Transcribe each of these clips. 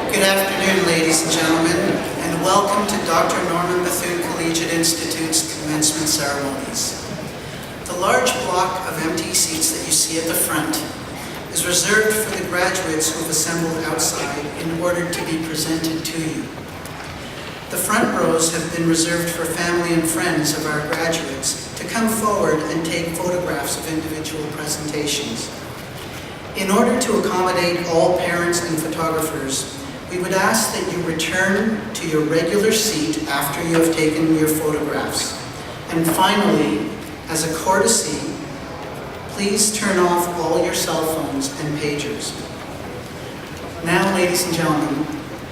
Good afternoon, ladies and gentlemen, and welcome to Dr. Norman Bethune Collegiate Institute's commencement ceremonies. The large block of empty seats that you see at the front is reserved for the graduates who have assembled outside in order to be presented to you. The front rows have been reserved for family and friends of our graduates to come forward and take photographs of individual presentations. In order to accommodate all parents and photographers, we would ask that you return to your regular seat after you have taken your photographs. And finally, as a courtesy, please turn off all your cell phones and pagers. Now, ladies and gentlemen,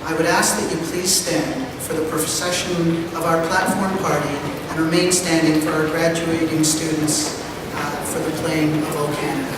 I would ask that you please stand for the procession of our platform party and remain standing for our graduating students for the playing of O Canada.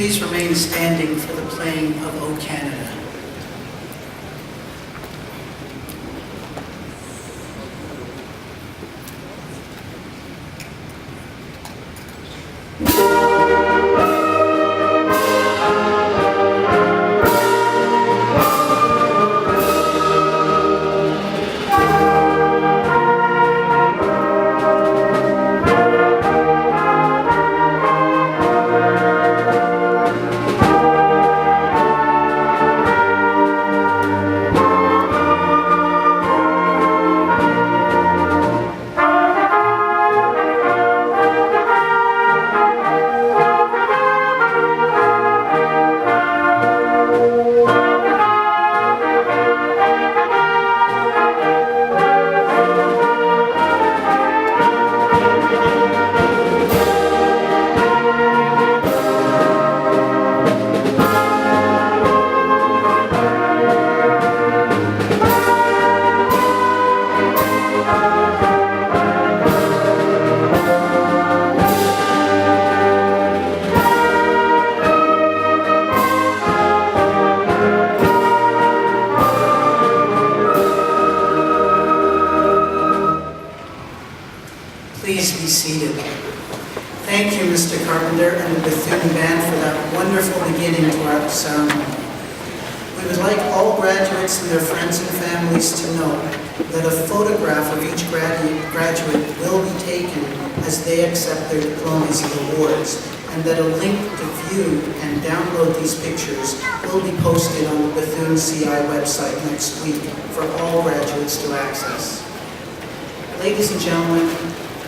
please remain standing for the playing of O Canada. Please be seated. Thank you, Mr. Carpenter and the Bethune Band for that wonderful beginning to our ceremony. We would like all graduates and their friends and families to know that a photograph of each graduate will be taken as they accept their diplomas and awards, and that a link to view and download these pictures will be posted on the Bethune CI website next week for all graduates to access. Ladies and gentlemen,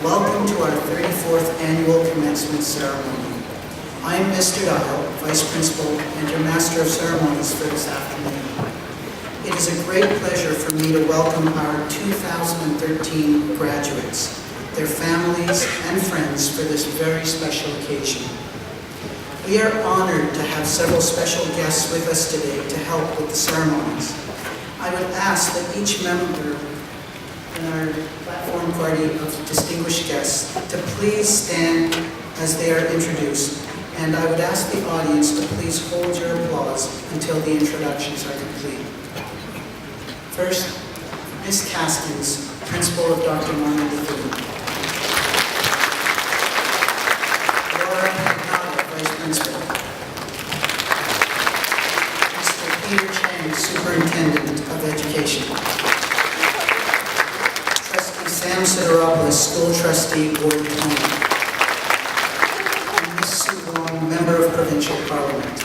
welcome to our 34th annual commencement ceremony. I am Mr. Dial, Vice Principal and your Master of Ceremonies for this afternoon. It is a great pleasure for me to welcome our 2013 graduates, their families and friends for this very special occasion. We are honored to have several special guests with us today to help with the ceremonies. I would ask that each member in our platform party of distinguished guests to please stand as they are introduced, and I would ask the audience to please hold your applause until the introductions are complete. First, Ms. Caskins, Principal of Dr. Norman Bethune. Laura Pagano, Vice Principal. Mr. Peter Chang, Superintendent of Education. Sam Sideropoulos, School Trustee, Ward 20. And Ms. Sue Wong, Member of Provincial Parliament.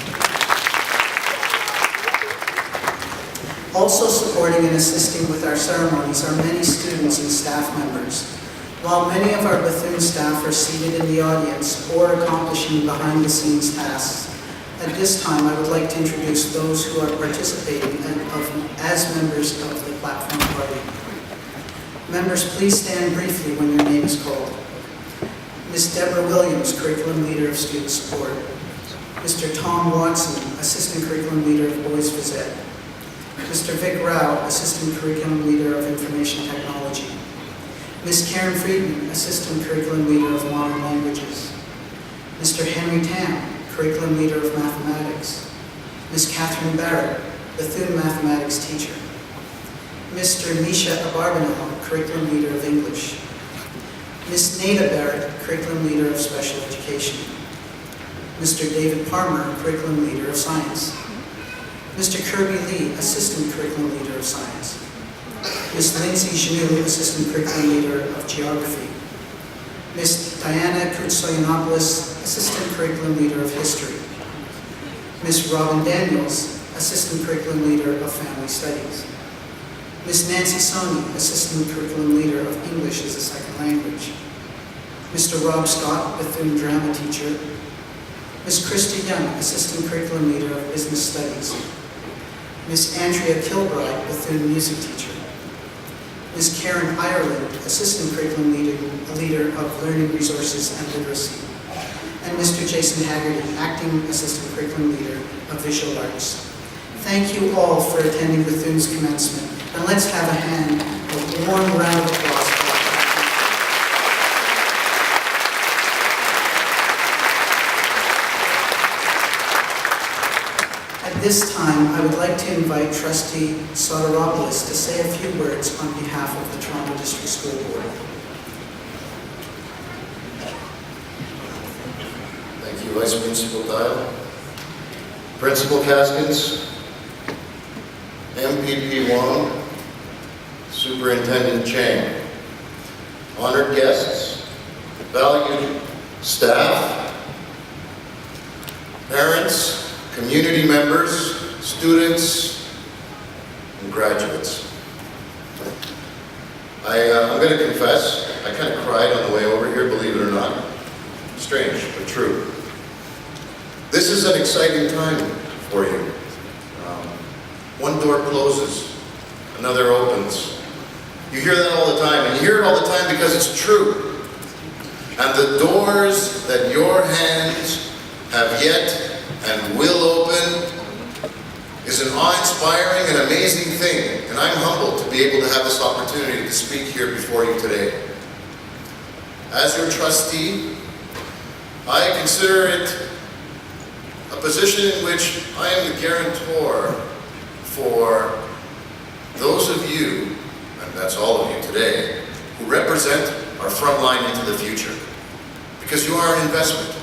Also supporting and assisting with our ceremonies are many students and staff members. While many of our Bethune staff are seated in the audience or accomplishing behind-the-scenes tasks, at this time I would like to introduce those who are participating as members of the platform party. Members, please stand briefly when your name is called. Ms. Deborah Williams, Curriculum Leader of Student Support. Mr. Tom Watson, Assistant Curriculum Leader of Boys Phys Ed. Mr. Vic Rao, Assistant Curriculum Leader of Information Technology. Ms. Karen Friedman, Assistant Curriculum Leader of Modern Languages. Mr. Henry Tam, Curriculum Leader of Mathematics. Ms. Catherine Barrett, Bethune Mathematics Teacher. Mr. Misha Abarbanel, Curriculum Leader of English. Ms. Nada Barrett, Curriculum Leader of Special Education. Mr. David Parmer, Curriculum Leader of Science. Mr. Kirby Lee, Assistant Curriculum Leader of Science. Ms. Lindsay Janou, Assistant Curriculum Leader of Geography. Ms. Diana Koutsoyanopoulos, Assistant Curriculum Leader of History. Ms. Robin Daniels, Assistant Curriculum Leader of Family Studies. Ms. Nancy Soni, Assistant Curriculum Leader of English as a Second Language. Mr. Rob Scott, Bethune Drama Teacher. Ms. Krista Young, Assistant Curriculum Leader of Business Studies. Ms. Andrea Kilbride, Bethune Music Teacher. Ms. Karen Ireland, Assistant Curriculum Leader of Learning Resources and Literacy. And Mr. Jason Haggerty, Acting Assistant Curriculum Leader of Visual Arts. Thank you all for attending Bethune's commencement. And let's have a warm round of applause. this time, I would like to invite Trustee Soteropoulos to say a few words on behalf of the Toronto District School Board. Thank you, Vice Principal Dial, Principal Caskins, MPP Wong, Superintendent Chang, honored guests, valued staff, parents, community members, students, and graduates. I'm going to confess, I kind of cried on the way over here, believe it or not. Strange, but true. This is an exciting time for you. One door closes, another opens. You hear that all the time, and you hear it all the time because it's true. And the doors that your hands have yet and will open is an awe-inspiring and amazing thing, and I'm humbled to be able to have this opportunity to speak here before you today. As your trustee, I consider it a position in which I am the guarantor for those of you, and that's all of you today, who represent our front line into the future. Because you are an investment.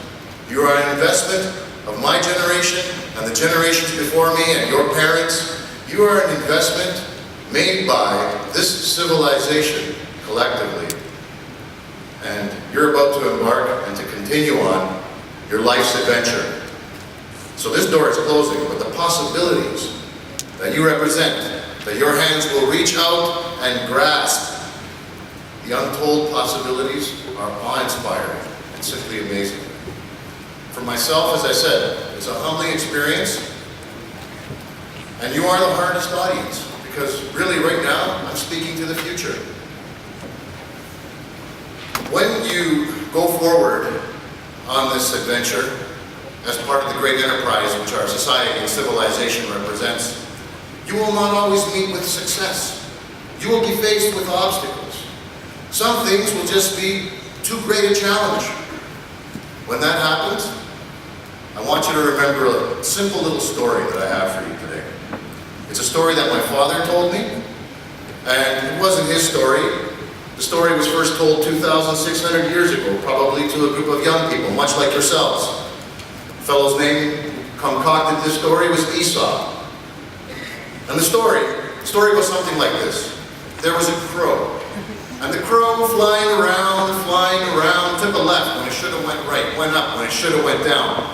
You are an investment of my generation and the generations before me and your parents. You are an investment made by this civilization collectively. And you're about to embark and to continue on your life's adventure. So this door is closing, but the possibilities that you represent, that your hands will reach out and grasp, the untold possibilities are awe-inspiring and simply amazing. For myself, as I said, it's a humbling experience, and you are the hardest audience, because really right now, I'm speaking to the future. When you go forward on this adventure, as part of the great enterprise which our society and civilization represents, you will not always meet with success. You will be faced with obstacles. Some things will just be too great a challenge. When that happens, I want you to remember a simple little story that I have for you today. It's a story that my father told me, and it wasn't his story. The story was first told 2,600 years ago, probably to a group of young people, much like yourselves. The fellow's name concocted this story was Esau. And the story was something like this. There was a crow, and the crow flying around, took a left when it should have went right, went up when it should have went down.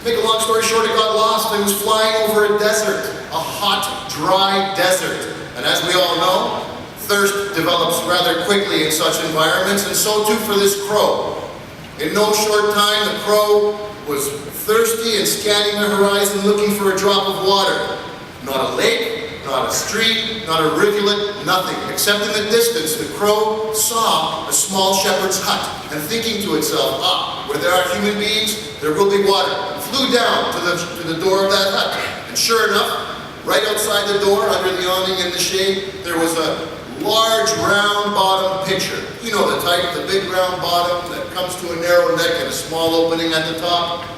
To make a long story short, it got lost and was flying over a desert, a hot, dry desert. And as we all know, thirst develops rather quickly in such environments, and so too for this crow. In no short time, the crow was thirsty and scanning the horizon looking for a drop of water. Not a lake, not a stream, not a rivulet, nothing. Except in the distance, the crow saw a small shepherd's hut, and thinking to itself, where there are human beings, there will be water. Flew down to the door of that hut. And sure enough, right outside the door, under the awning in the shade, there was a large round-bottomed pitcher. You know the type, the big round bottom that comes to a narrow neck and a small opening at the top.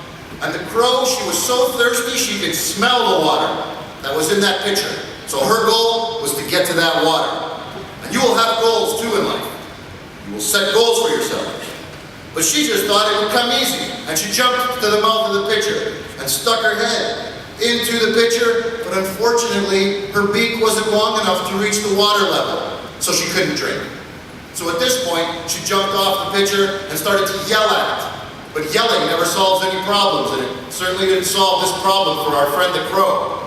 And the crow, she was so thirsty she could smell the water that was in that pitcher. So her goal was to get to that water. And you will have goals too in life. You will set goals for yourself. But she just thought it would come easy. And she jumped to the mouth of the pitcher and stuck her head into the pitcher, but unfortunately her beak wasn't long enough to reach the water level, so she couldn't drink. So at this point, she jumped off the pitcher and started to yell at it. But yelling never solves any problems, and it certainly didn't solve this problem for our friend the crow.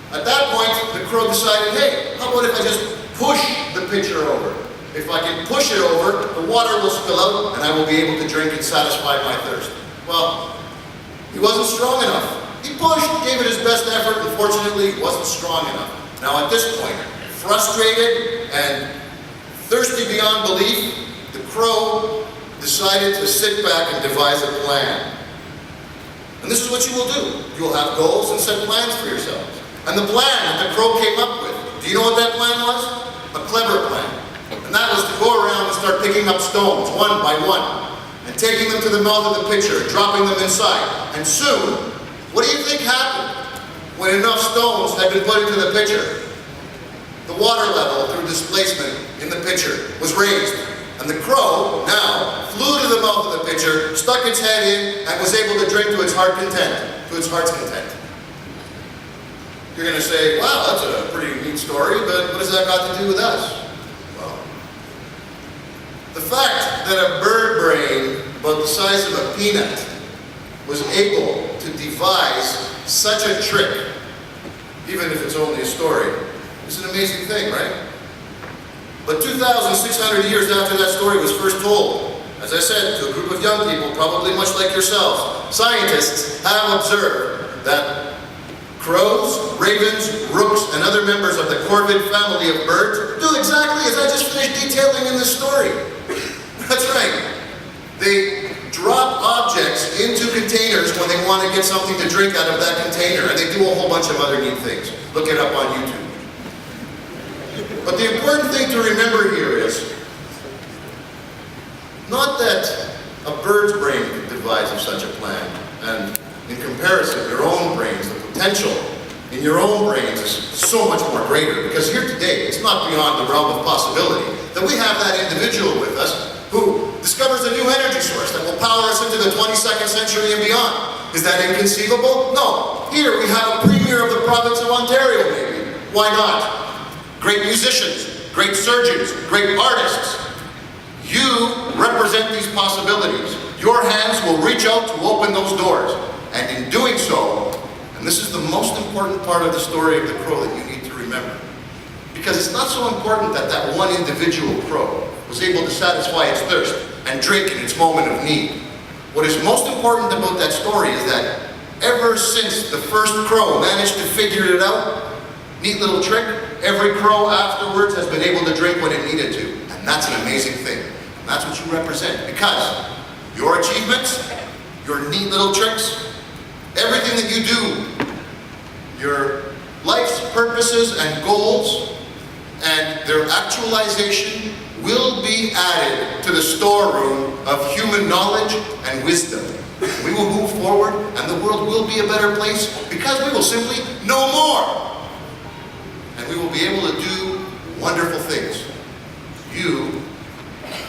At that point, the crow decided, hey, how about if I just push the pitcher over? If I can push it over, the water will spill out, and I will be able to drink and satisfy my thirst. Well, he wasn't strong enough. He pushed, gave it his best effort, unfortunately, it wasn't strong enough. Now at this point, frustrated and thirsty beyond belief, the crow decided to sit back and devise a plan. And this is what you will do. You will have goals and set plans for yourselves. And the plan that the crow came up with, do you know what that plan was? A clever plan. And that was to go around and start picking up stones, one by one, and taking them to the mouth of the pitcher, and dropping them inside. And soon, What do you think happened when enough stones had been put into the pitcher? The water level through displacement in the pitcher was raised, and the crow now flew to the mouth of the pitcher, stuck its head in, and was able to drink to its heart's content. You're going to say, wow, that's a pretty neat story, but what has that got to do with us? Well, the fact that a bird brain about the size of a peanut was able to devise such a trick, even if it's only a story, is an amazing thing, right? But 2,600 years after that story was first told, as I said, to a group of young people, probably much like yourselves, scientists have observed that crows, ravens, rooks, and other members of the corvid family of birds do exactly as I just finished detailing in this story. That's right. They drop objects into containers when they want to get something to drink out of that container, and they do a whole bunch of other neat things. Look it up on YouTube. But the important thing to remember here is not that a bird's brain could devise of such a plan, and in comparison, your own brains, the potential in your own brains is so much more greater, because here today, it's not beyond the realm of possibility that we have that individual with us who discovers a new energy source that will power us into the 22nd century and beyond. Is that inconceivable? No. Here we have a premier of the province of Ontario, maybe. Why not? Great musicians, great surgeons, great artists. You represent these possibilities. Your hands will reach out to open those doors. And in doing so, and this is the most important part of the story of the crow that you need to remember, because it's not so important that that one individual crow was able to satisfy its thirst and drink in its moment of need. What is most important about that story is that ever since the first crow managed to figure it out, neat little trick, every crow afterwards has been able to drink when it needed to. And that's an amazing thing. And that's what you represent. Because your achievements, your neat little tricks, everything that you do, your life's purposes and goals, and their actualization will be added to the storeroom of human knowledge and wisdom. We will move forward, and the world will be a better place because we will simply know more. And we will be able to do wonderful things. You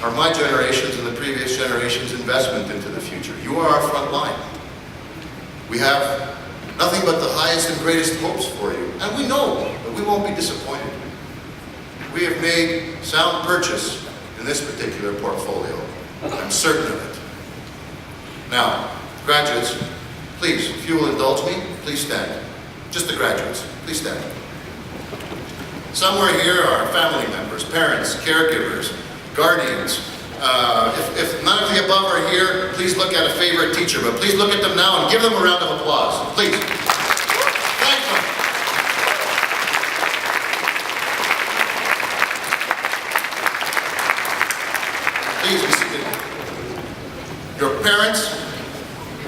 are my generation's and the previous generation's investment into the future. You are our front line. We have nothing but the highest and greatest hopes for you. And we know that we won't be disappointed. We have made sound purchase in this particular portfolio. I'm certain of it. Now, graduates, please, if you will indulge me, please stand. Just the graduates, please stand. Somewhere here are family members, parents, caregivers, guardians. If none of the above are here, please look at a favorite teacher, but please look at them now and give them a round of applause. Please. Thank them. Please be seated. Your parents,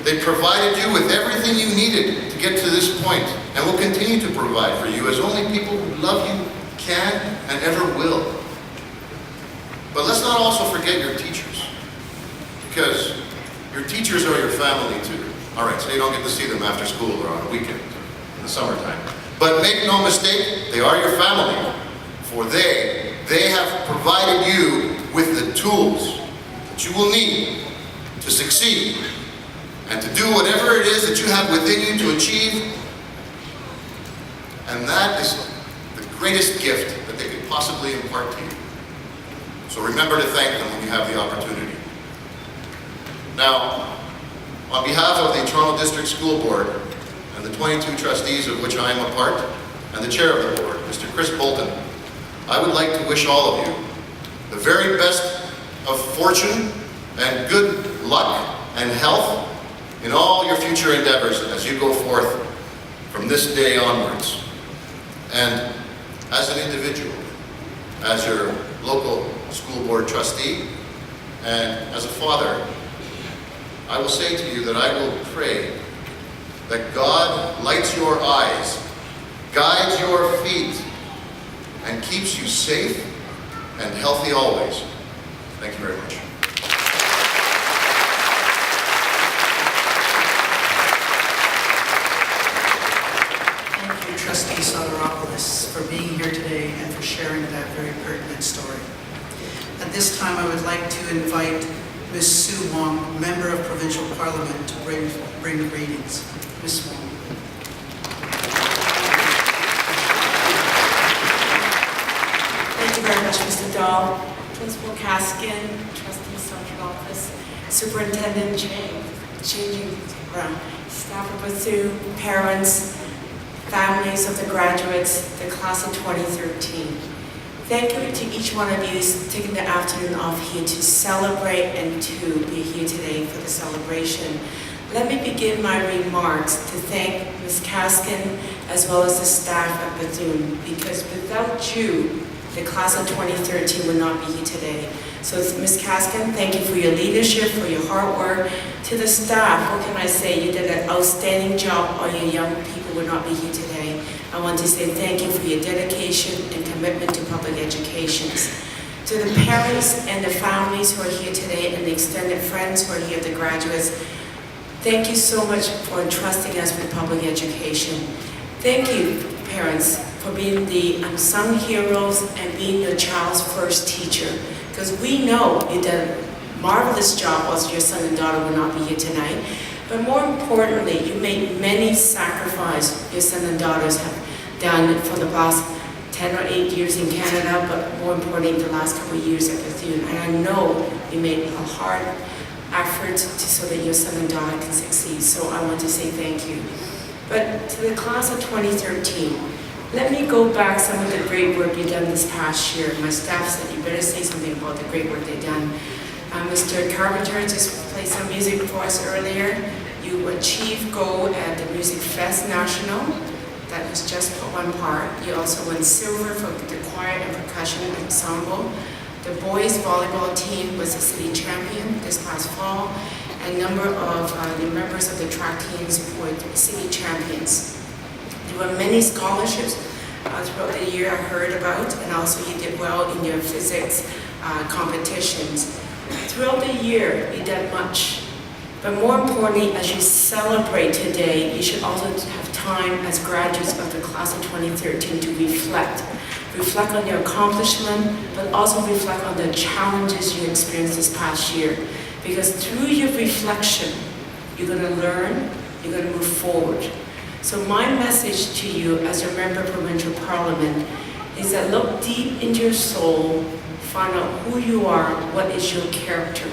they provided you with everything you needed to get to this point, and will continue to provide for you as only people who love you can and ever will. But let's not also forget your teachers, because your teachers are your family too. All right, so you don't get to see them after school or on a weekend in the summertime. But make no mistake, they are your family, for they have provided you with the tools that you will need to succeed and to do whatever it is that you have within you to achieve. And that is the greatest gift that they could possibly impart to you. So remember to thank them when you have the opportunity. Now, on behalf of the Toronto District School Board and the 22 trustees of which I am a part, and the chair of the board, Mr. Chris Bolton, I would like to wish all of you the very best of fortune and good luck and health in all your future endeavors as you go forth from this day onwards. And as an individual, as your local school board trustee, and as a father, I will say to you that I will pray that God lights your eyes, guides your feet, and keeps you safe and healthy always. Thank you very much. Sue Wong, Member of Provincial Parliament, to bring greetings. Ms. Wong. Thank you very much, Mr. Dahl, Principal Kaskin, Trustee Central Office, Superintendent changing around, staff of Bethune, parents, families of the graduates, the class of 2013. Thank you to each one of you taking the afternoon off here to celebrate and to be here today for the celebration. Let me begin my remarks to thank Ms. Kaskin as well as the staff at Bethune, because without you, the class of 2013 would not be here today. So Ms. Kaskin, thank you for your leadership, for your hard work. To the staff, what can I say? You did an outstanding job. All your young people would not be here today. I want to say thank you for your dedication and commitment to public education. To the parents and the families who are here today and the extended friends who are here, the graduates, thank you so much for entrusting us with public education. Thank you, parents, for being the unsung heroes and being your child's first teacher. Because we know you did a marvelous job, whilst your son and daughter will not be here tonight. But more importantly, you made many sacrifices your son and daughters have done for the past 10 or 8 years in Canada, but more importantly, the last couple of years at Bethune. And I know you made a hard effort so that your son and daughter can succeed. So I want to say thank you. But to the class of 2013, let me go back some of the great work you've done this past year. My staff said you better say something about the great work they've done. Mr. Carpenter just played some music for us earlier. You achieved gold at the Music Fest National. That was just for one part. You also won silver for the choir and percussion ensemble. The boys volleyball team was the city champion this past fall. A number of the members of the track teams were city champions. There were many scholarships throughout the year I heard about, and also you did well in your physics competitions. Throughout the year, you did much. But more importantly, as you celebrate today, you should also have time as graduates of the class of 2013 to reflect. Reflect on your accomplishment, but also reflect on the challenges you experienced this past year. Because through your reflection, you're going to learn, you're going to move forward. So my message to you as a member of Provincial Parliament is that look deep into your soul, find out who you are, what is your character.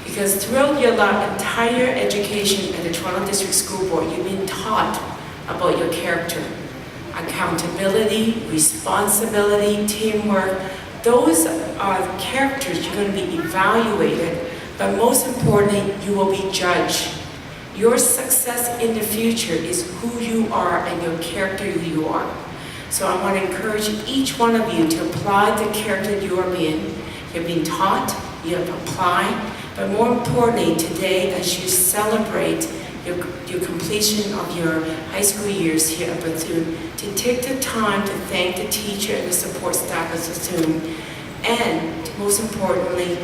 Because throughout your entire education at the Toronto District School Board, you've been taught about your character. Accountability, responsibility, teamwork, those are the characters you're going to be evaluated, but most importantly, you will be judged. Your success in the future is who you are and your character who you are. So I want to encourage each one of you to apply the character you are being. You're being taught, you have to apply, but more importantly, today as you celebrate your completion of your high school years here at Bethune, to take the time to thank the teacher and the support staff at Bethune, and most importantly,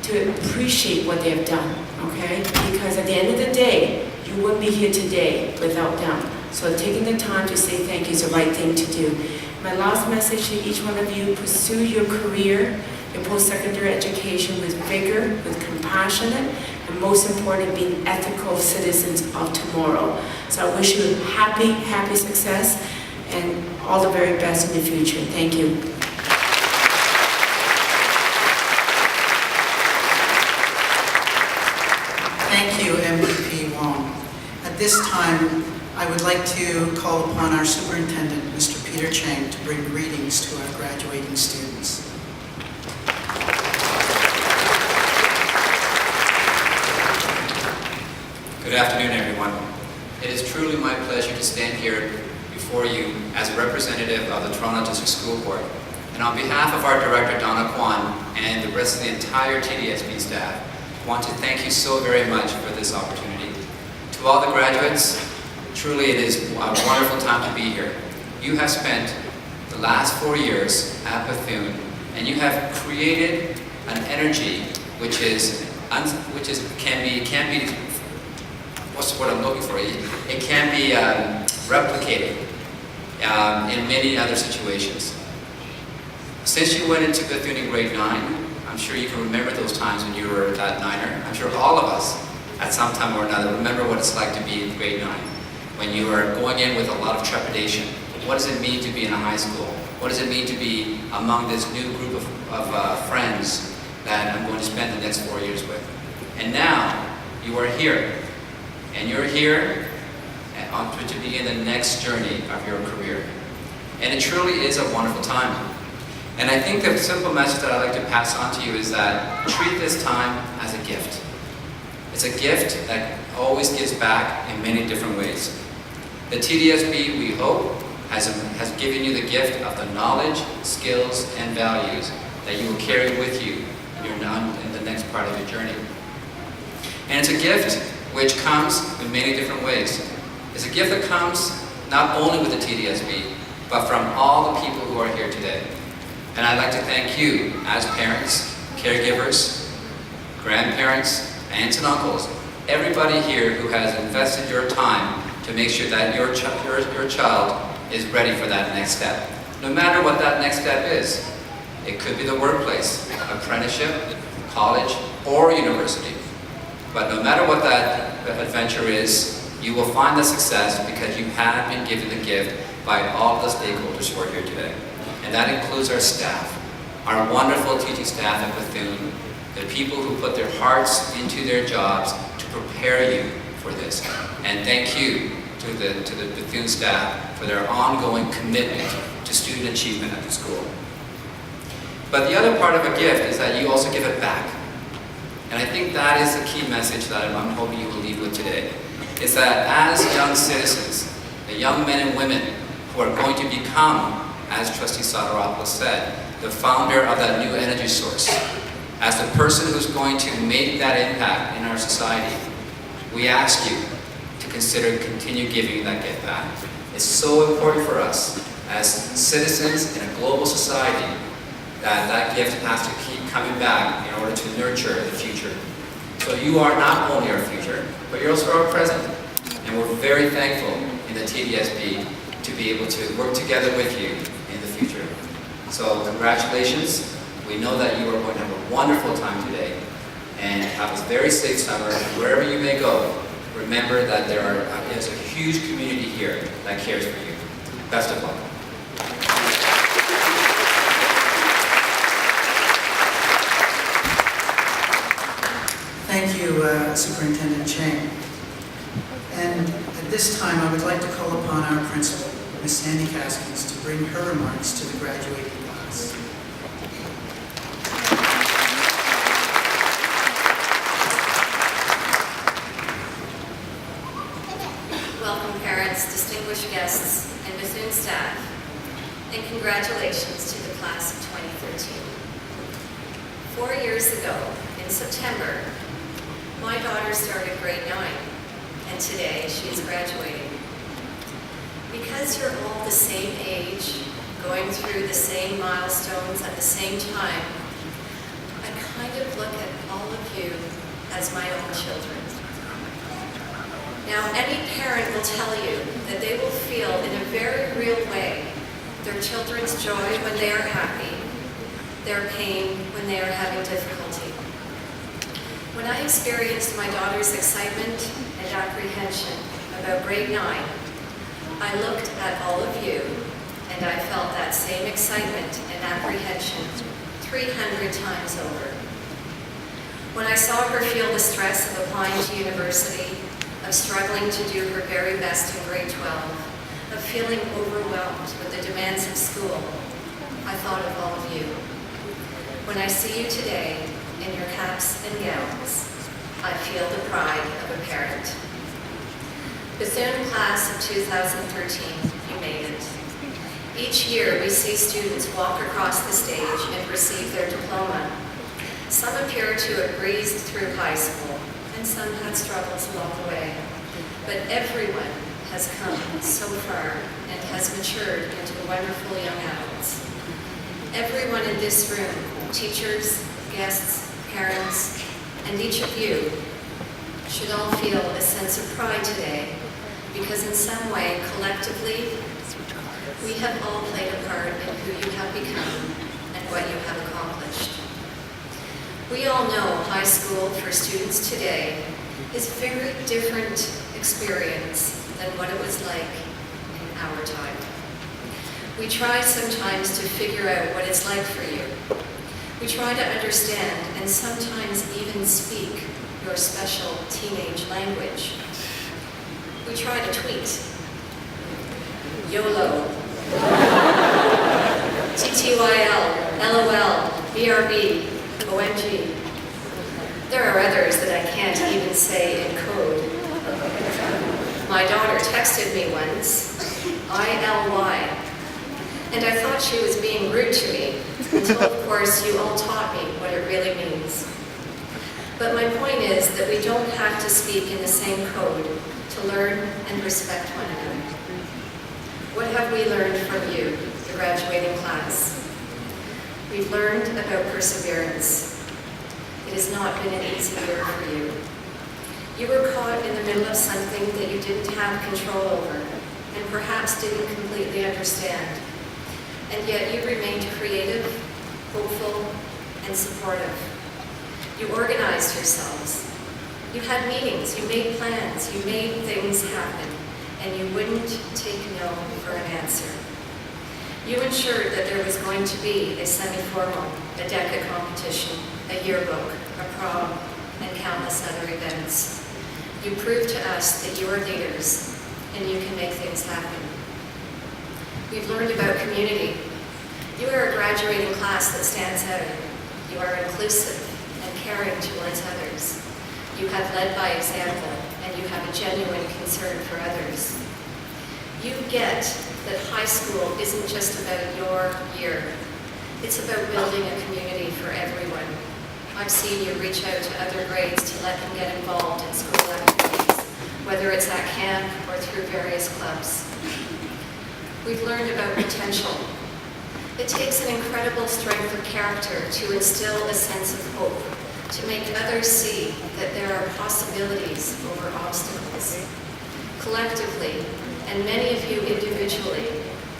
to appreciate what they have done, okay? Because at the end of the day, you wouldn't be here today without them. So taking the time to say thank you is the right thing to do. My last message to each one of you, pursue your career, your post-secondary education with vigor, with compassion, and most importantly, being ethical citizens of tomorrow. So I wish you happy, happy success and all the very best in the future. Thank you. Thank you, MVP Wong. At this time, I would like to call upon our superintendent, Mr. Peter Chang, to bring greetings to our graduating students. Good afternoon, everyone. It is truly my pleasure to stand here before you as a representative of the Toronto District School Board. And on behalf of our director, Donna Kwan, and the rest of the entire TDSB staff, I want to thank you so very much for this opportunity. To all the graduates, truly it is a wonderful time to be here. You have spent the last 4 years at Bethune, and you have created an energy which can be what's what I'm looking for? It can be replicated in many other situations. Since you went into Bethune in grade 9, I'm sure you can remember those times when you were that Niner. I'm sure all of us, at some time or another, remember what it's like to be in grade 9, when you are going in with a lot of trepidation. What does it mean to be in a high school? What does it mean to be among this new group of friends that I'm going to spend the next 4 years with? And now, you are here. And you're here to begin the next journey of your career. And it truly is a wonderful time. And I think the simple message that I'd like to pass on to you is that treat this time as a gift. It's a gift that always gives back in many different ways. The TDSB, we hope, has given you the gift of the knowledge, skills, and values that you will carry with you in the next part of your journey. And it's a gift which comes in many different ways. It's a gift that comes not only with the TDSB, but from all the people who are here today. And I'd like to thank you as parents, caregivers, grandparents, aunts and uncles, everybody here who has invested your time to make sure that your child is ready for that next step. No matter what that next step is. It could be the workplace, apprenticeship, college, or university. But no matter what that adventure is, you will find the success because you have been given the gift by all of the stakeholders who are here today. And that includes our staff, our wonderful teaching staff at Bethune, the people who put their hearts into their jobs to prepare you for this. And thank you to the Bethune staff for their ongoing commitment to student achievement at the school. But the other part of a gift is that you also give it back. And I think that is the key message that I'm hoping you will leave with today, is that as young citizens, the young men and women who are going to become, as Trustee Soteropoulos said, the founder of that new energy source, as the person who's going to make that impact in our society, we ask you to consider continue giving that gift back. It's so important for us as citizens in a global society that that gift has to keep coming back in order to nurture the future. So you are not only our future, but you're also our present. And we're very thankful in the TDSB to be able to work together with you in the future. So congratulations. We know that you are going to have a wonderful time today. And have a very safe summer. And wherever you may go, remember that there is a huge community here that cares for you. Best of luck. Thank you, Superintendent Chang. And at this time, I would like to call upon our principal, Ms. Sandy Caskins, to bring her remarks to the graduating class. Welcome parents, distinguished guests, and Bethune staff, and congratulations to the class of 2013. 4 years ago, in September, my daughter started grade 9, and today she is graduating. Because you're all the same age, going through the same milestones at the same time, I kind of look at all of you as my own children. Now, any parent will tell you that they will feel in a very real way their children's joy when they are happy, their pain when they are having difficulty. When I experienced my daughter's excitement and apprehension about grade 9, I looked at all of you and I felt that same excitement and apprehension 300 times over. When I saw her feel the stress of applying to university, of struggling to do her very best in grade 12, of feeling overwhelmed with the demands of school, I thought of all of you. When I see you today in your caps and gowns, I feel the pride of a parent. Bethune class of 2013, you made it. Each year we see students walk across the stage and receive their diploma. Some appear to have breezed through high school, and some had struggles along the way. But everyone has come so far and has matured into wonderful young adults. Everyone in this room, teachers, guests, parents, and each of you should all feel a sense of pride today because in some way, collectively, we have all played a part in who you have become and what you have accomplished. We all know high school for students today is a very different experience than what it was like in our time. We try sometimes to figure out what it's like for you. We try to understand and sometimes even speak your special teenage language. We try to tweet. YOLO. TTYL, LOL, BRB, OMG. There are others that I can't even say in code. My daughter texted me once, ILY, and I thought she was being rude to me, until of course you all taught me what it really means. But my point is that we don't have to speak in the same code to learn and respect one another. What have we learned from you, the graduating class? We've learned about perseverance. It has not been an easy year for you. You were caught in the middle of something that you didn't have control over and perhaps didn't completely understand. And yet you remained creative, hopeful, and supportive. You organized yourselves. You had meetings, you made plans, you made things happen, and you wouldn't take no for an answer. You ensured that there was going to be a semi-formal, a DECA competition, a yearbook, a prom, and countless other events. You proved to us that you are leaders and you can make things happen. We've learned about community. You are a graduating class that stands out. You are inclusive and caring towards others. You have led by example and you have a genuine concern for others. You get that high school isn't just about your year. It's about building a community for everyone. I've seen you reach out to other grades to let them get involved in school activities, whether it's at camp or through various clubs. We've learned about potential. It takes an incredible strength of character to instill a sense of hope, to make others see that there are possibilities over obstacles. Collectively, and many of you individually,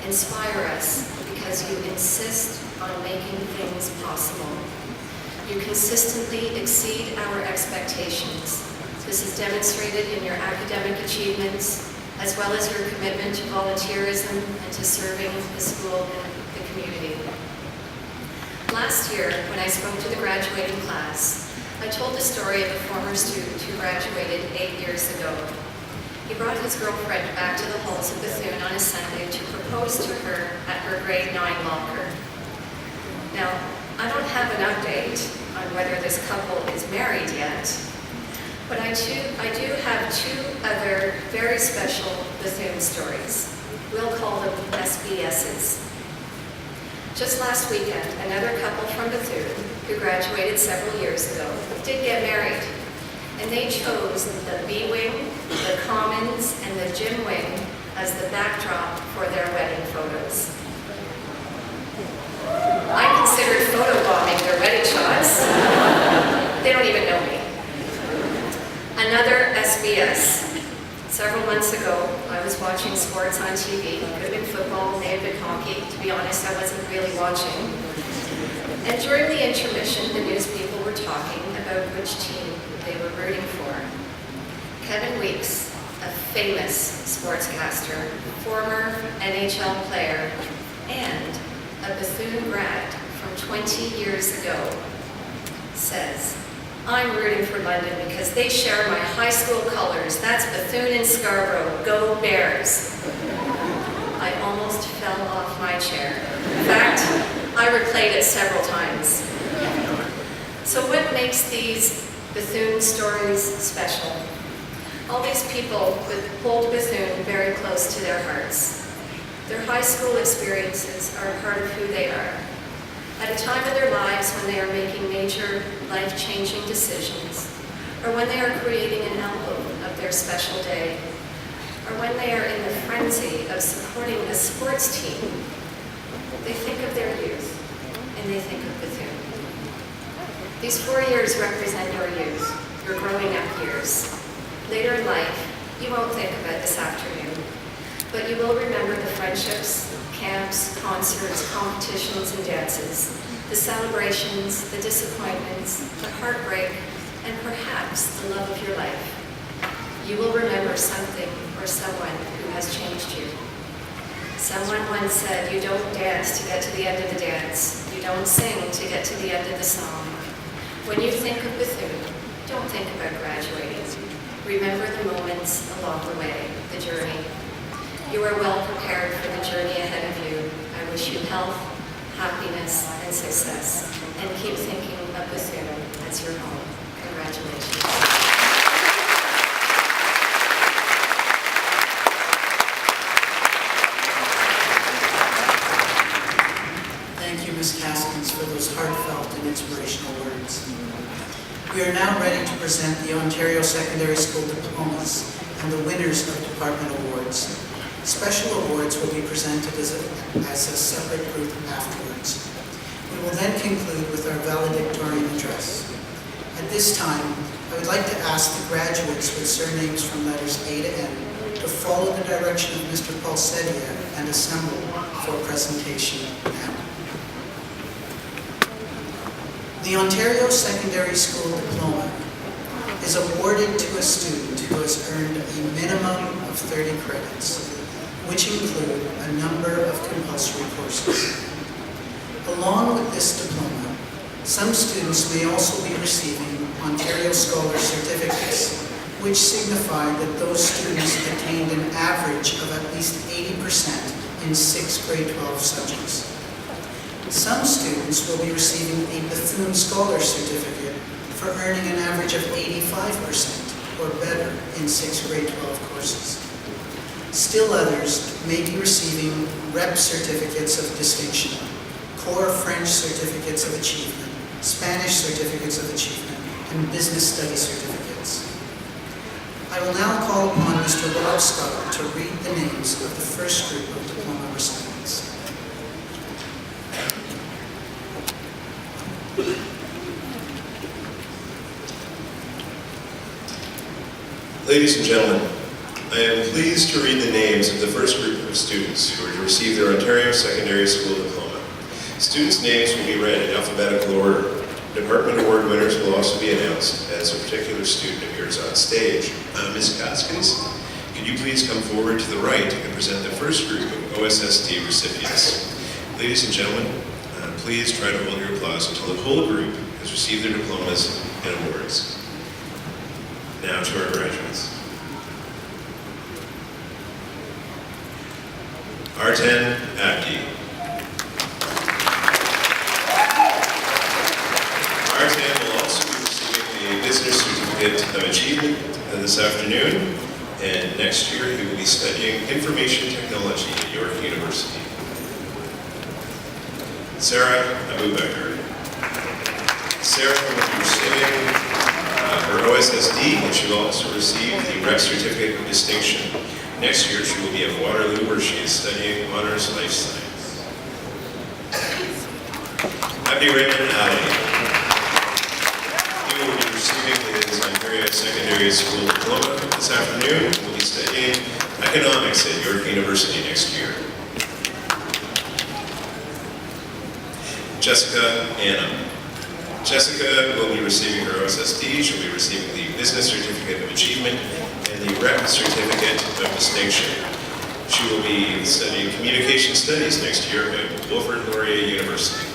inspire us because you insist on making things possible. You consistently exceed our expectations. This is demonstrated in your academic achievements, as well as your commitment to volunteerism and to serving the school and the community. Last year, when I spoke to the graduating class, I told the story of a former student who graduated 8 years ago. He brought his girlfriend back to the halls of Bethune on a Sunday to propose to her at her grade 9 locker. Now, I don't have an update on whether this couple is married yet, but I do have 2 other very special Bethune stories. We'll call them SBSs. Just last weekend, another couple from Bethune, who graduated several years ago, did get married. And they chose the B wing, the Commons, and the gym wing as the backdrop for their wedding photos. I considered photobombing their wedding shots. They don't even know me. Another SBS. Several months ago, I was watching sports on TV. It could have been football, may have been hockey. To be honest, I wasn't really watching. And during the intermission, the news people were talking about which team they were rooting for. Kevin Weeks, a famous sportscaster, former NHL player, and a Bethune grad from 20 years ago, says, "I'm rooting for London because they share my high school colors. That's Bethune and Scarborough. Go Bears." I almost fell off my chair. In fact, I replayed it several times. So what makes these Bethune stories special? All these people hold Bethune very close to their hearts. Their high school experiences are a part of who they are. At a time in their lives when they are making major life-changing decisions, or when they are creating an album of their special day, or when they are in the frenzy of supporting a sports team, they think of their youth, and they think of Bethune. These 4 years represent your youth, your growing up years. Later in life, you won't think about this afternoon, but you will remember the friendships, camps, concerts, competitions, and dances, the celebrations, the disappointments, the heartbreak, and perhaps the love of your life. You will remember something or someone who has changed you. Someone once said, you don't dance to get to the end of the dance. You don't sing to get to the end of the song. When you think of Bethune, don't think about graduating. Remember the moments along the way, the journey. You are well prepared for the journey ahead of you. I wish you health, happiness, and success. And keep thinking of Bethune as your home. Congratulations. Thank you, Ms. Caskins, for those heartfelt and inspirational words. We are now ready to present the Ontario Secondary School diplomas and the winners of department awards. Special awards will be presented as a separate group afterwards. We will then conclude with our valedictorian address. At this time, I would like to ask the graduates with surnames from letters A to N to follow the direction of Mr. Paulsedia and assemble for presentation now. The Ontario Secondary School Diploma is awarded to a student who has earned a minimum of 30 credits, which include a number of compulsory courses. Along with this diploma, some students may also be receiving Ontario Scholar Certificates, which signify that those students attained an average of at least 80% in 6th grade 12 subjects. Some students will be receiving a Bethune Scholar Certificate for earning an average of 85% or better in 6th grade 12 courses. Still others may be receiving REP Certificates of Distinction, Core French Certificates of Achievement, Spanish Certificates of Achievement, and Business Studies Certificates. I will now call upon Mr. Bob Scott to read the names of the first group of diploma recipients. Ladies and gentlemen, I am pleased to read the names of the first group of students who are to receive their Ontario Secondary School Diploma. Students' names will be read in alphabetical order. Department award winners will also be announced as a particular student appears on stage. Ms. Caskins, could you please come forward to the right and present the first group of OSSD recipients? Ladies and gentlemen, please try to hold your applause until the whole group has received their diplomas and awards. Now to our graduates. Arten Abdi. Arten will also be receiving a Business Certificate of Achievement this afternoon, and next year he will be studying Information Technology at York University. Sarah Abubakar. Sarah will be receiving her OSSD, and she will also receive the REP Certificate of Distinction. Next year, she will be at Waterloo, where she is studying Honors Life Science. Abdi Raymond Ali. He will be receiving his Ontario Secondary School Diploma this afternoon and will be studying Economics at York University next year. Jessica Anna. Jessica will be receiving her OSSD. She'll be receiving the Business Certificate of Achievement and the REP Certificate of Distinction. She will be studying Communication Studies next year at Wilfrid Laurier University.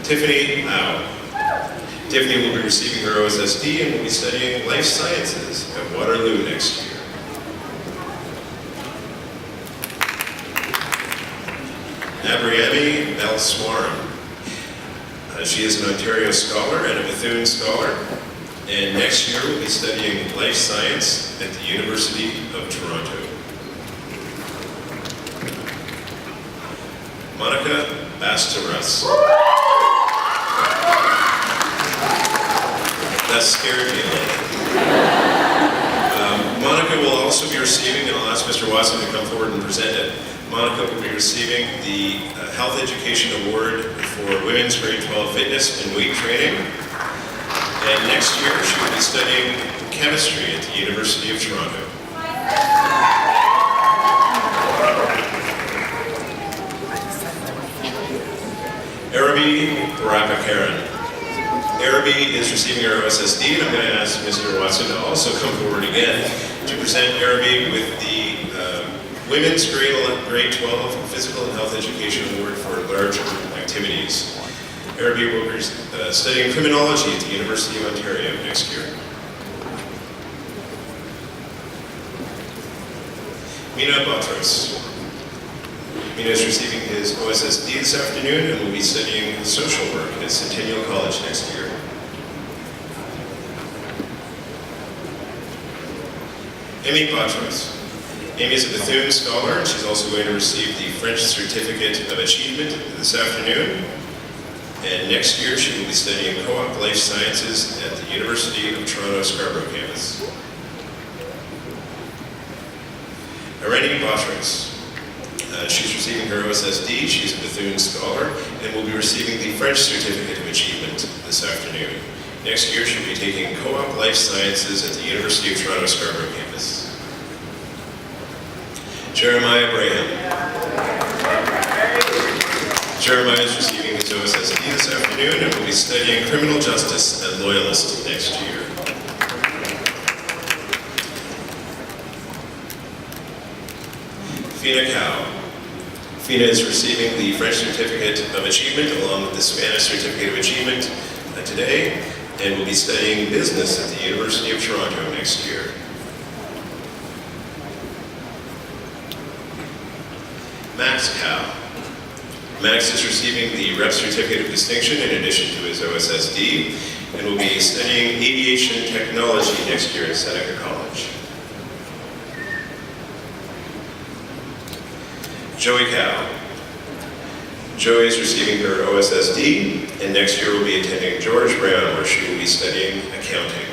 Tiffany Lau. Tiffany will be receiving her OSSD and will be studying Life Sciences at Waterloo next year. Abriami Belswaran. She is an Ontario Scholar and a Bethune Scholar, and next year will be studying Life Science at the University of Toronto. Monica Bastaras. That scared me a little. Monica will also be receiving, and I'll ask Mr. Watson to come forward and present it. Monica will be receiving the Health Education Award for Women's Grade 12 Fitness and Weight Training. And next year, she will be studying chemistry at the University of Toronto. Arabi Rapakaran. Arabi is receiving her OSSD, and I'm going to ask Mr. Watson to also come forward again to present Arabi with the Women's Grade 12 Physical and Health Education Award for larger activities. Arabi will be studying criminology at the University of Ontario next year. Mina Batros. Mina is receiving his OSSD this afternoon and will be studying social work at Centennial College next year. Amy Batros. Amy is a Bethune scholar, and she's also going to receive the French Certificate of Achievement this afternoon. And next year, she will be studying Co-op Life Sciences at the University of Toronto Scarborough campus. Irene Batros. She's receiving her OSSD. She's a Bethune scholar and will be receiving the French Certificate of Achievement this afternoon. Next year, she'll be taking Co-op Life Sciences at the University of Toronto Scarborough campus. Jeremiah Braham. Jeremiah is receiving his OSSD this afternoon and will be studying criminal justice at Loyalist next year. Fina Cao. Fina is receiving the French Certificate of Achievement along with the Spanish Certificate of Achievement today and will be studying business at the University of Toronto next year. Max Cao. Max is receiving the Rep Certificate of Distinction in addition to his OSSD and will be studying aviation technology next year at Seneca College. Joey Cao. Joey is receiving her OSSD and next year will be attending George Brown where she will be studying accounting.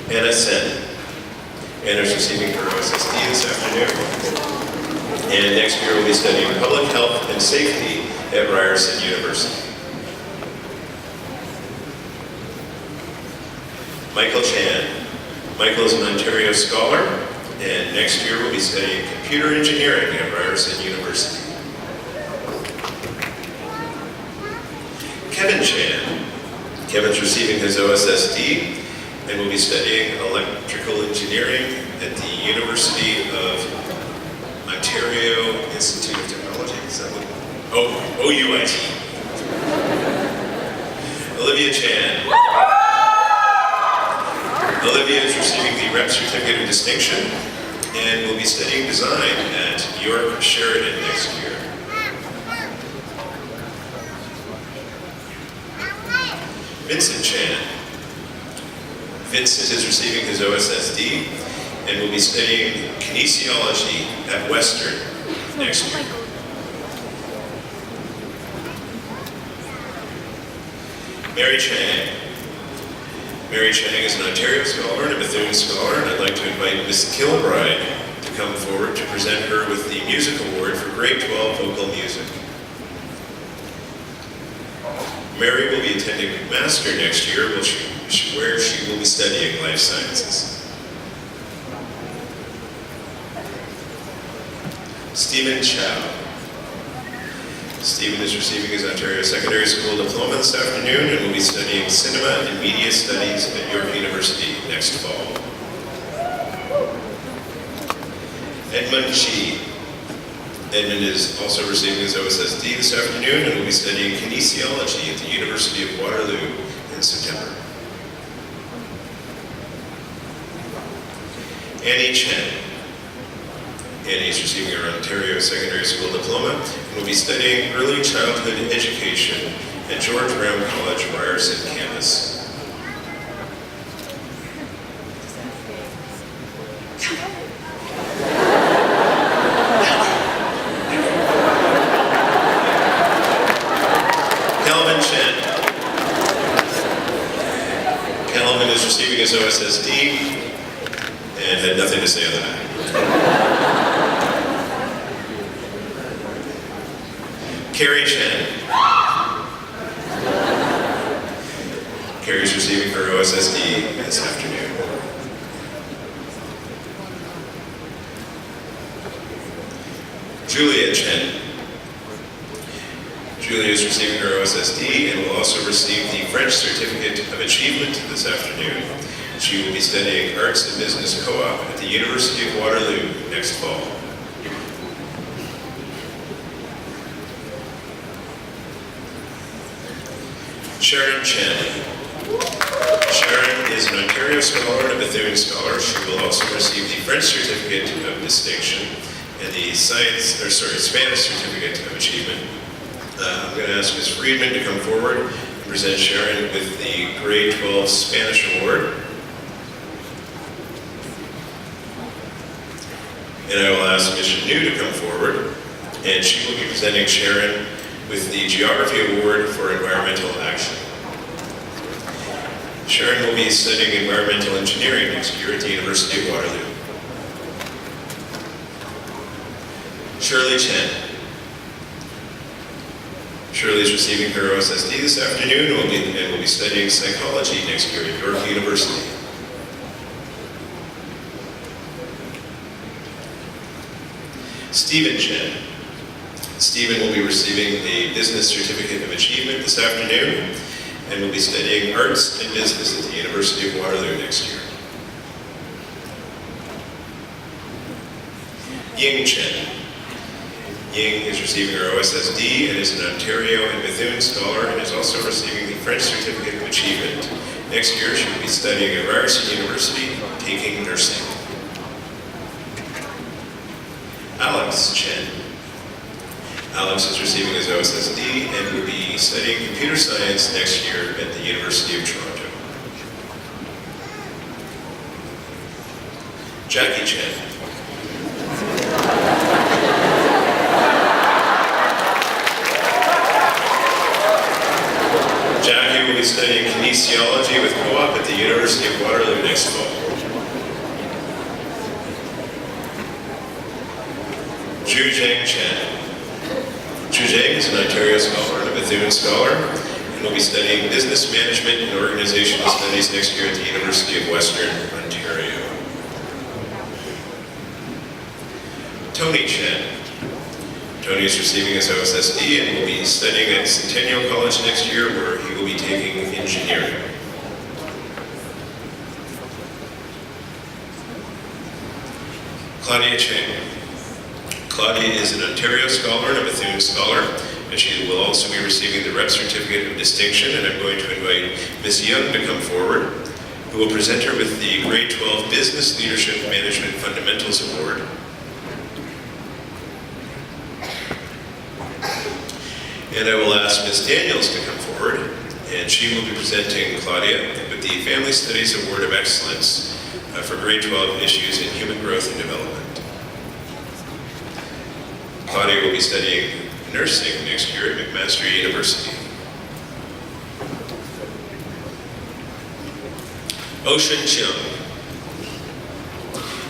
Anna Sen. Anna is receiving her OSSD this afternoon and next year will be studying public health and safety at Ryerson University. Michael Chan. Michael is an Ontario scholar, and next year will be studying computer engineering at Ryerson University. Kevin Chan. Kevin's receiving his OSSD and will be studying electrical engineering at the University of Ontario Institute of Technology. Is that what? Oh, OUIT. Olivia Chan. Olivia is receiving the Rep Certificate of Distinction and will be studying design at York Sheridan next year. Vincent Chan. Vincent is receiving his OSSD and will be studying kinesiology at Western next year. Mary Chang. Mary Chang is an Ontario scholar and a Bethune scholar, and I'd like to invite Miss Kilbride to come forward to present her with the Music Award for Grade 12 Vocal Music. Mary will be attending McMaster next year, where she will be studying life sciences. Stephen Chow. Stephen is receiving his Ontario Secondary School Diploma this afternoon and will be studying Cinema and Media Studies at York University next fall. Edmund Chi. Edmund is also receiving his OSSD this afternoon and will be studying kinesiology at the University of Waterloo in September. Annie Chen. Annie is receiving her Ontario Secondary School Diploma and will be studying early childhood education at George Brown College, Ryerson campus. Calvin Chen. Calvin is receiving his OSSD and had nothing to say on that. Carrie Chen. Carrie's receiving her OSSD this afternoon. Julia Chen. Julia is receiving her OSSD and will also receive the French Certificate of Achievement this afternoon. She will be studying Arts and Business Co-op at the University of Waterloo next fall. Sharon Chen. Sharon is an Ontario Scholar and a Bethune Scholar. She will also receive the French Certificate of Distinction and the Spanish Certificate of Achievement. I'm going to ask Ms. Friedman to come forward and present Sharon with the Grade 12 Spanish Award. And I will ask Ms. Chanu to come forward, and she will be presenting Sharon with the Geography Award for Environmental Action. Sharon will be studying environmental engineering next year at the University of Waterloo. Shirley Chen. Shirley is receiving her OSSD this afternoon and will be studying psychology next year at York University. Stephen Chen. Stephen will be receiving a Business Certificate of Achievement this afternoon and will be studying Arts and Business at the University of Waterloo next year. Ying Chen. Ying is receiving her OSSD and is an Ontario and Bethune Scholar and is also receiving the French Certificate of Achievement. Next year, she will be studying at Ryerson University, taking nursing. Alex Chen. Alex is receiving his OSSD and will be studying computer science next year at the University of Toronto. Jackie Chen. Jackie will be studying kinesiology with co-op at the University of Waterloo next fall. Zhuzheng Chen. Zhuzheng is an Ontario Scholar and a Bethune Scholar and will be studying Business Management and Organizational Studies next year at the University of Western Ontario. Tony Chen. Tony is receiving his OSSD and will be studying at Centennial College next year, where he will be taking engineering. Claudia Cheng. Claudia is an Ontario Scholar and a Bethune Scholar, and she will also be receiving the Rep Certificate of Distinction, and I'm going to invite Ms. Young to come forward, who will present her with the Grade 12 Business Leadership Management Fundamentals Award. And I will ask Ms. Daniels to come forward, and she will be presenting Claudia with the Family Studies Award of Excellence for Grade 12 Issues in Human Growth and Development. Claudia will be studying nursing next year at McMaster University. Ocean Cheung.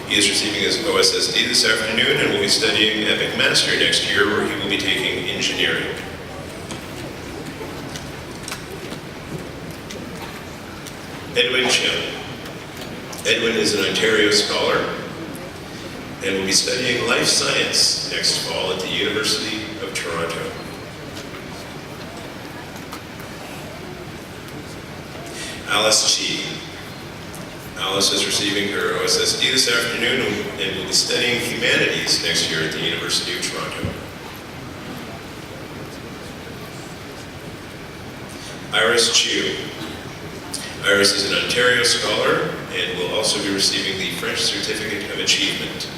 He is receiving his OSSD this afternoon and will be studying at McMaster next year, where he will be taking engineering. Edwin Cheung. Edwin is an Ontario Scholar and will be studying life science next fall at the University of Toronto. Alice Chi. Alice is receiving her OSSD this afternoon and will be studying humanities next year at the University of Toronto. Iris Chiu. Iris is an Ontario Scholar and will also be receiving the French Certificate of Achievement.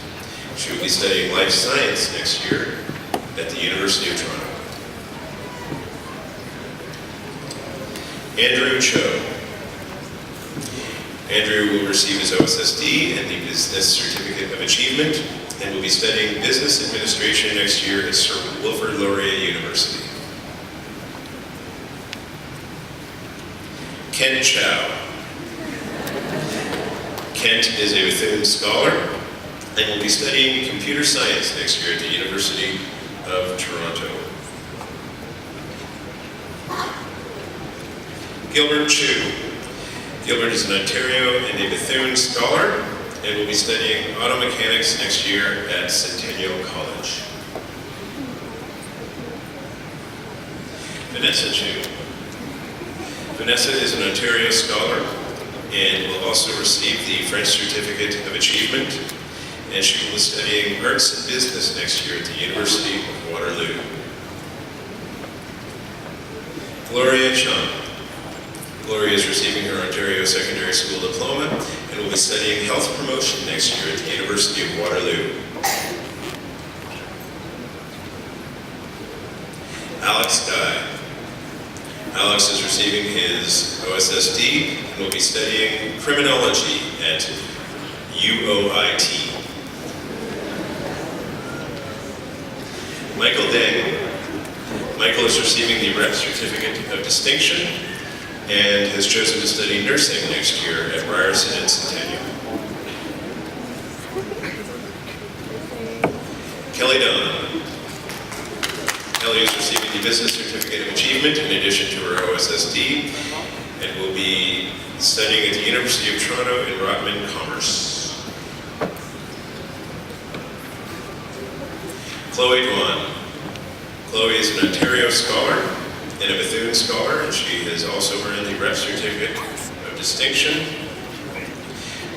She will be studying life science next year at the University of Toronto. Andrew Cho. Andrew will receive his OSSD and the Business Certificate of Achievement and will be studying Business Administration next year at Sir Wilfrid Laurier University. Kent Chow. Kent is a Bethune Scholar and will be studying computer science next year at the University of Toronto. Gilbert Chu. Gilbert is an Ontario and a Bethune Scholar and will be studying auto mechanics next year at Centennial College. Vanessa Chu. Vanessa is an Ontario Scholar and will also receive the French Certificate of Achievement, and she will be studying Arts and Business next year at the University of Waterloo. Gloria Chung. Gloria is receiving her Ontario Secondary School Diploma and will be studying Health Promotion next year at the University of Waterloo. Alex Dye. Alex is receiving his OSSD and will be studying Criminology at UOIT. Michael Deng. Michael is receiving the Rep Certificate of Distinction and has chosen to study nursing next year at Ryerson and Centennial. Kelly Dunn. Kelly is receiving the Business Certificate of Achievement in addition to her OSSD and will be studying at the University of Toronto in Rotman Commerce. Chloe Dwan. Chloe is an Ontario Scholar and a Bethune Scholar, and she has also earned the Rep Certificate of Distinction,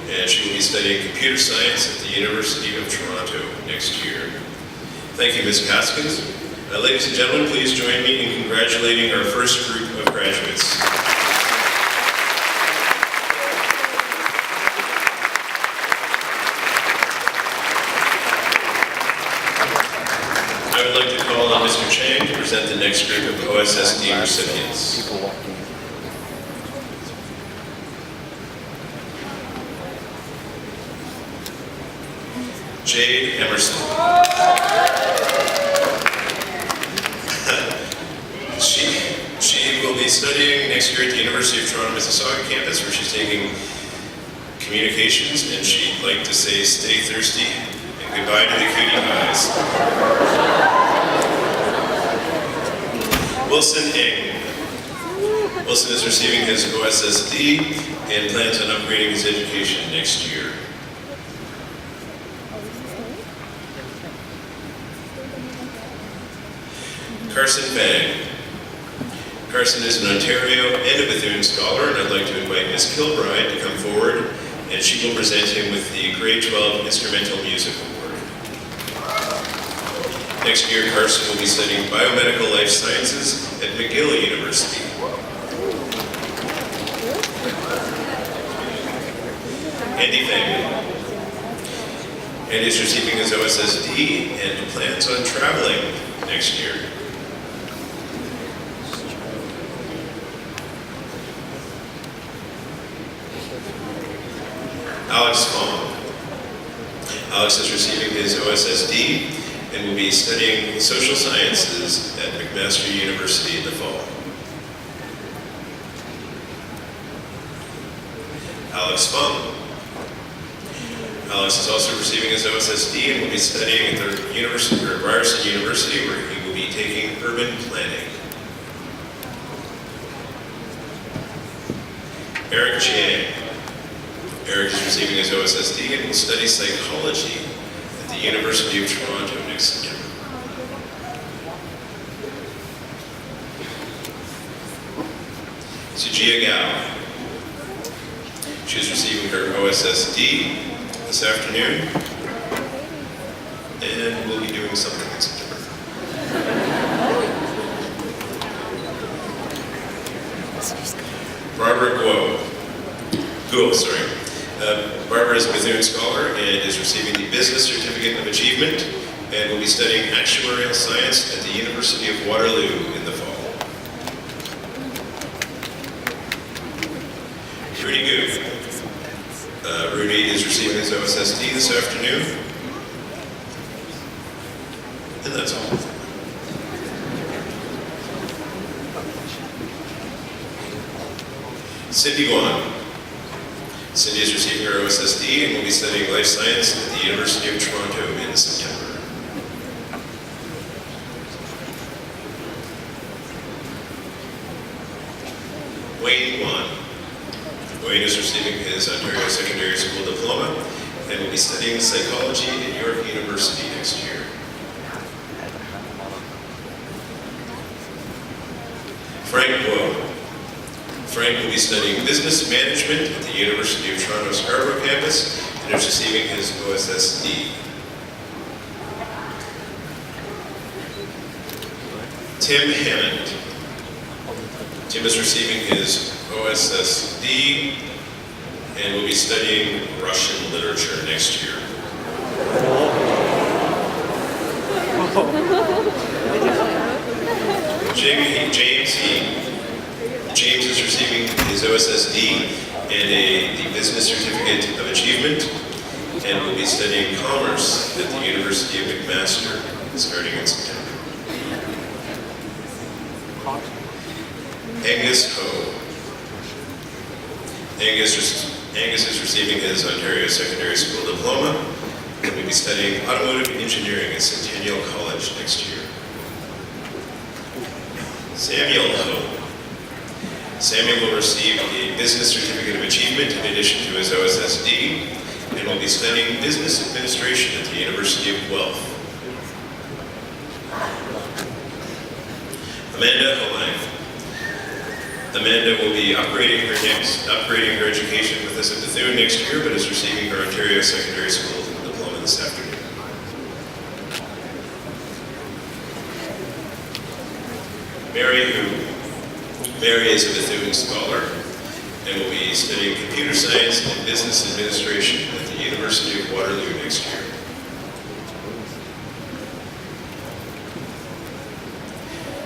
and she will be studying Computer Science at the University of Toronto next year. Thank you, Ms. Caskins. Ladies and gentlemen, please join me in congratulating our first group of graduates. I would like to call on Mr. Chang to present the next group of OSSD recipients. Jade Emerson. She will be studying next year at the University of Toronto Mississauga campus, where she's taking communications, and she'd like to say stay thirsty and goodbye to the cutie pies. Wilson Ng. Wilson is receiving his OSSD and plans on upgrading his education next year. Carson Bang. Carson is an Ontario and a Bethune Scholar, and I'd like to invite Ms. Kilbride to come forward, and she will present him with the Grade 12 Instrumental Music Award. Next year, Carson will be studying Biomedical Life Sciences at McGill University. Andy Fang. Andy is receiving his OSSD and plans on traveling next year. Alex Fong. Alex is receiving his OSSD and will be studying social sciences at McMaster University in the fall. Alex Fong. Alex is also receiving his OSSD and will be studying at the University of Ryerson University, where he will be taking urban planning. Eric Chiang. Eric is receiving his OSSD and will study psychology at the University of Toronto next September. Sujia Gao. She is receiving her OSSD this afternoon and will be doing something in September. Barbara Guo. Barbara is a Bethune Scholar and is receiving the Business Certificate of Achievement and will be studying Actuarial Science at the University of Waterloo in the fall. Rudy Gu. Rudy is receiving his OSSD this afternoon. And that's all. Cindy Guan. Cindy is receiving her OSSD and will be studying life science at the University of Toronto in September. Wayne Guan. Wayne is receiving his Ontario Secondary School Diploma and will be studying psychology at York University next year. Frank Blow. Frank will be studying business management at the University of Toronto Scarborough campus and is receiving his OSSD. Tim Hammond. Tim is receiving his OSSD and will be studying Russian literature next year. James is receiving his OSSD and the Business Certificate of Achievement and will be studying commerce at the University of McMaster starting in September. Angus Ho. Angus is receiving his Ontario Secondary School Diploma and will be studying automotive engineering at Centennial College next year. Samuel Ho. Samuel will receive a Business Certificate of Achievement in addition to his OSSD and will be studying Business Administration at the University of Guelph. Amanda Holang. Amanda will be upgrading her education with us at Bethune next year, but is receiving her Ontario Secondary School Diploma this afternoon. Mary Hu. Mary is a Bethune scholar and will be studying computer science and business administration at the University of Waterloo next year.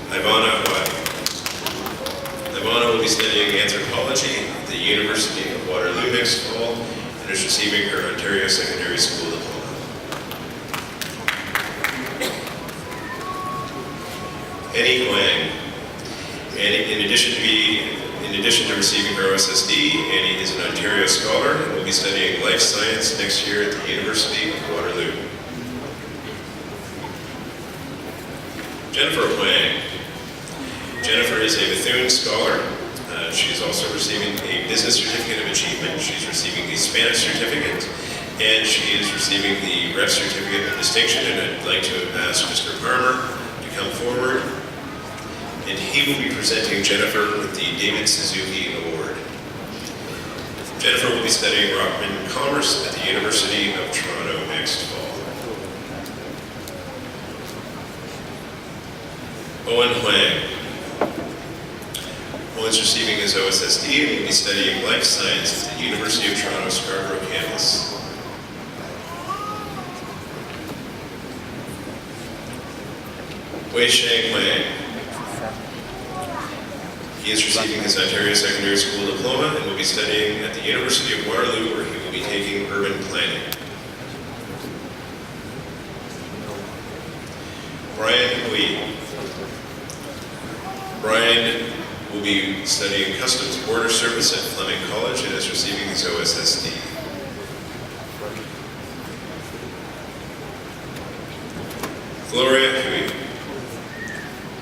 Ivana Huai. Ivana will be studying anthropology at the University of Waterloo next fall and is receiving her Ontario Secondary School Diploma. Annie Huang. Annie, in addition to receiving her OSSD, Annie is an Ontario scholar and will be studying life science next year at the University of Waterloo. Jennifer Huang. Jennifer is a Bethune scholar. She is also receiving a Business Certificate of Achievement. She's receiving the Spanish Certificate, and she is receiving the Rep Certificate of Distinction. And I'd like to ask Mr. Palmer to come forward, and he will be presenting Jennifer with the David Suzuki Award. Jennifer will be studying Rockman Commerce at the University of Toronto next fall. Owen Huang. Owen's receiving his OSSD and will be studying life science at the University of Toronto Scarborough campus. Wei Shang Huang. He is receiving his Ontario Secondary School Diploma and will be studying at the University of Waterloo, where he will be taking urban planning. Brian Hui. Brian will be studying Customs Border Service at Fleming College and is receiving his OSSD. Gloria Hui.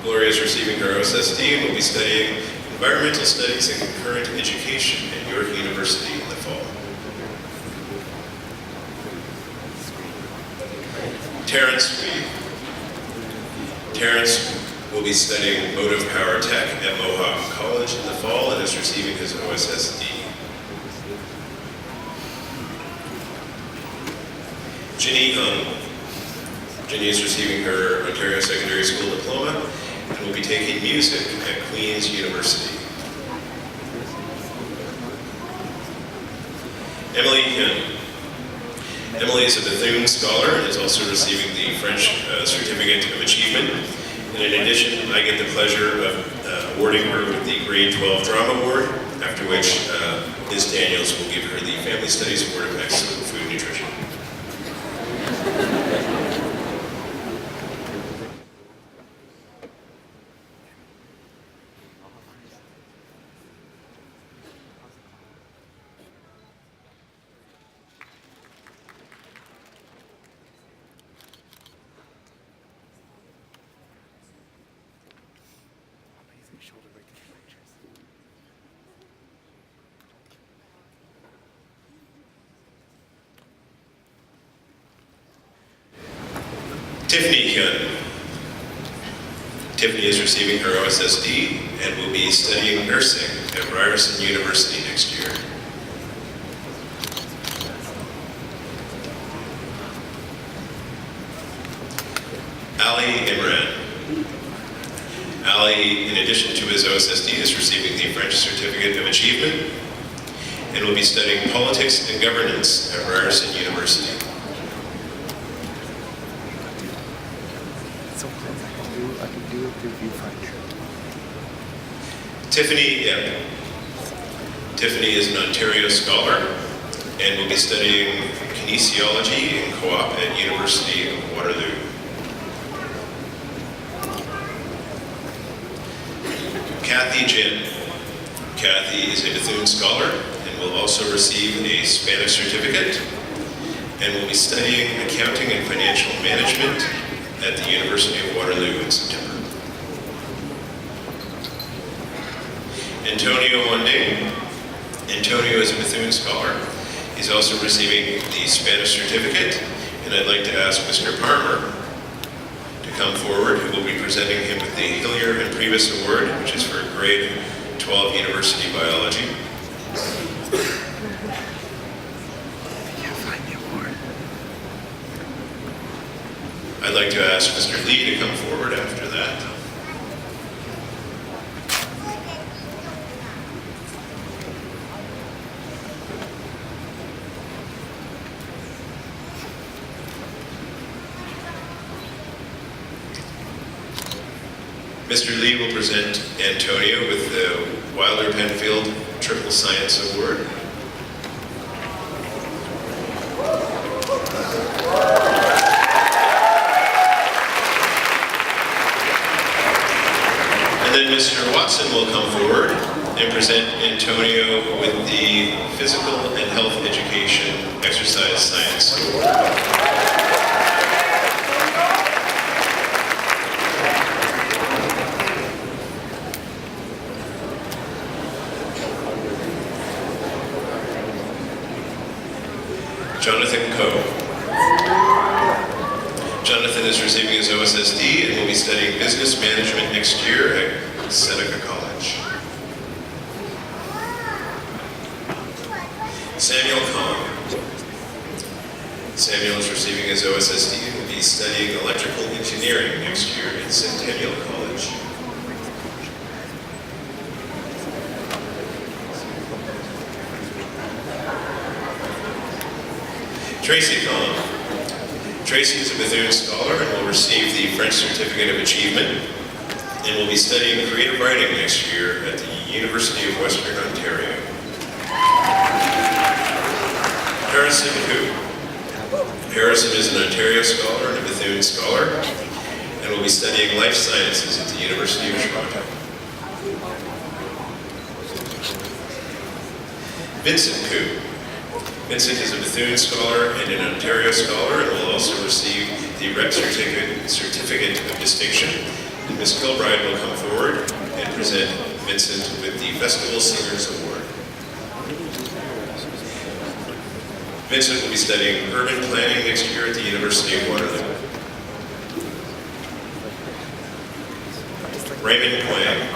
Gloria is receiving her OSSD and will be studying Environmental Studies and Concurrent Education at York University in the fall. Terrence Hui. Terrence will be studying Motive Power Tech at Mohawk College in the fall and is receiving his OSSD. Ginny Hung. Ginny is receiving her Ontario Secondary School Diploma and will be taking music at Queen's University. Emily Hyun. Emily is a Bethune scholar and is also receiving the French Certificate of Achievement. And in addition, I get the pleasure of awarding her with the Grade 12 Drama Award, after which Ms. Daniels will give her the Family Studies Award of Excellent Food Nutrition. Tiffany Hyun. Tiffany is receiving her OSSD and will be studying nursing at Ryerson University next year. Ali Imran. Ali, in addition to his OSSD, is receiving the French Certificate of Achievement and will be studying politics and governance at Ryerson University. I can do it through Viewfinder. Tiffany Yep. Tiffany is an Ontario scholar and will be studying kinesiology and co-op at University of Waterloo. Kathy Jin. Kathy is a Bethune scholar and will also receive a Spanish certificate and will be studying accounting and financial management at the University of Waterloo in September. Antonio Mondane. Antonio is a Bethune scholar. He's also receiving the Spanish certificate, and I'd like to ask Mr. Parmer to come forward, who will be presenting him with the Hillier and Priebus Award, which is for grade 12 university biology. I'd like to ask Mr. Lee to come forward after that. Mr. Lee will present Antonio with the Wilder Penfield Triple Science Award. And then Mr. Watson will come forward and present Antonio with the Physical and Health Education Exercise Science Award. Jonathan Coe. Jonathan is receiving his OSSD and will be studying business management next year at Seneca College. Samuel Kong. Samuel is receiving his OSSD and will be studying electrical engineering next year at Centennial College. Tracy Kong. Tracy is a Bethune scholar and will receive the French Certificate of Achievement and will be studying creative writing next year at the University of Western Ontario. Harrison Hu. Harrison is an Ontario scholar and a Bethune scholar and will be studying life sciences at the University of Toronto. Vincent Hu. Vincent is a Bethune scholar and an Ontario scholar and will also receive the Rep Certificate of Distinction. And Ms. Kilbride will come forward and present Vincent with the Festival Singers Award. Vincent will be studying urban planning next year at the University of Waterloo. Raymond Quang.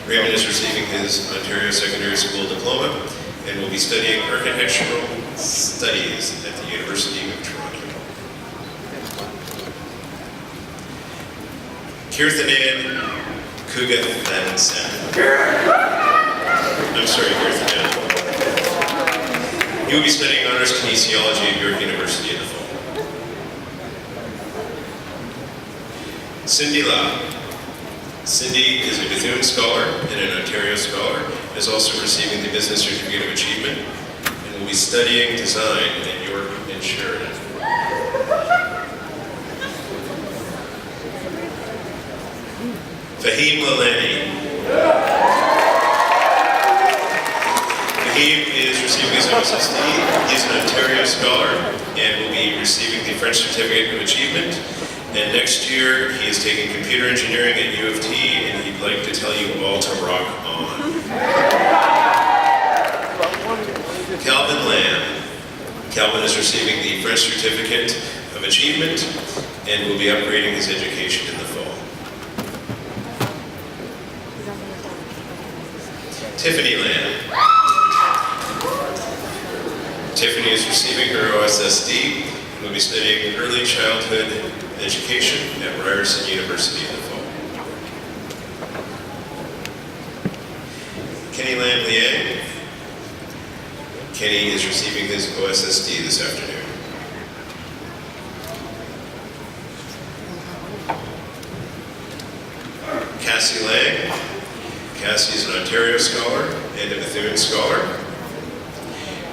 Raymond is receiving his Ontario Secondary School Diploma and will be studying architectural studies at the University of Toronto. Kirthanan Kugathansan. I'm sorry, Kirthanan. He will be studying honors kinesiology at York University in the fall. Cindy La. Cindy is a Bethune scholar and an Ontario scholar, and is also receiving the Business Certificate of Achievement, and will be studying design at York and Sheridan. Fahim Lalani. Fahim is receiving his OSSD. He's an Ontario scholar and will be receiving the French Certificate of Achievement. And next year, he is taking computer engineering at U of T, and he'd like to tell you all to rock on. Calvin Lamb. Calvin is receiving the French Certificate of Achievement and will be upgrading his education in the fall. Tiffany Lamb. Tiffany is receiving her OSSD and will be studying early childhood education at Ryerson University in the fall. Kenny Lam Liang. Kenny is receiving his OSSD this afternoon. Cassie Lang. Cassie is an Ontario Scholar and a Bethune Scholar,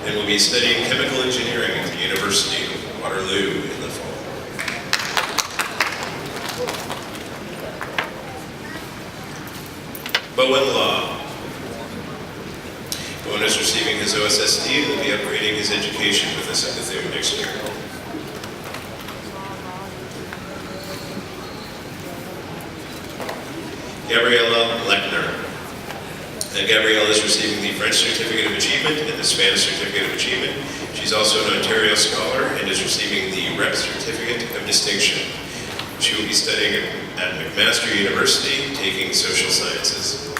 and will be studying chemical engineering at the University of Waterloo in the fall. Bowen Law. Bowen is receiving his OSSD and will be upgrading his education with us at Bethune next year. Gabriella Lechner. Gabrielle is receiving the French Certificate of Achievement and the Spanish Certificate of Achievement. She's also an Ontario Scholar and is receiving the Rep Certificate of Distinction. She will be studying at McMaster University, taking social sciences.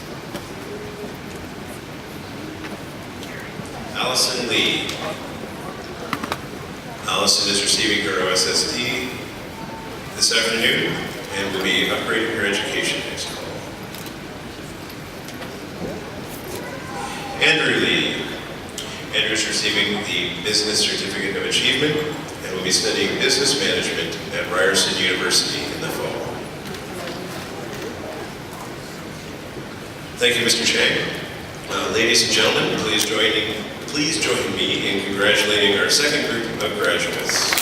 Allison Lee. Allison is receiving her OSSD this afternoon and will be upgrading her education next fall. Andrew Lee. Andrew is receiving the Business Certificate of Achievement and will be studying business management at Ryerson University in the fall. Thank you, Mr. Chang. Ladies and gentlemen, please join me in congratulating our second group of graduates.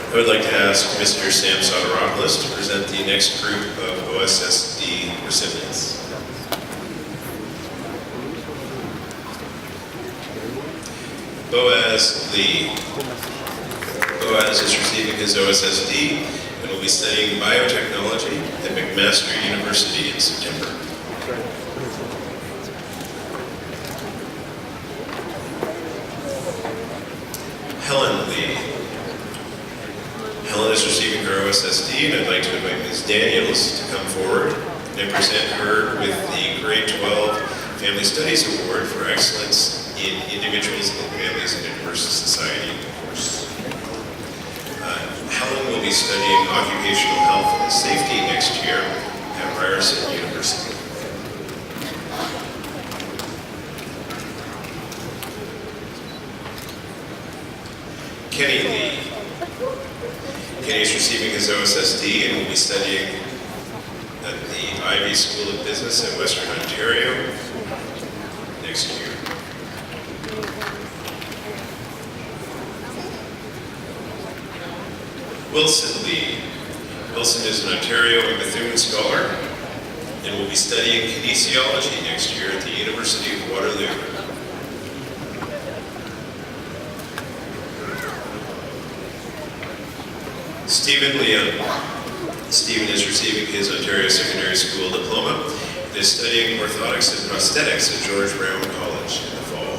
I would like to ask Mr. Sam Soteropoulos to present the next group of OSSD recipients. Boaz Lee. Boaz is receiving his OSSD and will be studying biotechnology at McMaster University in September. Helen Lee. Helen is receiving her OSSD, and I'd like to invite Ms. Daniels to come forward and present her with the Grade 12 Family Studies Award for Excellence in Individuals and Families in a Diverse Society course. Helen will be studying occupational health and safety next year at Ryerson University. Kenny Lee. Kenny is receiving his OSSD and will be studying at the Ivy School of Business at Western Ontario next year. Wilson Lee. Wilson is an Ontario and Bethune Scholar and will be studying kinesiology next year at the University of Waterloo. Stephen Leon. Stephen is receiving his Ontario Secondary School diploma and is studying orthotics and prosthetics at George Brown College in the fall.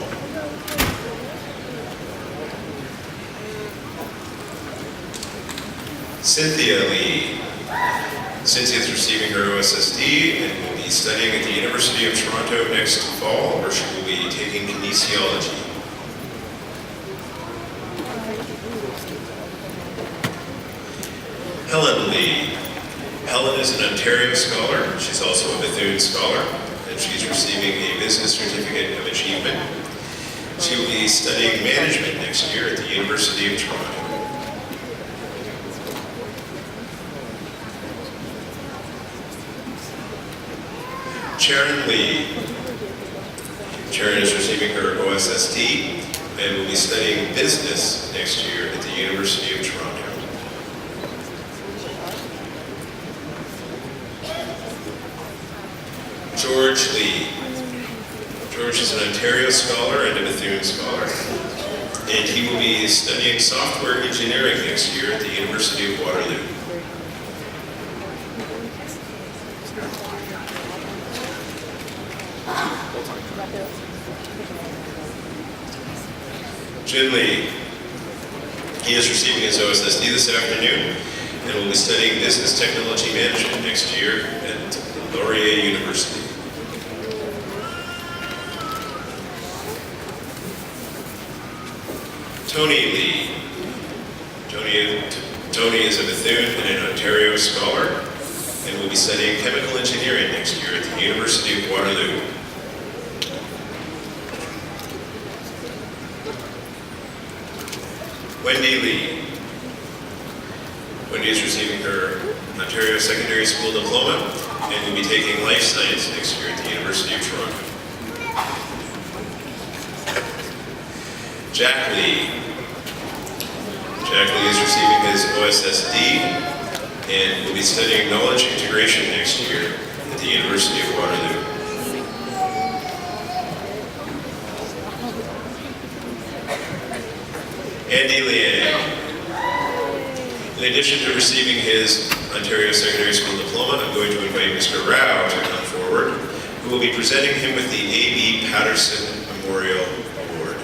Cynthia Lee. Cynthia is receiving her OSSD and will be studying at the University of Toronto next fall, where she will be taking kinesiology. Helen Lee. Helen is an Ontario Scholar. She's also a Bethune Scholar, and she's receiving a Business Certificate of Achievement. She will be studying management next year at the University of Toronto. Sharon Lee. Sharon is receiving her OSSD and will be studying business next year at the University of Toronto. George Lee. George is an Ontario Scholar and a Bethune Scholar, and he will be studying software engineering next year at the University of Waterloo. Jin Lee. He is receiving his OSSD this afternoon and will be studying Business Technology Management next year at Laurier University. Tony Lee. Tony is a Bethune and an Ontario scholar and will be studying chemical engineering next year at the University of Waterloo. Wendy Lee. Wendy is receiving her Ontario Secondary School Diploma and will be taking Life Science next year at the University of Toronto. Jack Lee. Jack Lee is receiving his OSSD and will be studying Knowledge Integration next year at the University of Waterloo. Andy Liang. In addition to receiving his Ontario Secondary School Diploma, I'm going to invite Mr. Rao to come forward, who will be presenting him with the A.B. Patterson Memorial Award.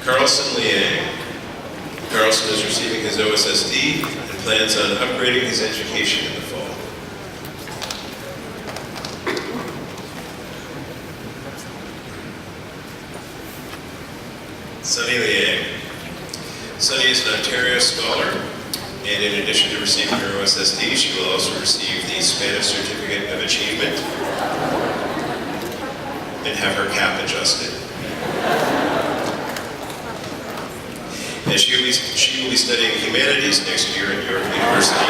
Carlson Liang. Carlson is receiving his OSSD and plans on upgrading his education in the fall. Sunny Liang. Sunny is an Ontario scholar, and in addition to receiving her OSSD, she will also receive the Spanish Certificate of Achievement and have her cap adjusted. And she will be studying humanities next year at York University.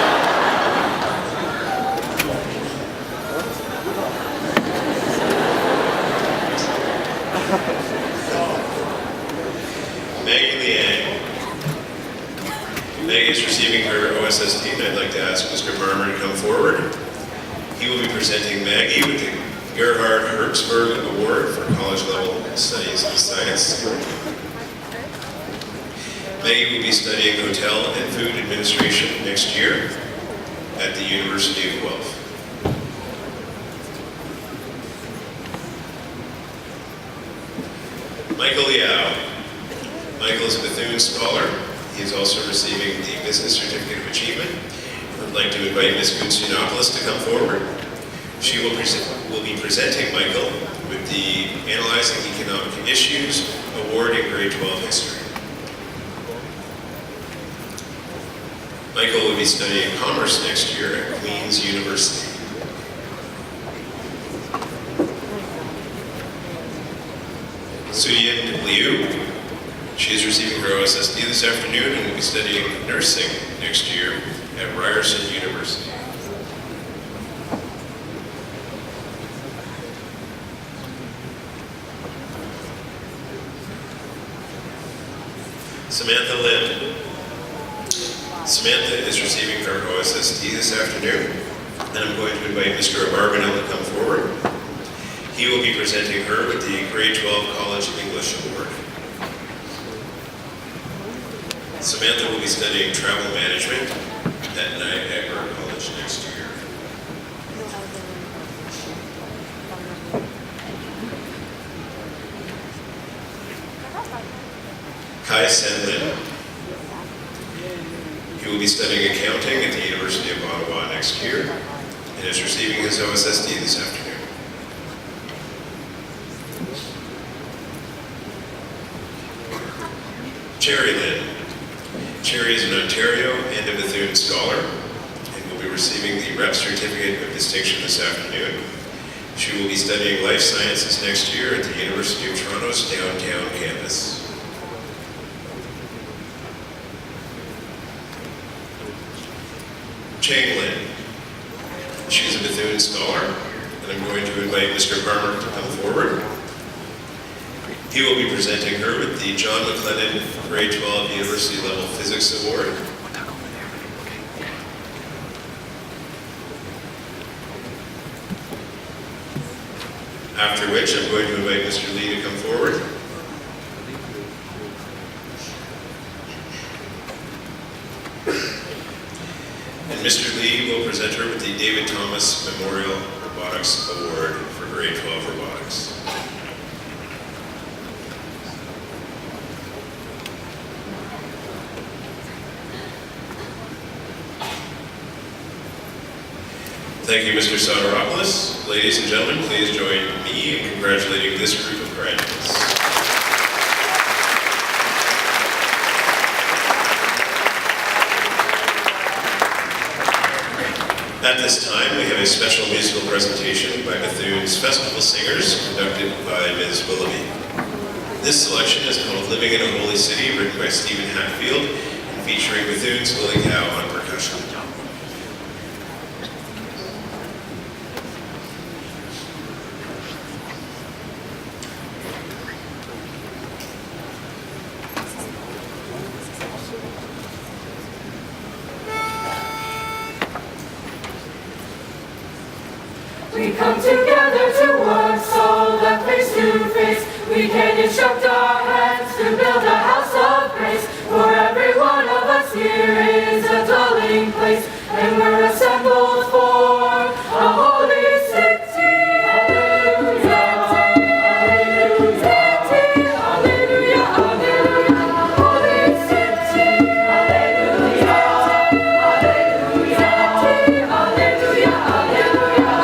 Maggie Liang. Maggie is receiving her OSSD, and I'd like to ask Mr. Barmer to come forward. He will be presenting Maggie with the Gerhard Hertzberg Award for college-level studies in science. Maggie will be studying Hotel and Food Administration next year at the University of Guelph. Michael Liao. Michael is a Bethune scholar. He is also receiving the Business Certificate of Achievement. I'd like to invite Ms. Gutsinopoulos to come forward. She will be presenting Michael with the Analyzing Economic Issues Award in Grade 12 History. Michael will be studying commerce next year at Queen's University. Suyin Liu. She is receiving her OSSD this afternoon and will be studying nursing next year at Ryerson University. Samantha Lim. Samantha is receiving her OSSD this afternoon, and I'm going to invite Mr. Abarbanel to come forward. He will be presenting her with the Grade 12 College English Award. Samantha will be studying travel management at Niagara College next year. Kai Sen Lin. He will be studying accounting at the University of Ottawa next year and is receiving his OSSD this afternoon. Cherry Lin. Cherry is an Ontario and a Bethune scholar and will be receiving the Rep Certificate of Distinction this afternoon. She will be studying life sciences next year at the University of Toronto's downtown campus. Chang Lin. She's a Bethune scholar, and I'm going to invite Mr. Barmer to come forward. He will be presenting her with the John McLennan Grade 12 University Level Physics Award. After which, I'm going to invite Mr. Lee to come forward. and Mr. Lee will present her with the David Thomas Memorial Robotics Award for grade 12 robotics. Thank you, Mr. Soteropoulos. Ladies and gentlemen, please join me in congratulating this group of graduates. At this time, we have a special musical presentation by Bethune's Festival Singers, conducted by Ms. Willoughby. This selection is called Living in a Holy City, written by Stephen Hatfield, and featuring Bethune's Lily Cow on percussion. We come together to work so that face to face we can instruct our hands to build a house of grace. For every one of us here is a dwelling place, and we're assembled for a holy city. Hallelujah, hallelujah, hallelujah, hallelujah, holy city. Hallelujah, hallelujah, hallelujah,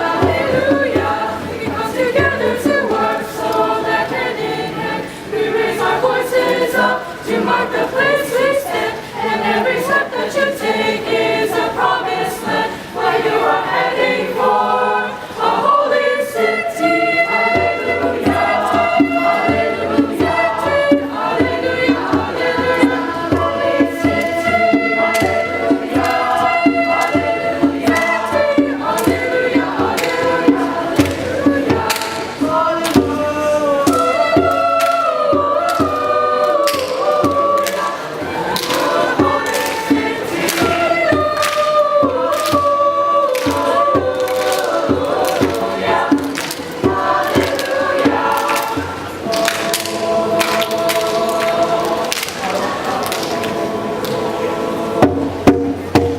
hallelujah. We come together to work so that hand in hand we raise our voices up to mark the place we stand. And every step that you take is a promised land where you are heading for a holy city. Hallelujah, hallelujah, hallelujah, hallelujah, holy city. Hallelujah, hallelujah, hallelujah, hallelujah,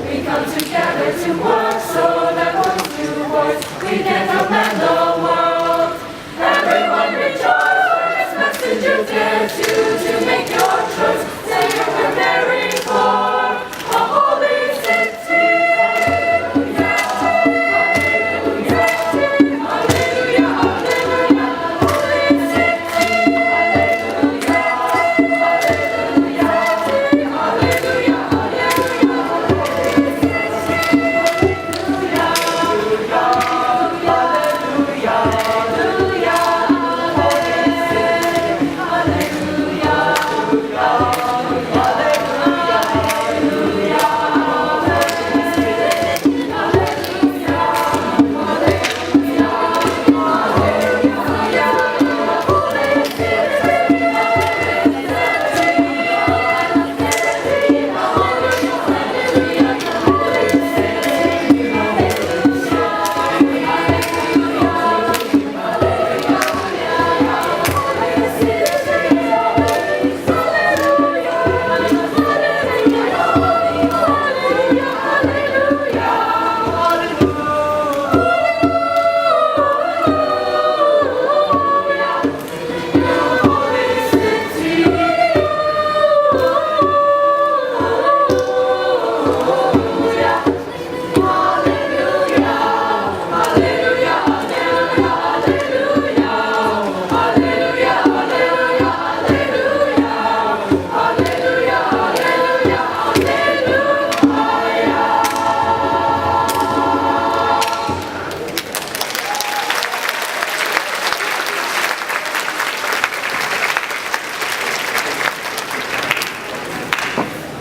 we come together to work so that voice to voice we can command the world. Everyone rejoice for this message you dare to make your choice. Say you're preparing for a holy city. Hallelujah, hallelujah, hallelujah, hallelujah, holy city. Hallelujah, hallelujah, hallelujah,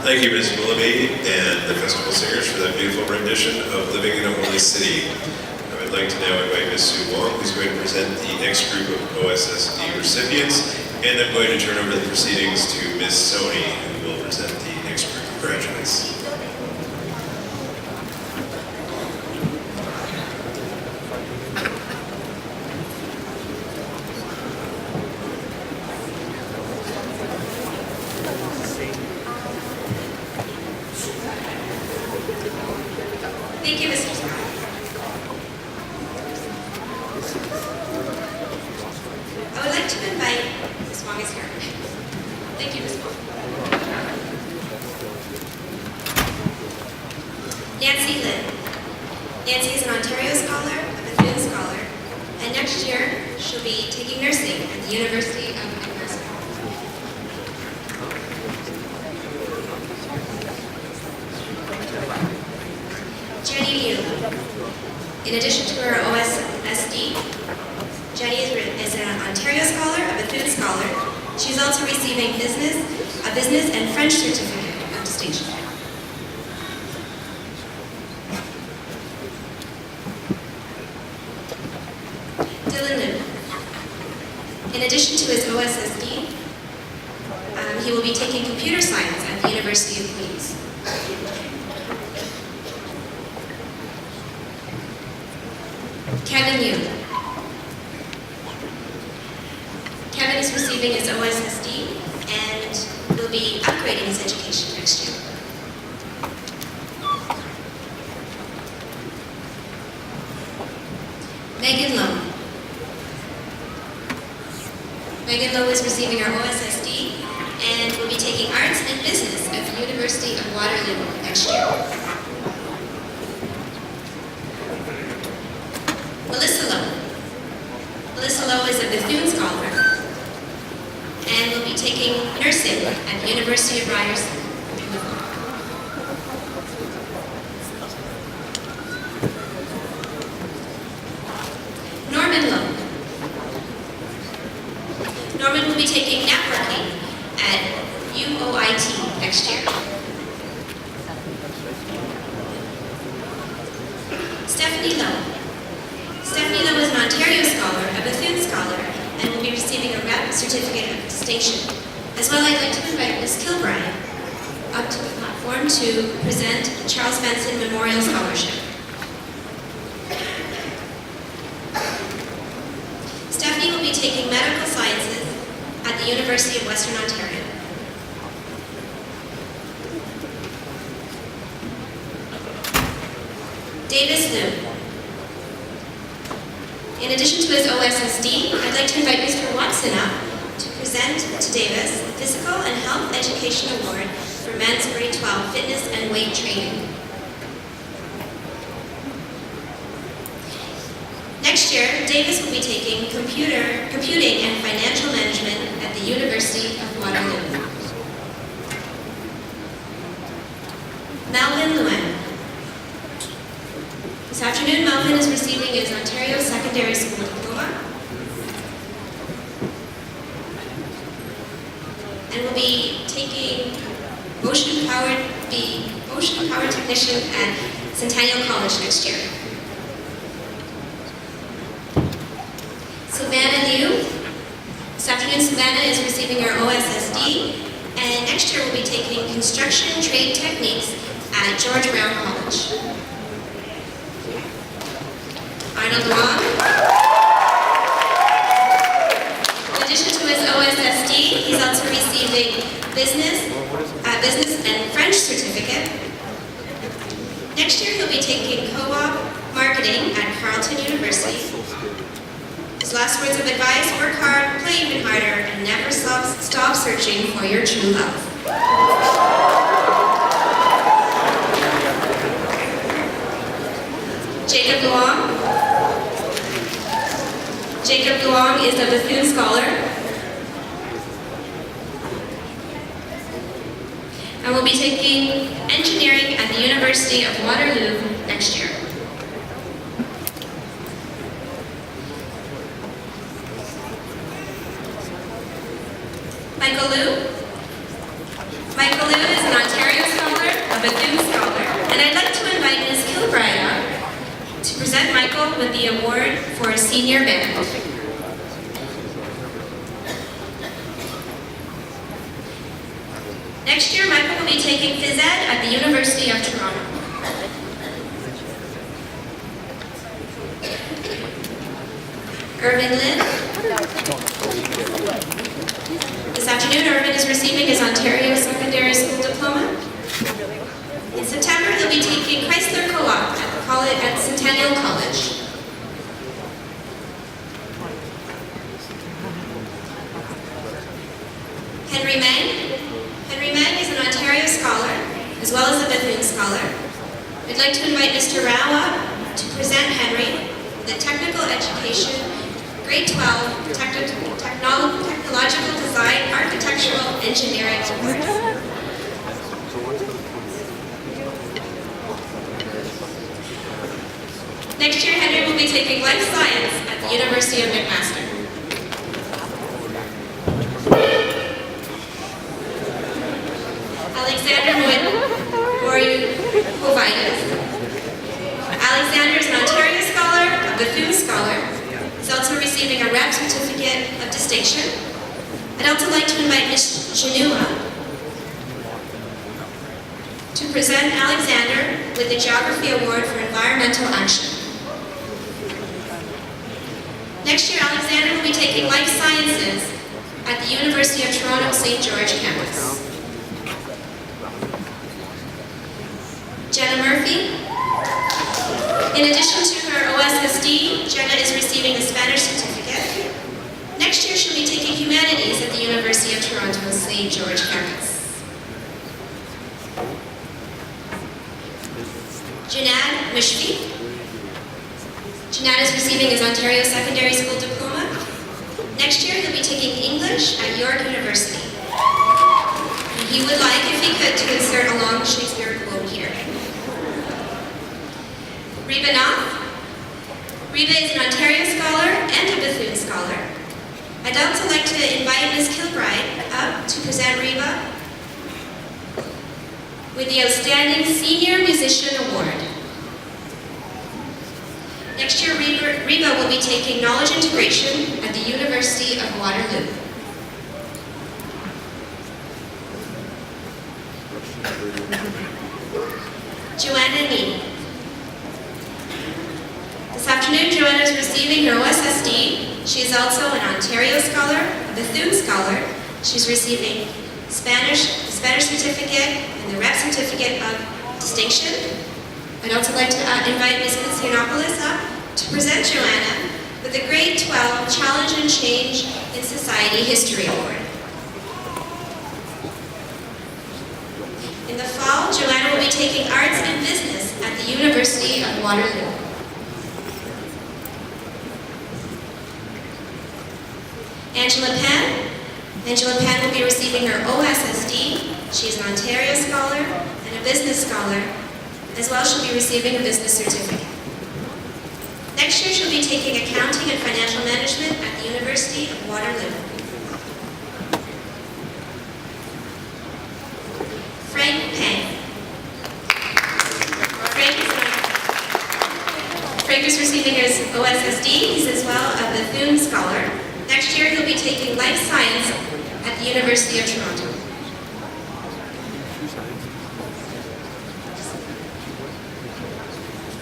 Thank you, Ms. Willoughby and the Festival Singers for that beautiful rendition of Living in a Holy City. I would like to now invite Ms. Sue Wong, who's going to present the next group of OSSD recipients, and I'm going to turn over the proceedings to Ms. Soni, who will present the next group of graduates. Thank you, Mr. Scott. I would like to invite Ms. Wong is here. Thank you, Ms. Wong. Nancy Lin. Nancy is an Ontario Scholar, a Bethune Scholar, and next year she'll be taking nursing at the University of Commencement. Jenny Liu. In addition to her OSSD, Jenny is an Ontario Scholar, a Bethune Scholar. She's also receiving a business and French certificate of distinction. Dylan Liu. In addition to his OSSD, he will be taking computer science at the University of Queens. Kevin Yu. Kevin is receiving his OSSD and will be upgrading his education next year. Megan Lowe. Megan Lowe is receiving her OSSD and will be taking arts and business at the University of Waterloo next year. Melissa Lowe. Melissa Lowe is a Bethune Scholar and will be taking nursing at the University of Ryerson. Norman Lowe. Norman will be taking networking at UOIT next year. Stephanie Lowe. Stephanie Lowe is an Ontario Scholar, a Bethune Scholar, and will be receiving a REP Certificate of Distinction. As well, I'd like to invite Ms. Kilbride up to the platform to present the Charles Benson Memorial Scholarship. Stephanie will be taking medical sciences at the University of Western Ontario. Davis Liu. In addition to his OSSD, I'd like to invite Mr. Watson up to present to Davis the Physical and Health Education Award for men's grade 12 fitness and weight training. Next year, Davis will be taking computing and financial management at the University of Waterloo. Melvin Luen. This afternoon, Melvin is receiving his Ontario Secondary School Diploma and will be taking motion power technician at Centennial College next year. Savannah Liu. This afternoon, Savannah is receiving her OSSD and next year will be taking construction trade techniques at George Brown College. Arnold Wong. In addition to his OSSD, he's also receiving business and French certificate. Next year, he'll be taking co-op marketing at Carleton University. His last words of advice: work hard, play even harder, and never stop searching for your true love. Jacob Luong. Jacob Luong is a Bethune Scholar and will be taking engineering at the University of Waterloo next year. Michael Liu. Michael Liu is an Ontario Scholar, a Bethune Scholar, and I'd like to invite Ms. Kilbride up to present Michael with the award for Senior Band. Next year, Michael will be taking phys ed at the University of Toronto. Irvin Lin. This afternoon, Irvin is receiving his Ontario Secondary School Diploma. In September, he'll be taking Chrysler Co-op at the Centennial College. Henry Mang. Henry Mang is an Ontario Scholar, as well as a Bethune Scholar. I'd like to invite Mr. Rao up to present Henry the Technical Education Grade 12 Technological Design Architectural Engineering Award. Next year, Henry will be taking Life Science at the University of McMaster. Alexander Hovitis. Alexander is an Ontario Scholar, a Bethune Scholar. He's also receiving a REP Certificate of Distinction. I'd also like to invite Ms. Janua to present Alexander with the Geography Award for Environmental Action. Next year, Alexander will be taking Life Sciences at the University of Toronto St. George campus. Jenna Murphy. In addition to her OSSD, Jenna is receiving a Spanish certificate. Next year, she'll be taking Humanities at the University of Toronto St. George campus. Janad Mishfi. Janad is receiving his Ontario Secondary School Diploma. Next year, he'll be taking English at York University. And he would like, if he could, to insert a long Shakespeare quote here. Reba Nath. Reba is an Ontario Scholar and a Bethune Scholar. I'd also like to invite Ms. Kilbride up to present Reba with the Outstanding Senior Musician Award. Next year, Reba will be taking Knowledge Integration at the University of Waterloo. Joanna Nee. This afternoon, Joanna is receiving her OSSD. She is also an Ontario Scholar, a Bethune Scholar. She's receiving the Spanish Certificate and the REP Certificate of Distinction. I'd also like to invite Ms. Constantinopoulos up to present Joanna with the Grade 12 Challenge and Change in Society History Award. In the fall, Joanna will be taking Arts and Business at the University of Waterloo. Angela Penn. Angela Penn will be receiving her OSSD. She's an Ontario Scholar and a Business Scholar. As well, she'll be receiving a Business Certificate. Next year, she'll be taking Accounting and Financial Management at the University of Waterloo. Frank Pang. Frank is receiving his OSSD. He's as well a Bethune Scholar. Next year, he'll be taking Life Science at the University of Toronto.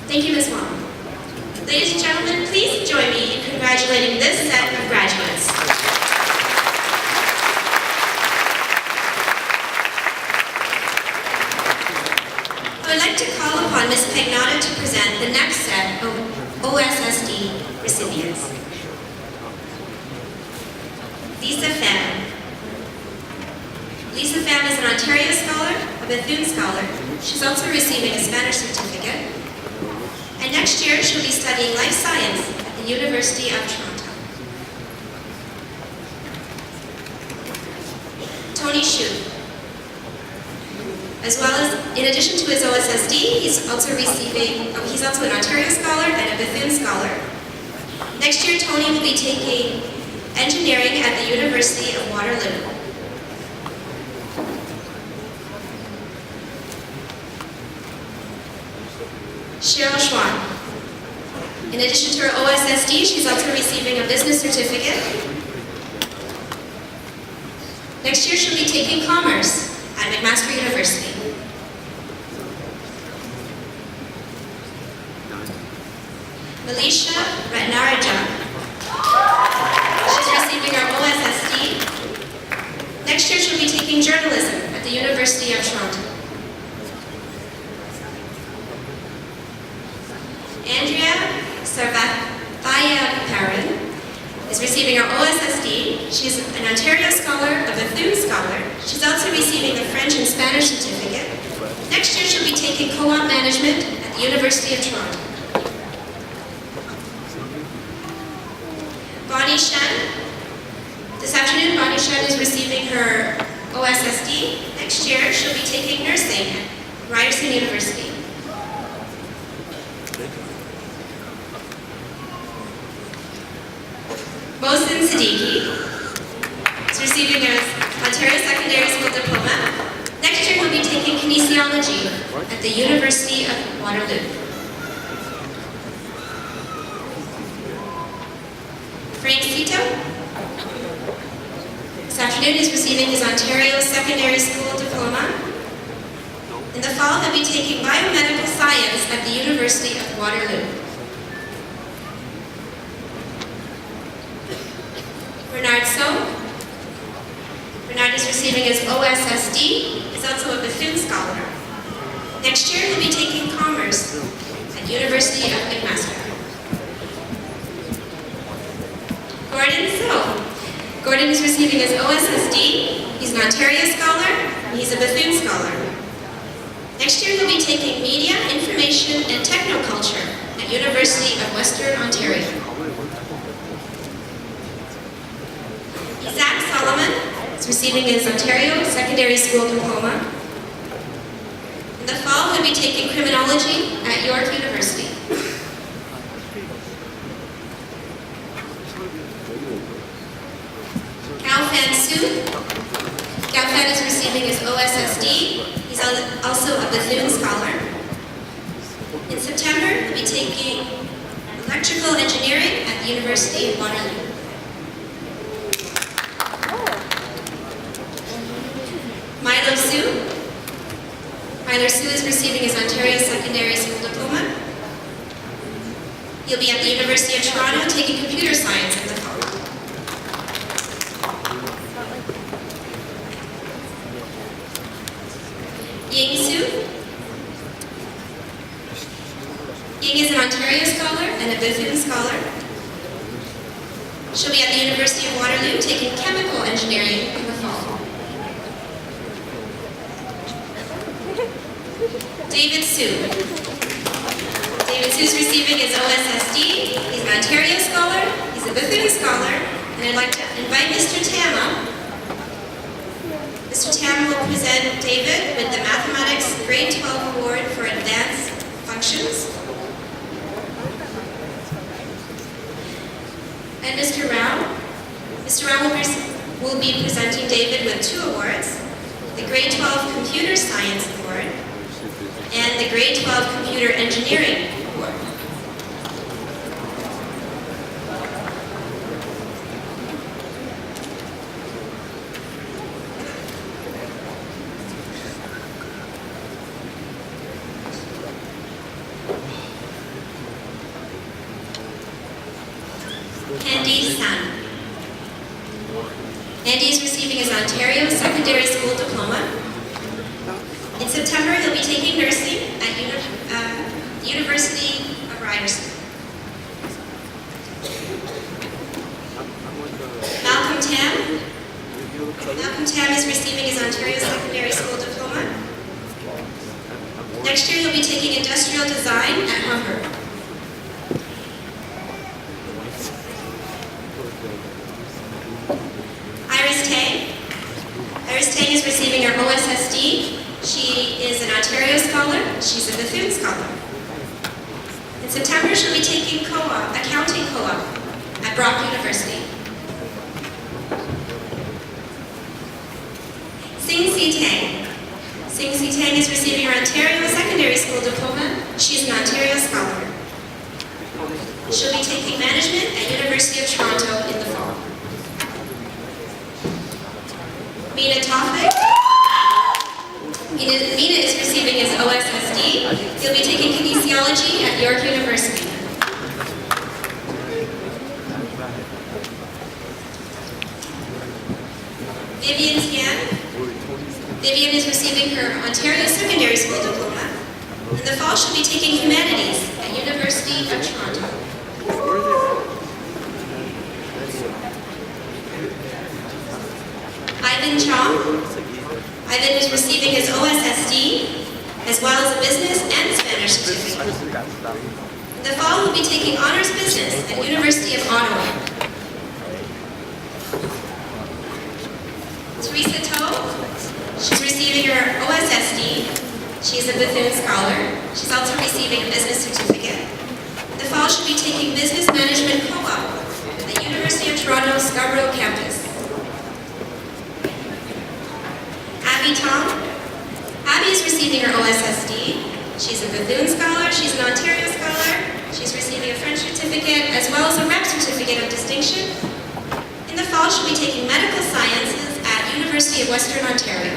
Thank you, Ms. Wong. Ladies and gentlemen, please join me in congratulating this set of graduates. I would like to call upon Ms. Pagnotta to present the next set of OSSD recipients. Lisa Pham. Lisa Pham is an Ontario Scholar, a Bethune Scholar. She's also receiving a Spanish certificate. And next year, she'll be studying Life Science at the University of Toronto. Tony Shu. As well as, in addition to his OSSD, he's also an Ontario Scholar and a Bethune Scholar. Next year, Tony will be taking Engineering at the University of Waterloo. Cheryl Schwan. In addition to her OSSD, she's also receiving a Business Certificate. Next year, she'll be taking Commerce at McMaster University. Melisha Ratnarajan. She's receiving her OSSD. Next year, she'll be taking Journalism at the University of Toronto. Andrea Sarvathayapparan is receiving her OSSD. She's an Ontario Scholar, a Bethune Scholar. She's also receiving a French and Spanish certificate. Next year she'll be taking co-op management at the University of Toronto. Bonnie Shen. This afternoon, Bonnie Shen is receiving her OSSD. Next year she'll be taking nursing at Ryerson University. Mohsin Siddiqui is receiving her Ontario Secondary School Diploma. Next year he'll be taking kinesiology at the University of Waterloo. Frank Cito this afternoon is receiving his Ontario Secondary School Diploma. In the fall he'll be taking biomedical science at the University of Waterloo. Bernard So. Bernard is receiving his OSSD. He's also a Bethune Scholar. Next year, he'll be taking Commerce at University of McMaster. Gordon So. Gordon is receiving his OSSD. He's an Ontario Scholar. And he's a Bethune Scholar. Next year, he'll be taking Media, Information, and Technoculture at University of Western Ontario. Zach Solomon is receiving his Ontario Secondary School Diploma. In the fall, he'll be taking criminology at York University. Gao Fan Su. Gao Fan is receiving his OSSD. He's also a Bethune Scholar. In September, he'll be taking electrical engineering at the University of Waterloo. Milo Su. Milo Su is receiving his Ontario Secondary School Diploma. He'll be at the University of Toronto taking computer science in the fall. Ying Su. Ying is an Ontario Scholar and a Bethune Scholar. She'll be at the University of Waterloo taking chemical engineering in the fall. David Su. David Su is receiving his OSSD. He's an Ontario Scholar. He's a Bethune Scholar. And I'd like to invite Mr. Tam up. Mr. Tam will present David with the Mathematics Grade 12 Award for Advanced Functions. And Mr. Rao. Mr. Rao will be presenting David with 2 awards. The Grade 12 Computer Science Award and the Grade 12 Computer Engineering Award. Andy Sun. Andy is receiving his Ontario Secondary School Diploma. In September, he'll be taking nursing at the University of Ryerson. Malcolm Tam. Malcolm Tam is receiving his Ontario Secondary School Diploma. Next year, he'll be taking Industrial Design at Humber. Iris Tang. Iris Tang is receiving her OSSD. She is an Ontario Scholar. She's a Bethune Scholar. In September, she'll be taking accounting co-op at Brock University. Sing Si Tang. Sing Si Tang is receiving her Ontario Secondary School Diploma. She's an Ontario Scholar. She'll be taking management at University of Toronto in the fall. Mina Tofik. Mina is receiving his OSSD. He'll be taking kinesiology at York University. Vivian Tian. Vivian is receiving her Ontario Secondary School Diploma. In the fall, she'll be taking humanities at University of Toronto. Ivan Chong. Ivan is receiving his OSSD, as well as a business and Spanish certificate. In the fall, he'll be taking honors business at University of Ottawa. Teresa Toe, she's receiving her OSSD. She's a Bethune scholar. She's also receiving a business certificate. In the fall, she'll be taking business management co-op at the University of Toronto Scarborough campus. Abby Tom. Abby is receiving her OSSD. She's a Bethune scholar. She's an Ontario scholar. She's receiving a French certificate as well as a rep certificate of distinction. In the fall, she'll be taking medical sciences at University of Western Ontario.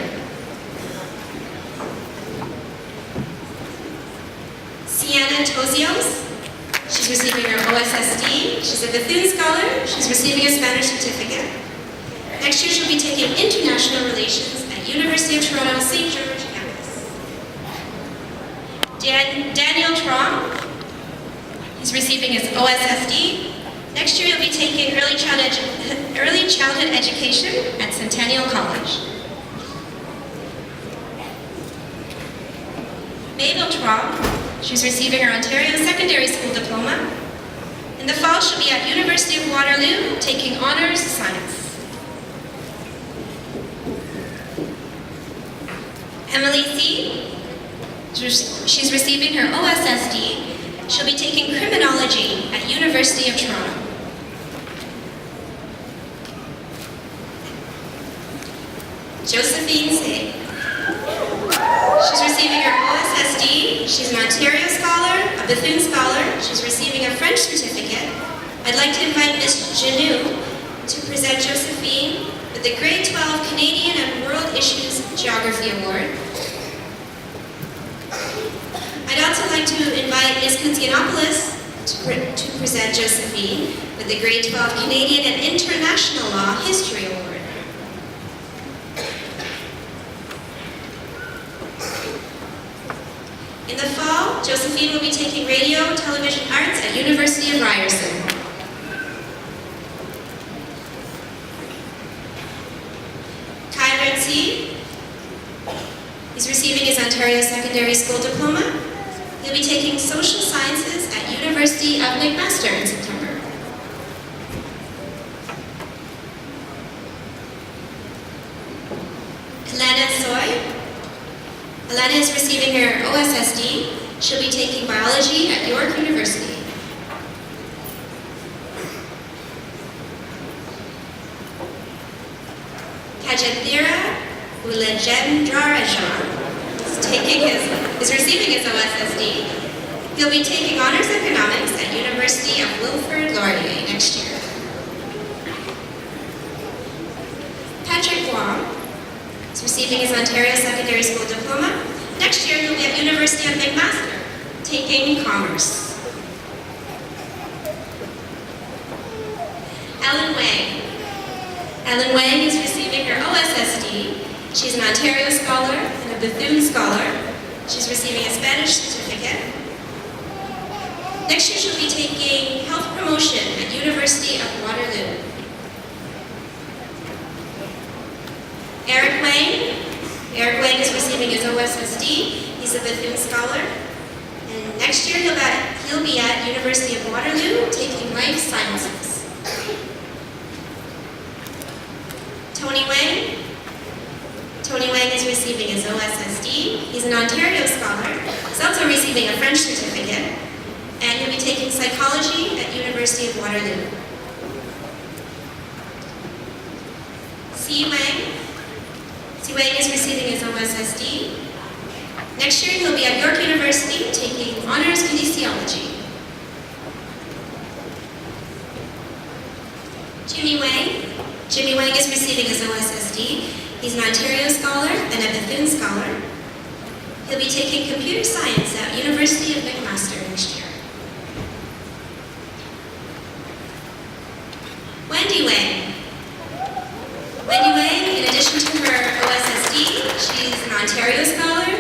Sienna Tozios. She's receiving her OSSD. She's a Bethune scholar. She's receiving a Spanish certificate. Next year, she'll be taking international relations at University of Toronto St. George campus. Daniel Trong. He's receiving his OSSD. Next year, he'll be taking early childhood education at Centennial College. Mabel Trong. She's receiving her Ontario Secondary School Diploma. In the fall, she'll be at University of Waterloo taking honors science. Emily C. She's receiving her OSSD. She'll be taking criminology at University of Toronto. Josephine C. She's receiving her OSSD. She's an Ontario scholar, a Bethune scholar. She's receiving a French certificate. I'd like to invite Ms. Janou to present Josephine with the Grade 12 Canadian and World Issues Geography Award. I'd also like to invite Ms. Kunzianopoulos to present Josephine with the Grade 12 Canadian and International Law History Award. In the fall, Josephine will be taking radio, television arts at University of Ryerson. Kyron C. He's receiving his Ontario Secondary School Diploma. He'll be taking social sciences at University of McMaster in September. Elena Soy. Elena is receiving her OSSD. She'll be taking biology at York University. Kajathira Ulajendrarajan is receiving his OSSD. He'll be taking honors economics at University of Wilfrid Laurier next year. Patrick Wong is receiving his Ontario Secondary School Diploma. Next year, he'll be at University of McMaster, taking commerce. Ellen Wang. Ellen Wang is receiving her OSSD. She's an Ontario scholar and a Bethune scholar. She's receiving a Spanish certificate. Next year, she'll be taking health promotion at University of Waterloo. Eric Wang. Eric Wang is receiving his OSSD. He's a Bethune scholar. And next year, he'll be at University of Waterloo taking life sciences. Tony Wang. Tony Wang is receiving his OSSD. He's an Ontario scholar. He's also receiving a French certificate. And he'll be taking psychology at University of Waterloo. Si Wang. Si Wang is receiving his OSSD. Next year, he'll be at York University taking honors kinesiology. Jimmy Wang. Jimmy Wang is receiving his OSSD. He's an Ontario scholar and a Bethune scholar. He'll be taking computer science at University of McMaster next year. Wendy Wang. Wendy Wang, in addition to her OSSD, she's an Ontario scholar,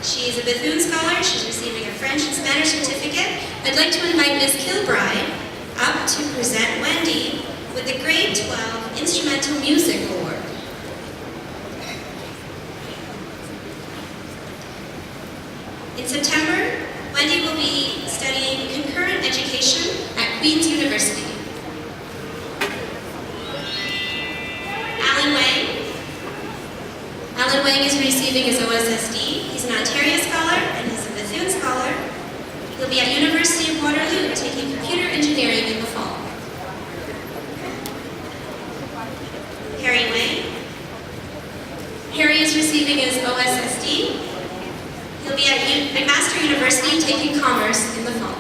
she's a Bethune scholar, she's receiving a French and Spanish certificate. I'd like to invite Ms. Kilbride up to present Wendy with the Grade 12 Instrumental Music Award. In September, Wendy will be studying concurrent education at Queen's University. Alan Wang. Alan Wang is receiving his OSSD. He's an Ontario Scholar and he's a Bethune Scholar. He'll be at University of Waterloo taking computer engineering in the fall. Harry Wang. Harry is receiving his OSSD. He'll be at McMaster University taking commerce in the fall.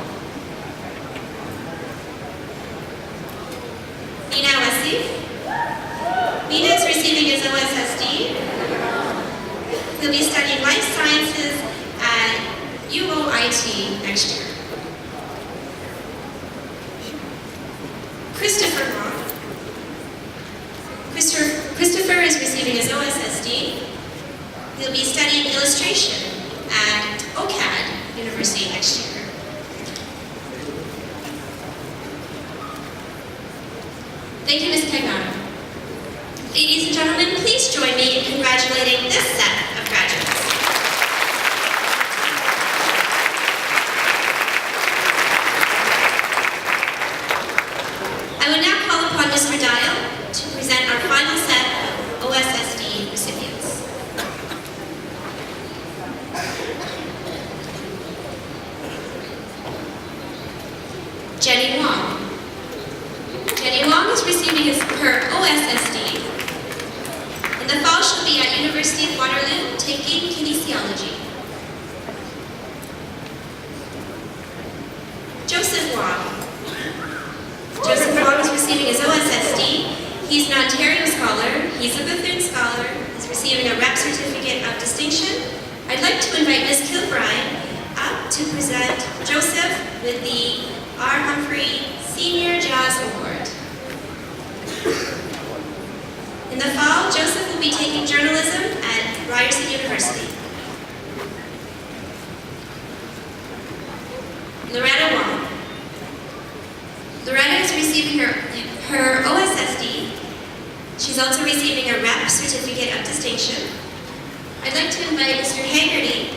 Mina Wasi. Mina is receiving his OSSD. He'll be studying life sciences at UOIT next year. Christopher Long. Christopher is receiving his OSSD. He'll be studying illustration at OCAD University next year. Thank you, Ms. Cagnano. Ladies and gentlemen, please join me in congratulating this set of graduates. I would now call upon Mr. Dial to present our final set of OSSD recipients. Jenny Wong. Jenny Wong is receiving her OSSD. In the fall, she'll be at University of Waterloo taking kinesiology. Joseph Wong. Joseph Wong is receiving his OSSD. He's an Ontario Scholar. He's a Bethune Scholar. He's receiving a Rep Certificate of Distinction. I'd like to invite Ms. Kilbride up to present Joseph with the R. Humphrey Senior Jazz Award. In the fall, Joseph will be taking journalism at Ryerson University. Loretta Wong. Loretta is receiving her OSSD. She's also receiving a Rep Certificate of Distinction. I'd like to invite Mr. Haggerty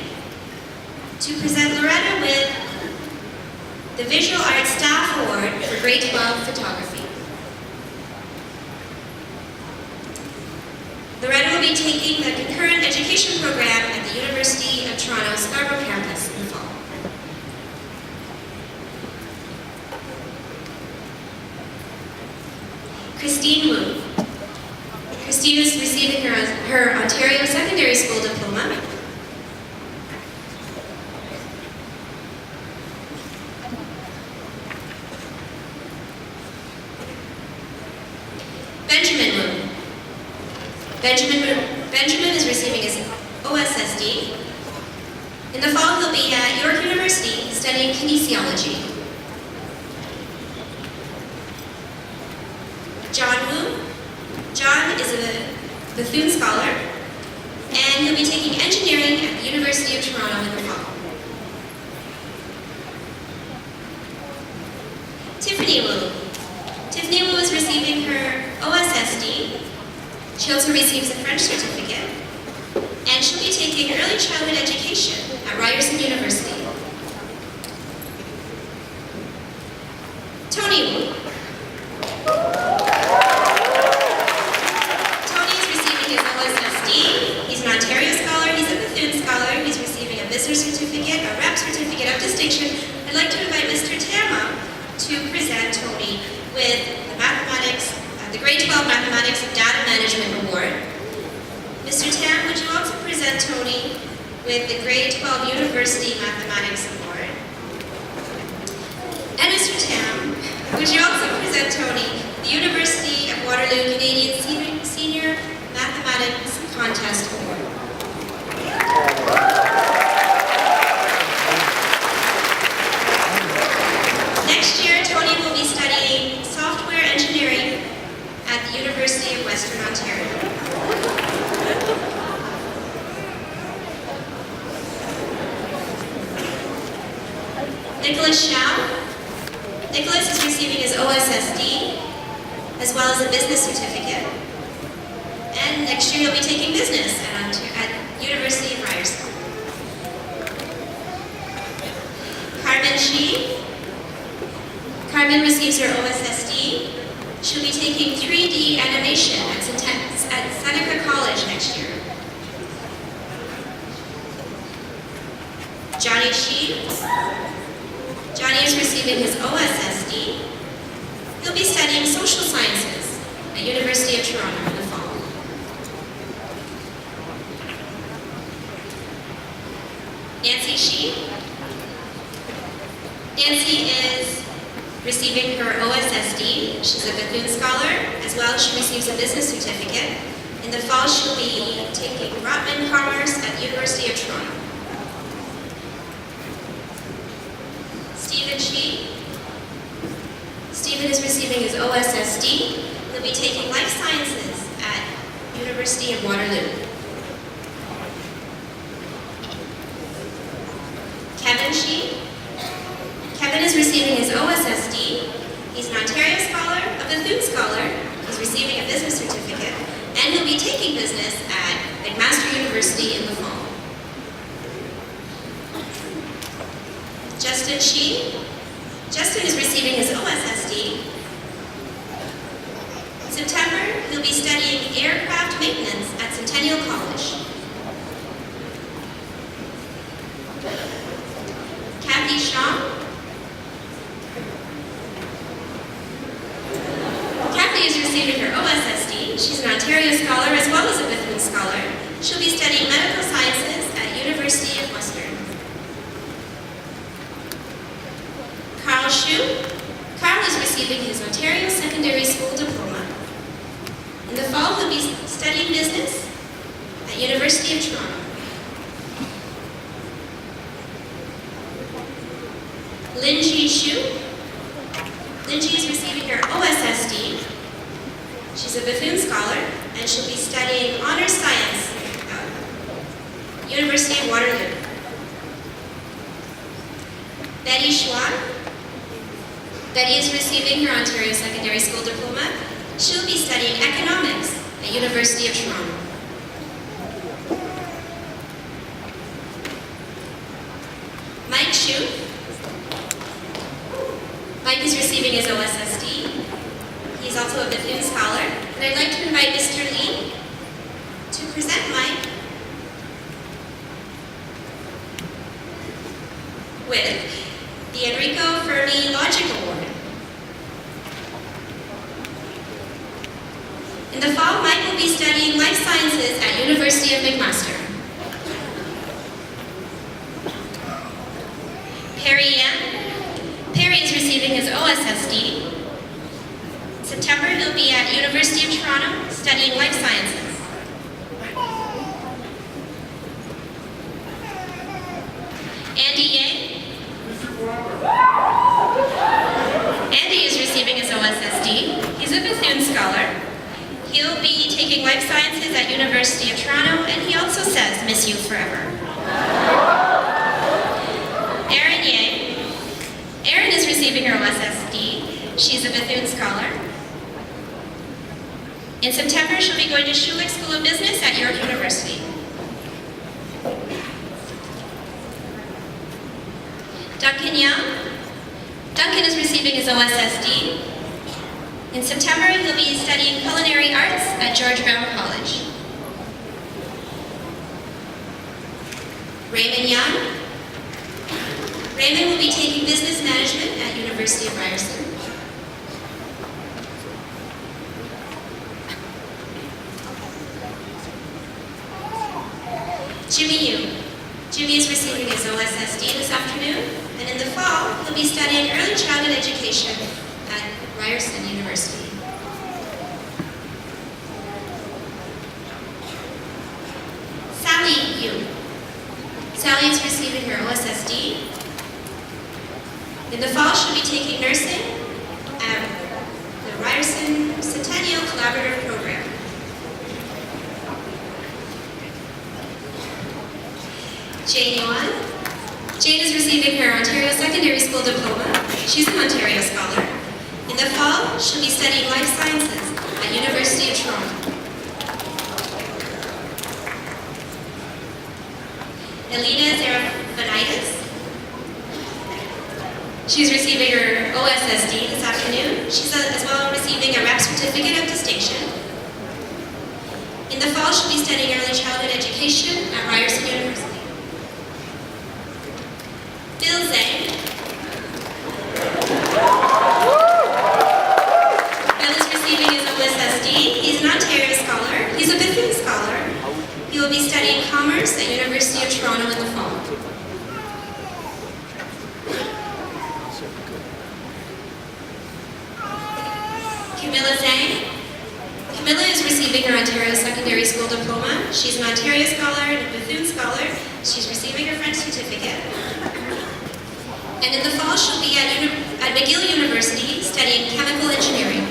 to present Loretta with the Visual Arts Staff Award for Grade 12 Photography. Loretta will be taking the concurrent education program at the University of Toronto Scarborough campus in the fall. Christine Wu. Christine is receiving her Ontario Secondary School diploma. Benjamin Wu. Benjamin is receiving his OSSD. In the fall, he'll be at York University studying kinesiology. John Wu. John is a Bethune Scholar, and he'll be taking engineering at the University of Toronto in the fall. Tiffany Wu. Tiffany Wu is receiving her OSSD. She also receives a French certificate, and she'll be taking early childhood education at Ryerson University. Tony Wu. Tony is receiving his OSSD. He's an Ontario Scholar, he's a Bethune Scholar, he's receiving a Business Certificate, a Rep Certificate of Distinction. I'd like to invite Mr. Tama to present Tony with the mathematics, the Grade 12 Mathematics and Data Management Award. Mr. Tam, would you also present Tony with the Grade 12 University Mathematics Award? And Mr. Tam, would you also present Tony the University of Waterloo Canadian Senior Mathematics Contest Award? Next year, Tony will be studying software engineering at the University of Western Ontario. Nicholas Shao. Nicholas is receiving his OSSD, as well as a business certificate. And next year he'll be taking business at University of Ryerson. Shi. Carmen receives her OSSD. She'll be taking 3D animation at Seneca College next year. Johnny Shi. Johnny is receiving his OSSD. He'll be studying social sciences at University of Toronto in the fall. Nancy Shi. Nancy is receiving her OSSD. She's a Bethune Scholar. As well, she receives a business certificate. In the fall, she'll be taking Rotman Commerce at the University of Toronto. Stephen Shi. Stephen is receiving his OSSD. He'll be taking Life Sciences at University of Waterloo. Kevin Shi. Kevin is receiving his OSSD. He's an Ontario Scholar, a Bethune Scholar. He's receiving a business certificate, and he'll be taking business at McMaster University in the fall. Justin Shi. Justin is receiving his OSSD. In September, he'll be studying aircraft maintenance at Centennial College. Kathy Shaw. Kathy is receiving her OSSD. She's an Ontario Scholar as well as a Bethune Scholar. She'll be studying medical sciences at University of Western. Carl Shu. Carl is receiving his Ontario Secondary School Diploma. In the fall, he'll be studying business at University of Toronto. Linji Shu. Linji is receiving her OSSD. She's a Bethune Scholar, and she'll be studying Honors Science at University of Waterloo. Betty Schwan. Betty is receiving her Ontario Secondary School Diploma. She'll be studying economics at University of Toronto. Mike Shu. Mike is receiving his OSSD. He's also a Bethune Scholar. And I'd like to invite Mr. Lee to present Mike with the Enrico Fermi Logic Award. In the fall, Mike will be studying life sciences at University of McMaster. Perry Yan. Perry is receiving his OSSD. In September, he'll be at University of Toronto studying life sciences. Andy Yang. Andy is receiving his OSSD. He's a Bethune Scholar. He'll be taking life sciences at University of Toronto, and he also says, "Miss you forever." Erin Yang. Erin is receiving her OSSD. She's a Bethune Scholar. In September, she'll be going to Schulich School of Business at York University. Duncan Young. Duncan is receiving his OSSD. In September, he'll be studying culinary arts at George Brown College. Raymond Young. Raymond will be taking business management at University of Ryerson. Jimmy Yu. Jimmy is receiving his OSSD this afternoon, and in the fall, he'll be studying early childhood education at Ryerson University. Sally Yu. Sally is receiving her OSSD. In the fall, she'll be taking nursing at the Ryerson Centennial Collaborative Program. Jane Yuan. Jane is receiving her Ontario Secondary School Diploma. She's an Ontario Scholar. In the fall, she'll be studying life sciences at University of Toronto. Elena Zervanitis. She's receiving her OSSD this afternoon. She's as well receiving a rep certificate of distinction. In the fall, she'll be studying early childhood education at Ryerson University. Bill Zhang. Bill is receiving his OSSD. He's an Ontario Scholar. He's a Bethune Scholar. He will be studying commerce at University of Toronto in the fall. Camilla Zhang. Camilla is receiving her Ontario Secondary School Diploma. She's an Ontario Scholar and a Bethune Scholar. She's receiving her French certificate. And in the fall, she'll be at McGill University studying chemical engineering.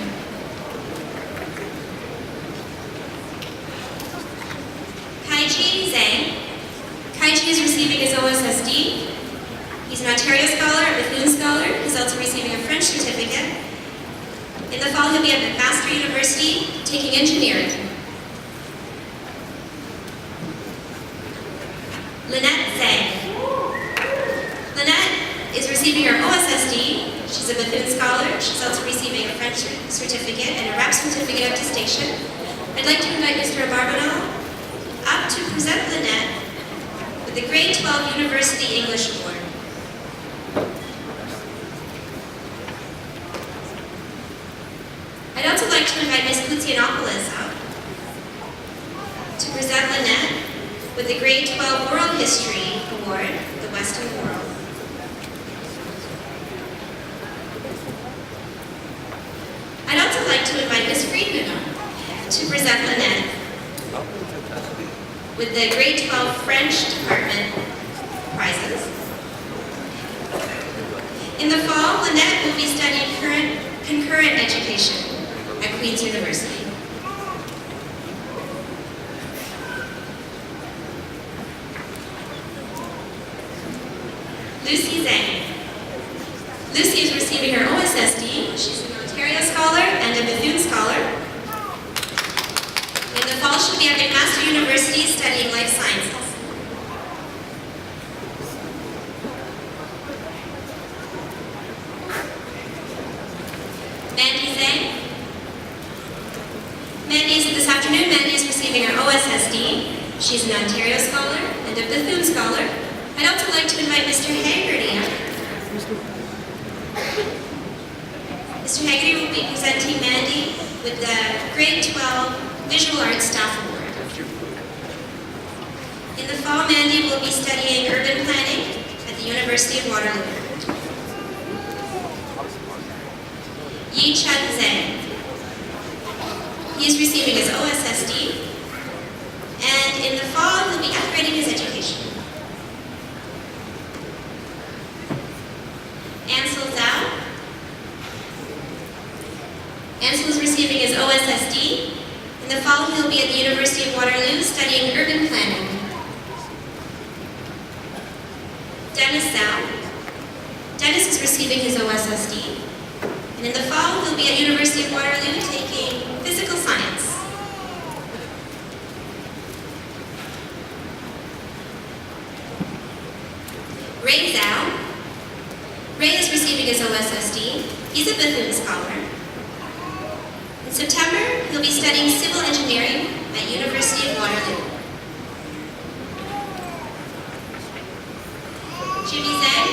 Kaiji Zhang. Kaiji is receiving his OSSD. He's an Ontario Scholar, a Bethune Scholar. He's also receiving a French certificate. In the fall, he'll be at McMaster University taking engineering. Lynette Zhang. Lynette is receiving her OSSD. She's a Bethune Scholar. She's also receiving a French certificate and a rep certificate of distinction. I'd like to invite Mr. Barbanel up to present Lynette with the Grade 12 University English Award. I'd also like to invite Ms. Koutsianopoulos out to present Lynette with the Grade 12 World History Award, the Western World. I'd also like to invite Ms. Friedman out to present Lynette with the Grade 12 French Department prizes. In the fall, Lynette will be studying concurrent education at Queen's University. Lucy Zhang. Lucy is receiving her OSSD. She's an Ontario Scholar and a Bethune Scholar. In the fall, she'll be at McMaster University studying life sciences. This afternoon, Mandy is receiving her OSSD. She's an Ontario Scholar and a Bethune Scholar. I'd also like to invite Mr. Haggerty up. Mr. Haggerty will be presenting Mandy with the Grade 12 Visual Arts Staff Award. In the fall, Mandy will be studying urban planning at the University of Waterloo. Yi Chen Zhang. He is receiving his OSSD, and in the fall, he'll be upgrading his education. Ansel Zhao. Ansel is receiving his OSSD. In the fall, he'll be at the University of Waterloo studying urban planning. Dennis Zhao. Dennis is receiving his OSSD. And in the fall, he'll be at University of Waterloo taking physical science. Ray Zhao. Ray is receiving his OSSD. He's a Bethune Scholar. In September, he'll be studying civil engineering at University of Waterloo. Jimmy Zhang.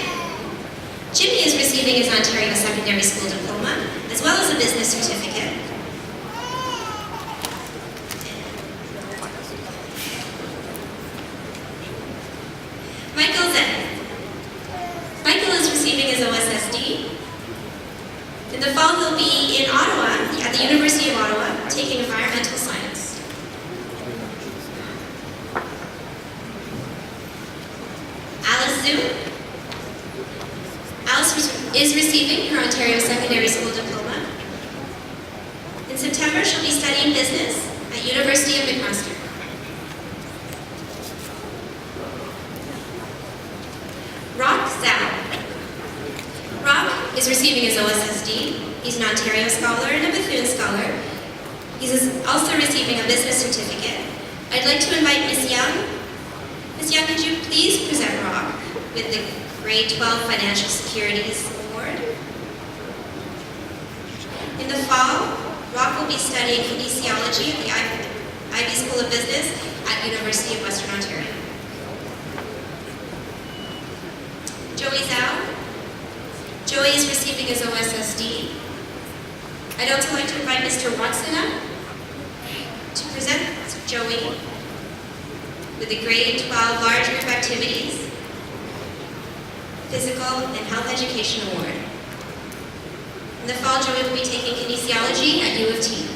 Jimmy is receiving his Ontario Secondary School Diploma, as well as a business certificate. Michael Zhang. Michael is receiving his OSSD. In the fall, he'll be in Ottawa, at the University of Ottawa, taking environmental science. Alice Zhu. Alice is receiving her Ontario Secondary School Diploma. In September, she'll be studying business at University of McMaster. Rock Zhao. Rock is receiving his OSSD. He's an Ontario Scholar and a Bethune Scholar. He's also receiving a business certificate. I'd like to invite Ms. Young. Ms. Young, could you please present Rock with the Grade 12 Financial Securities Award? In the fall, Rock will be studying kinesiology at the Ivy School of Business at University of Western Ontario. Joey Zhao. Joey is receiving his OSSD. I'd also like to invite Mr. Watsona to present Joey with the grade 12 large group activities, physical and health education award. In the fall, Joey will be taking kinesiology at U of T.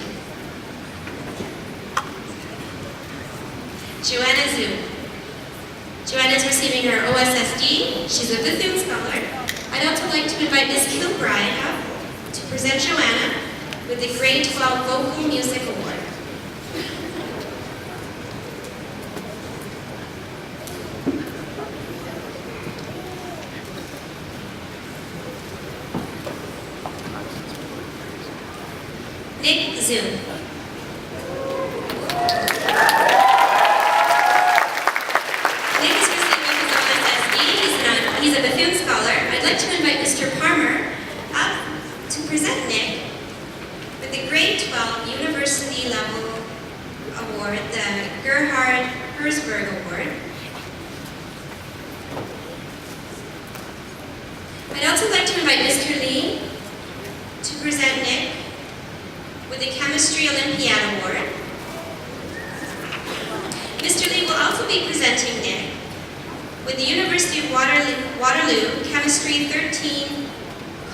Joanna Zhu. Joanna is receiving her OSSD. She's a Bethune Scholar. I'd also like to invite Ms. Kilbride up to present Joanna with the grade 12 vocal music award. Nick Zhu. Nick is receiving his OSSD. He's a Bethune Scholar. I'd like to invite Mr. Palmer up to present Nick with the grade 12 university level award, the Gerhard Herzberg Award. I'd also like to invite Mr. Lee to present Nick with the Chemistry Olympiad Award. Mr. Lee will also be presenting Nick with the University of Waterloo Chemistry 13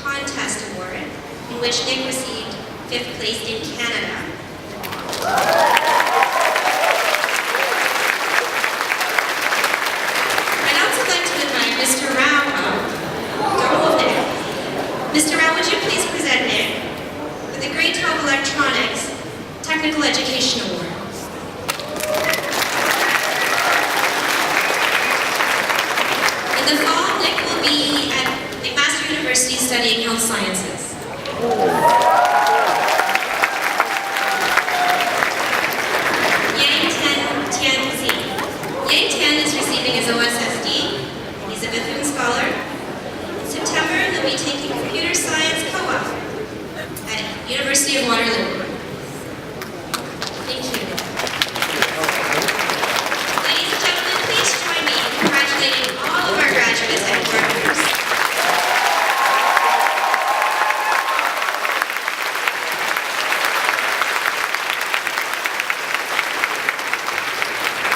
Contest Award, in which Nick received 5th place in Canada. I'd also like to invite Mr. Rao. Don't move, Nick. Mr. Rao, would you please present Nick with the Grade 12 Electronics Technical Education Award. In the fall, Nick will be at McMaster University studying health sciences. Yang Tianzi. Yang Tian is receiving his OSSD. He's a Bethune Scholar. In September, he'll be taking Computer Science Co-op at University of Waterloo. Thank you. Ladies and gentlemen, please join me in congratulating all of our graduates and board members.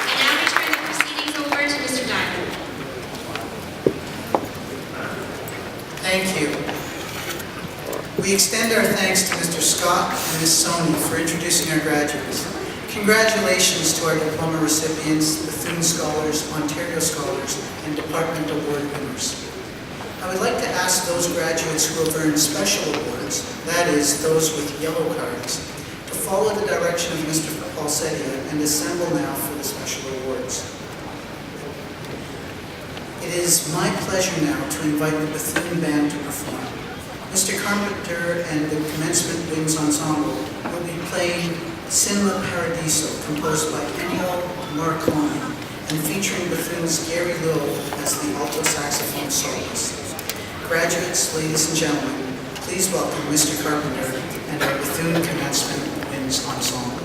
I now return the proceedings over to Mr. Diamond. Thank you. We extend our thanks to Mr. Scott and Ms. Soni for introducing our graduates. Congratulations to our diploma recipients, Bethune Scholars, Ontario Scholars, and Department Award winners. I would like to ask those graduates who have earned special awards, that is, those with yellow cards, to follow the direction of Mr. Paulsedia and assemble now for the special awards. It is my pleasure now to invite the Bethune Band to perform. Mr. Carpenter and the Commencement Wings Ensemble will be playing Cinema Paradiso, composed by Ennio Morricone, and featuring Bethune's Gary Lill as the alto saxophone soloist. Graduates, ladies and gentlemen, please welcome Mr. Carpenter and our Bethune Commencement Wings Ensemble.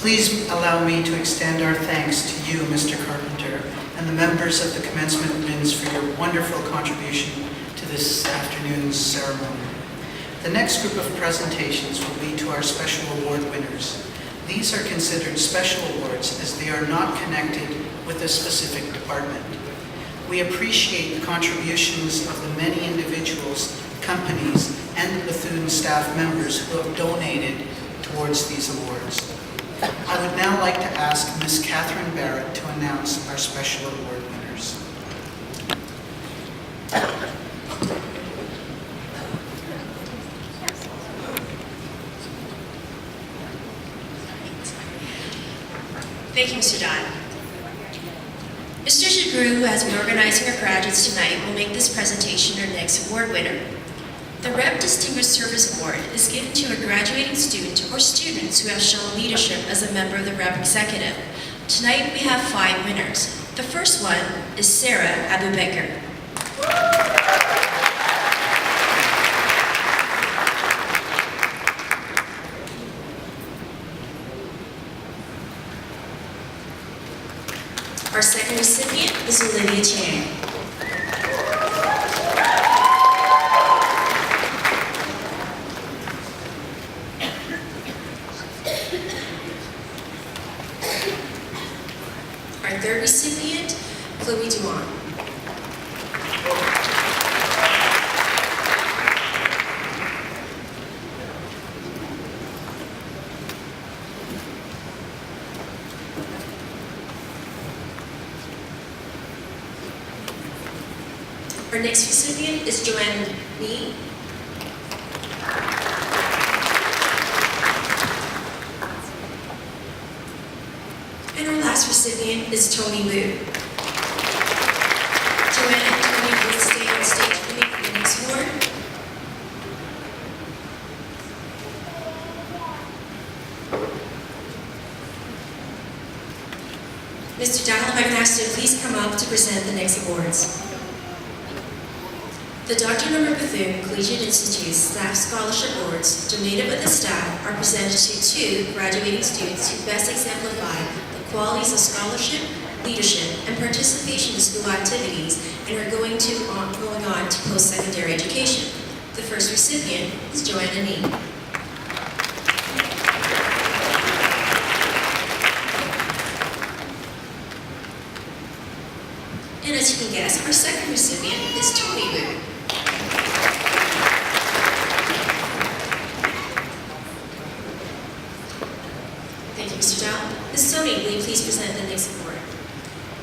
Please allow me to extend our thanks to you, Mr. Carpenter, and the members of the Commencement Winds for your wonderful contribution to this afternoon's ceremony. The next group of presentations will be to our special award winners. These are considered special awards as they are not connected with a specific department. We appreciate the contributions of the many individuals, companies, and the Bethune staff members who have donated towards these awards. I would now like to ask Ms. Catherine Barrett to announce our special award winners. Thank you, Mr. Dodd. Mr. Shagru, who has been organizing our graduates tonight, will make this presentation our next award winner. The Rep Distinguished Service Award is given to a graduating student or students who have shown leadership as a member of the Rep Executive. Tonight we have 5 winners. The first one is Sarah Abubakar. Our second recipient is Olivia Chang. Our third recipient, Chloe Duan. Our next recipient is Joanne Nee. And our last recipient is Tony Liu. Joanne and Tony will stay on stage with me for the next award. Mr. Donald, if I can ask you to please come up to present the next awards. The Dr. Norman Bethune Collegiate Institute Staff Scholarship Awards, donated by the staff, are presented to 2 graduating students who best exemplify the qualities of scholarship, leadership, and participation in school activities and are going on to post-secondary education. The first recipient is Joanna Nee. And as you can guess, our second recipient is Tony Liu. Thank you, Mr. Dow. Ms. Tony, will you please present the next award?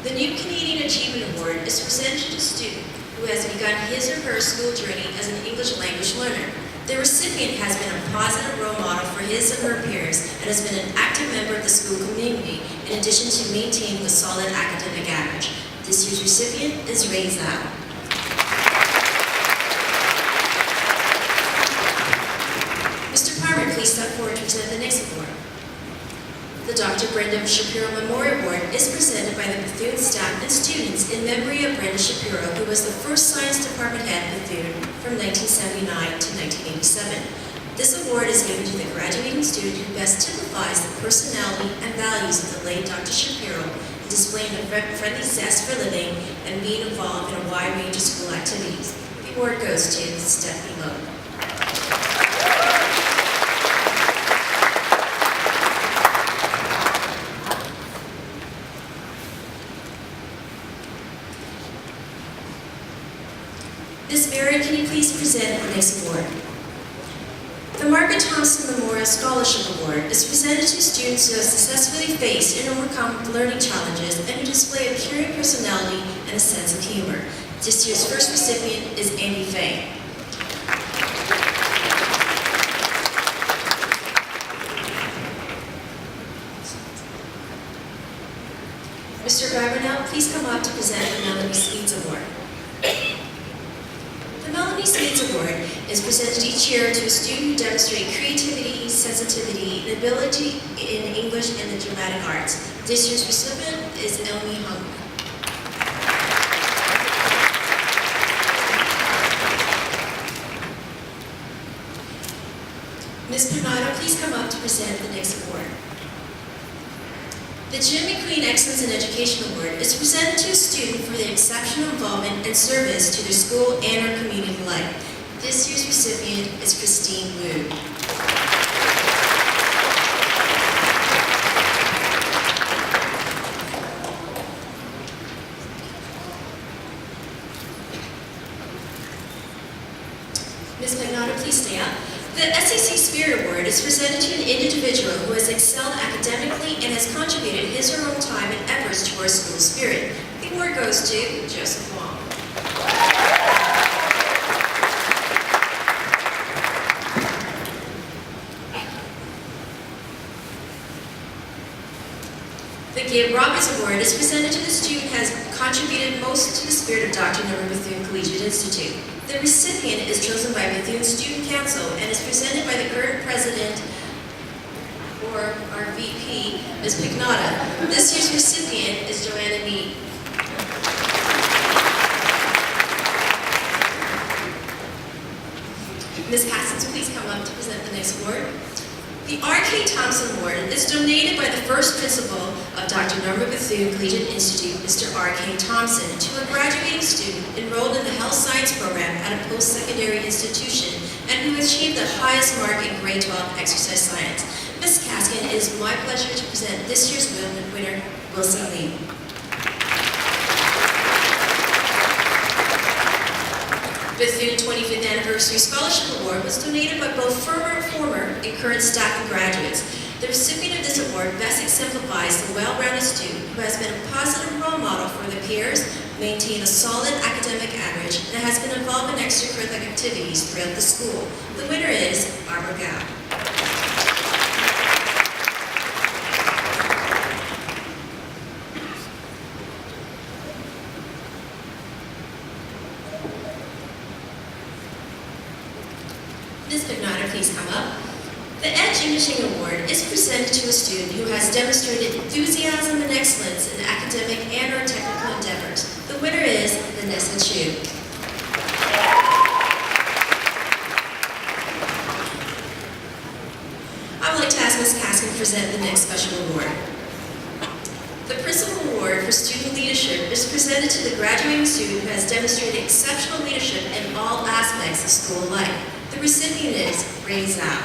The new Canadian Achievement Award is presented to a student who has begun his or her school journey as an English language learner. The recipient has been a positive role model for his or her peers and has been an active member of the school community in addition to maintaining a solid academic average. This year's recipient is Ray Zhao. Mr. Palmer, please step forward to present the next award. The Dr. Brenda Shapiro Memorial Award is presented by the Bethune staff and students in memory of Brenda Shapiro, who was the first science department head at Bethune from 1979 to 1987. This award is given to the graduating student who best typifies the personality and values of the late Dr. Shapiro, displaying a friendly zest for living and being involved in a wide range of school activities. The award goes to Stephanie Lowe. Ms. Barrett, can you please present the next award? The Margaret Thompson Memorial Scholarship Award is presented to students who have successfully faced and overcome learning challenges and who display a caring personality and a sense of humor. This year's first recipient is Andy Fay. Mr. Garbonell, please come up to present the Melanie Skeets Award. The Melanie Skeets Award is presented each year to a student who demonstrates creativity, sensitivity, and ability in English and the dramatic arts. This year's recipient is Elmi Hung. Ms. Panado, please come up to present the next award. The Jim McQueen Excellence in Education Award is presented to a student for their exceptional involvement and service to their school and our community alike. This year's recipient is Christine Wu. Ms. Magnata, please stay up. The SEC Spirit Award is presented to an individual who has excelled academically and has contributed his or her own time and efforts to our school spirit. The award goes to Joseph Wong. The Gabe Roberts Award is presented to the student who has contributed most to the spirit of Dr. Norman Bethune Collegiate Institute. The recipient is chosen by Bethune Student Council and is presented by the current president, or our VP, Ms. Pignata. This year's recipient is Joanna Mead. Ms. Hassens, please come up to present the next award. The R.K. Thompson Award is donated by the first principal of Dr. Norman Bethune Collegiate Institute, Mr. R.K. Thompson, to a graduating student enrolled in the health science program at a post-secondary institution and who achieved the highest mark in grade 12 exercise science. Ms. Kaskin, it is my pleasure to present this year's winner, Wilson Lee. Bethune 25th Anniversary Scholarship Award was donated by both former and current staff and graduates. The recipient of this award best exemplifies the well-rounded student who has been a positive role model for their peers, maintained a solid academic average, and has been involved in extracurricular activities throughout the school. The winner is Barbara Gow. Ms. Pignata, please come up. The Edge Imaging Award is presented to a student who has demonstrated enthusiasm and excellence in academic and or technical endeavors. The winner is Vanessa Chu. I would like to ask Ms. Kaskin to present the next special award. The Principal Award for Student Leadership is presented to the graduating student who has demonstrated exceptional leadership in all aspects of school life. The recipient is Ray Zhao.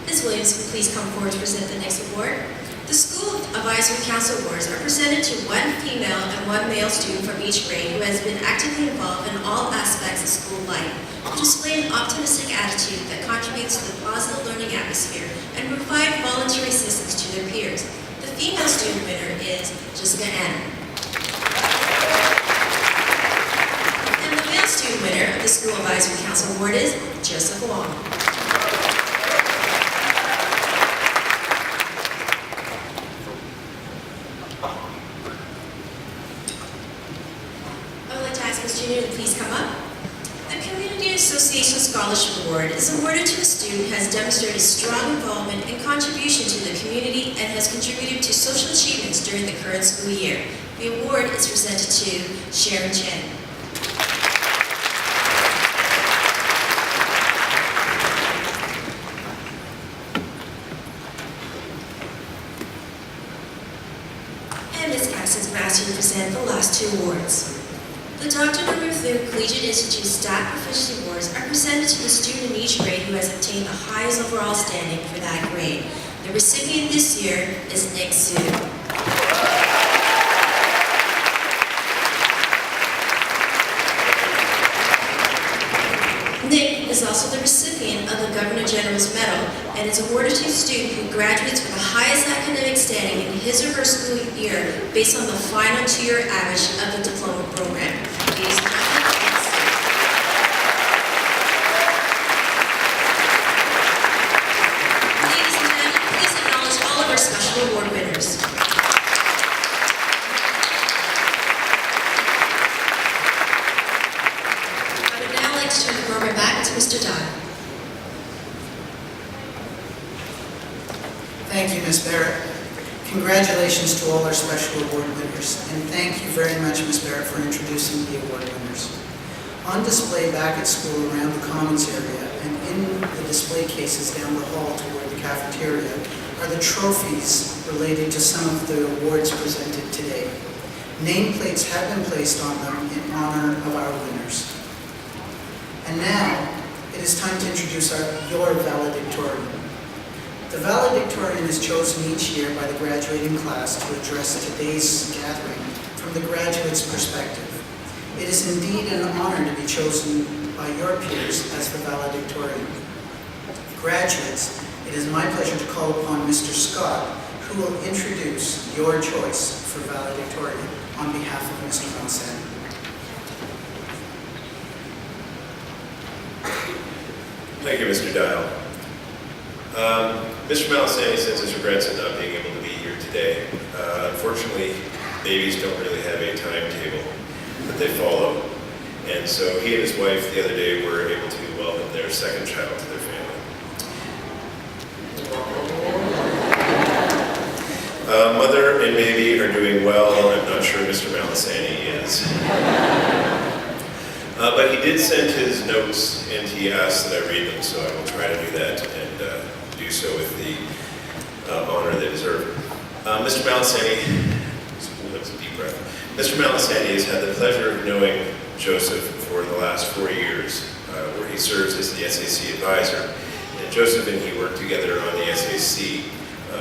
Ms. Williams, will please come forward to present the next award. The School Advisory Council Awards are presented to one female and one male student from each grade who has been actively involved in all aspects of school life, to display an optimistic attitude that contributes to the positive learning atmosphere and provide voluntary assistance to their peers. The female student winner is Jessica Ann. And the male student winner of the School Advisory Council Award is Joseph Wong. I would like to ask Ms. Junior to please come up. The Community Association Scholarship Award is awarded to a student who has demonstrated strong involvement and contribution to the community and has contributed to social achievements during the current school year. The award is presented to Sharon Chen. And Ms. Cassins will ask you to present the last two awards. The Dr. Norman Bethune Collegiate Institute Staff Proficiency Awards are presented to the student in each grade who has obtained the highest overall standing for that grade. The recipient this year is Nick Zhu. Nick is also the recipient of the Governor General's Medal and is awarded to a student who graduates with the highest academic standing in his or her school year based on the final 2-year average of the diploma program. Ladies and gentlemen, please acknowledge all of our special award winners. I would now like to turn the program back to Mr. Dodd. Thank you, Ms. Barrett. Congratulations to all our special award winners, and thank you very much, Ms. Barrett, for introducing the award winners. On display back at school around the Commons area and in the staircases down the hall toward the cafeteria are the trophies related to some of the awards presented today. Nameplates have been placed on them in honor of our winners. And now, it is time to introduce your valedictorian. The valedictorian is chosen each year by the graduating class to address today's gathering from the graduate's perspective. It is indeed an honor to be chosen by your peers as the valedictorian. Graduates, it is my pleasure to call upon Mr. Scott, who will introduce your choice for valedictorian on behalf of Mr. Monsanto. Thank you, Mr. Dial. Mr. Malasani sends his regrets at not being able to be here today. Unfortunately, babies don't really have a timetable that they follow. And so he and his wife the other day were able to welcome their second child to their family. Mother and baby are doing well. I'm not sure Mr. Malasani is. But he did send his notes, and he asked that I read them, so I will try to do that and do so with the honor they deserve. Mr. Malasani, that's a deep breath. Mr. Malasani has had the pleasure of knowing Joseph for the last 4 years, where he serves as the SAC advisor. And Joseph and he worked together on the SAC,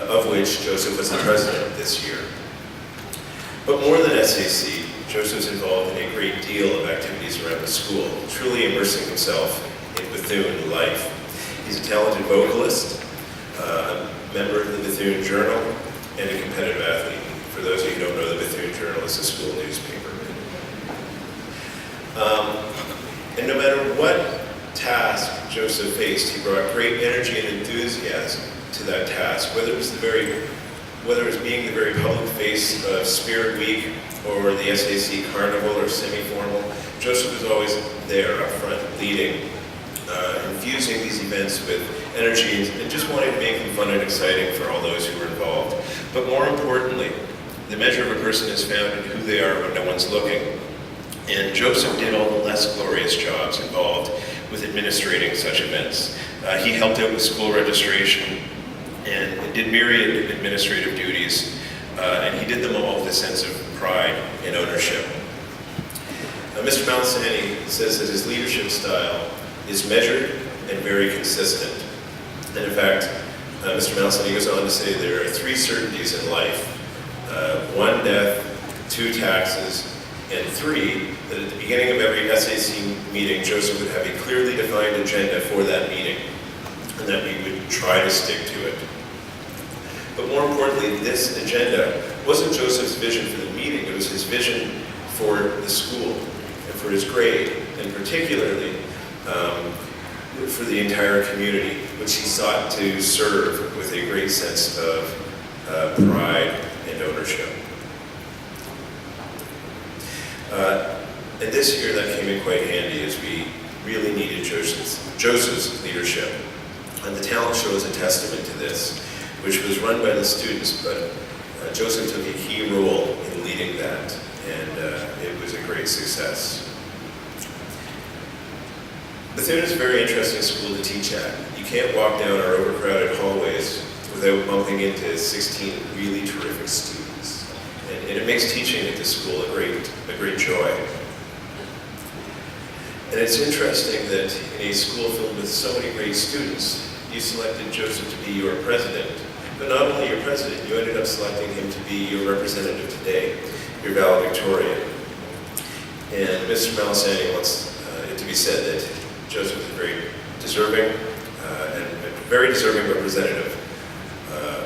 of which Joseph was the president this year. But more than SAC, Joseph's involved in a great deal of activities around the school, truly immersing himself in Bethune life. He's a talented vocalist, a member of the Bethune Journal, and a competitive athlete. For those of you who don't know, the Bethune Journal is a school newspaper. And no matter what task Joseph faced, he brought great energy and enthusiasm to that task, whether it was being the very public face of Spirit Week or the SAC Carnival or semi-formal. Joseph was always there up front, leading, infusing these events with energy and just wanted to make them fun and exciting for all those who were involved. But more importantly, the measure of a person is found in who they are when no one's looking. And Joseph did all the less glorious jobs involved with administrating such events. He helped out with school registration and did myriad administrative duties, and he did them all with a sense of pride and ownership. Mr. Malasani says that his leadership style is measured and very consistent. And in fact, Mr. Malasani goes on to say there are 3 certainties in life. 1, death, 2, taxes, and 3, that at the beginning of every SAC meeting, Joseph would have a clearly defined agenda for that meeting, and that we would try to stick to it. But more importantly, this agenda wasn't Joseph's vision for the meeting, it was his vision for the school and for his grade, and particularly for the entire community, which he sought to serve with a great sense of pride and ownership. And this year that came in quite handy as we really needed Joseph's leadership. And the talent show is a testament to this, which was run by the students, but Joseph took a key role in leading that, and it was a great success. Bethune is a very interesting school to teach at. You can't walk down our overcrowded hallways without bumping into 16 really terrific students. And it makes teaching at this school a great joy. And it's interesting that in a school filled with so many great students, you selected Joseph to be your president. But not only your president, you ended up selecting him to be your representative today, your valedictorian. And Mr. Malasani wants it to be said that Joseph is a very deserving and a very deserving representative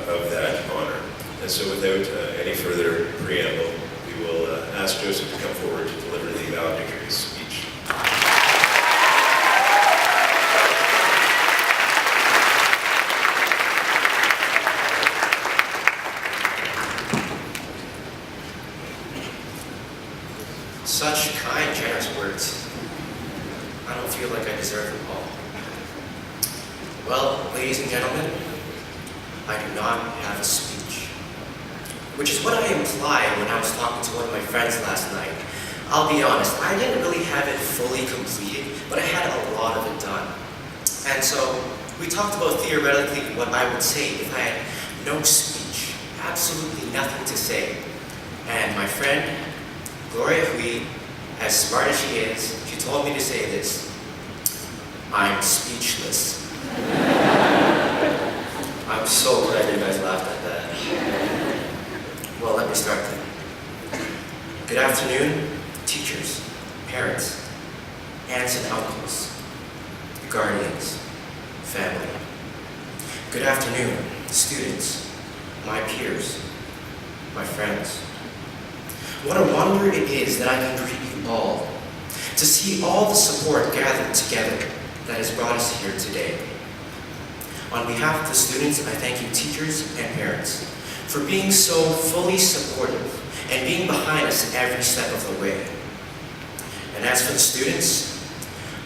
of that honor. And so without any further preamble, we will ask Joseph to come forward to deliver the valedictory speech. Such kind, generous words. I don't feel like I deserve them all. Well, ladies and gentlemen, I do not have a speech. Which is what I implied when I was talking to one of my friends last night. I'll be honest, I didn't really have it fully completed, but I had a lot of it done. And so, We talked about theoretically what I would say if I had no speech, absolutely nothing to say. And my friend, Gloria Hui, as smart as she is, she told me to say this: I'm speechless. I'm so glad you guys laughed at that. Well, let me start then. Good afternoon, teachers, parents, aunts and uncles, guardians, family. Good afternoon, students, my peers, my friends. What a wonder it is that I can greet you all, to see all the support gathered together that has brought us here today. On behalf of the students, I thank you teachers and parents for being so fully supportive and being behind us every step of the way. And as for the students,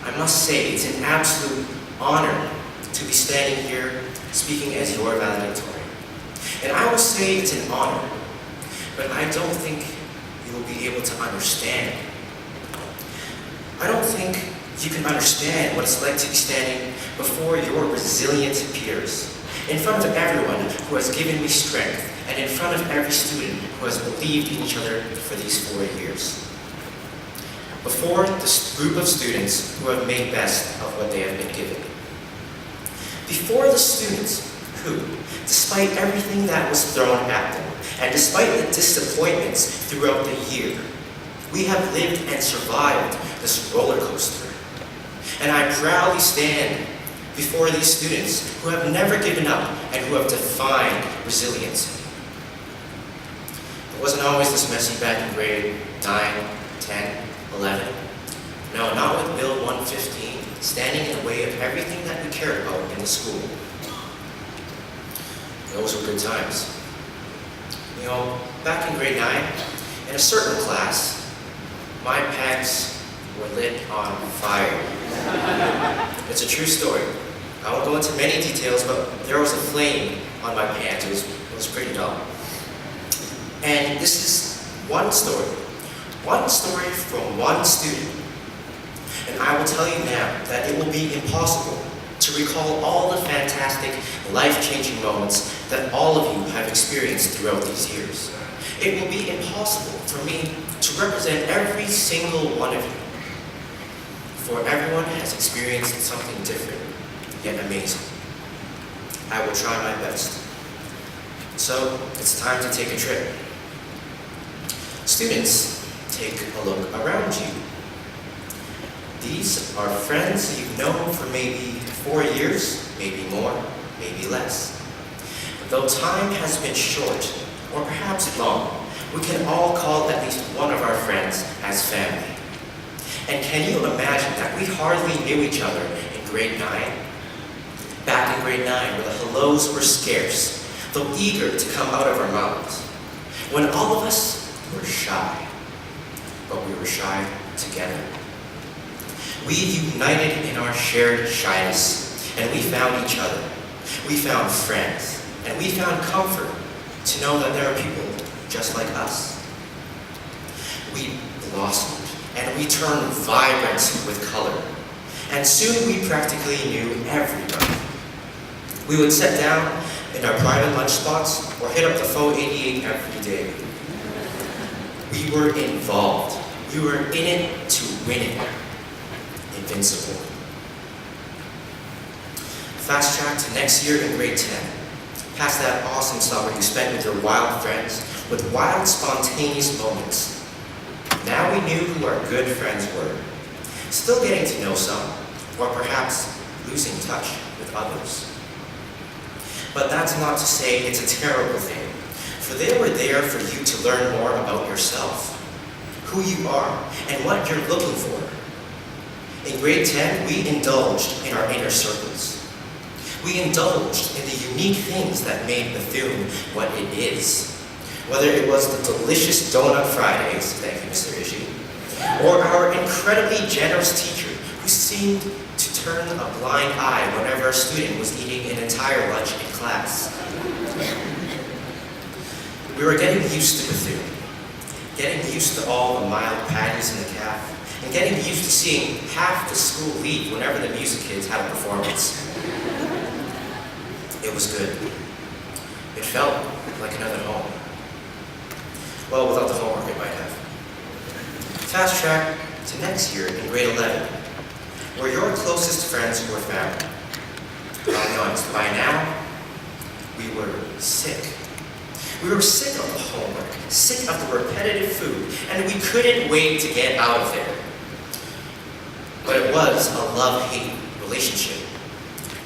I must say it's an absolute honor to be standing here speaking as your valedictorian. And I will say it's an honor, but I don't think you will be able to understand. I don't think you can understand what it's like to be standing before your resilient peers, in front of everyone who has given me strength, and in front of every student who has believed in each other for these 4 years. Before this group of students who have made best of what they have been given. Before the students who, despite everything that was thrown at them, and despite the disappointments throughout the year, we have lived and survived this roller coaster. And I proudly stand before these students who have never given up and who have defined resilience. It wasn't always this messy back in grade 9, 10, 11. No, not with Bill 115, standing in the way of everything that we cared about in the school. Those were good times. You know, back in grade 9, in a certain class, my pants were lit on fire. It's a true story. I won't go into many details, but there was a flame on my pants. It was pretty dull. And this is one story from one student. And I will tell you now that it will be impossible to recall all the fantastic, life-changing moments that all of you have experienced throughout these years. It will be impossible for me to represent every single one of you. For everyone has experienced something different, yet amazing. I will try my best. So, it's time to take a trip. Students, take a look around you. These are friends you've known for maybe 4 years, maybe more, maybe less. Though time has been short, or perhaps long, we can all call at least one of our friends as family. And can you imagine that we hardly knew each other in grade 9? Back in grade 9, where the hellos were scarce, though eager to come out of our mouths. When all of us were shy, but we were shy together. We united in our shared shyness, and we found each other. We found friends, and we found comfort to know that there are people just like us. We blossomed, and we turned vibrant with color. And soon we practically knew everybody. We would sit down in our private lunch spots or hit up the faux 88 every day. We were involved. We were in it to win it. Invincible. Fast track to next year in grade 10. Past that awesome summer you spent with your wild friends, with wild, spontaneous moments. Now we knew who our good friends were. Still getting to know some, or perhaps losing touch with others. But that's not to say it's a terrible thing, for they were there for you to learn more about yourself, who you are, and what you're looking for. In grade 10, we indulged in our inner circles. We indulged in the unique things that made Bethune what it is. Whether it was the delicious donut Fridays, thank you, Mr. Ishii, or our incredibly generous teacher who seemed to turn a blind eye whenever a student was eating an entire lunch in class. We were getting used to Bethune, getting used to all the mild patties in the caf, and getting used to seeing half the school leave whenever the music kids had a performance. It was good. It felt like another home. Well, without the homework it might have. Fast track to next year in grade 11, where your closest friends were found. I'll be honest, by now, we were sick. We were sick of the homework, sick of the repetitive food, and we couldn't wait to get out of there. But it was a love-hate relationship.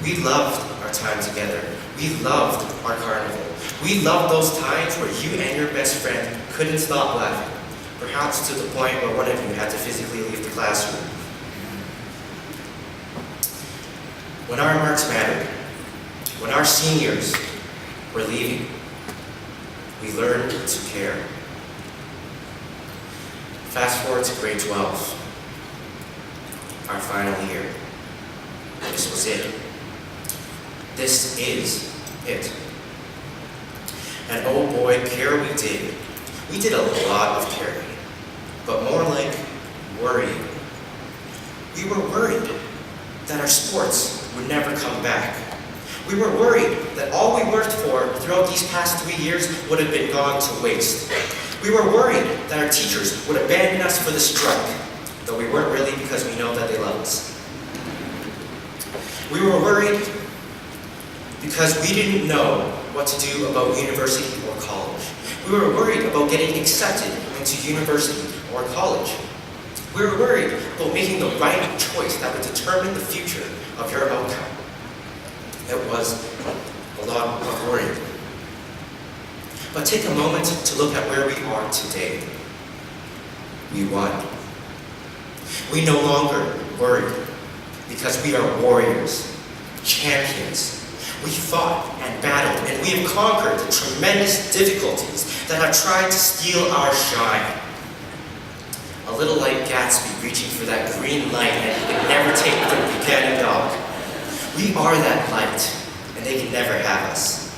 We loved our time together. We loved our carnival. We loved those times where you and your best friend couldn't stop laughing, perhaps to the point where one of you had to physically leave the classroom. When our marks mattered, when our seniors were leaving, we learned to care. Fast forward to grade 12, our final year. This was it. This is it. And oh boy, care we did. We did a lot of caring, but more like worrying. We were worried that our sports would never come back. We were worried that all we worked for throughout these past 3 years would have been gone to waste. We were worried that our teachers would abandon us for the strike, though we weren't really, because we know that they love us. We were worried because we didn't know what to do about university or college. We were worried about getting accepted into university or college. We were worried about making the right choice that would determine the future of your outcome. It was a lot of worrying. But take a moment to look at where we are today. We won. We no longer worry because we are warriors, champions. We fought and battled, and we have conquered the tremendous difficulties that have tried to steal our shine. A little like Gatsby reaching for that green light and he could never take the Buchanan dog. We are that light, and they can never have us.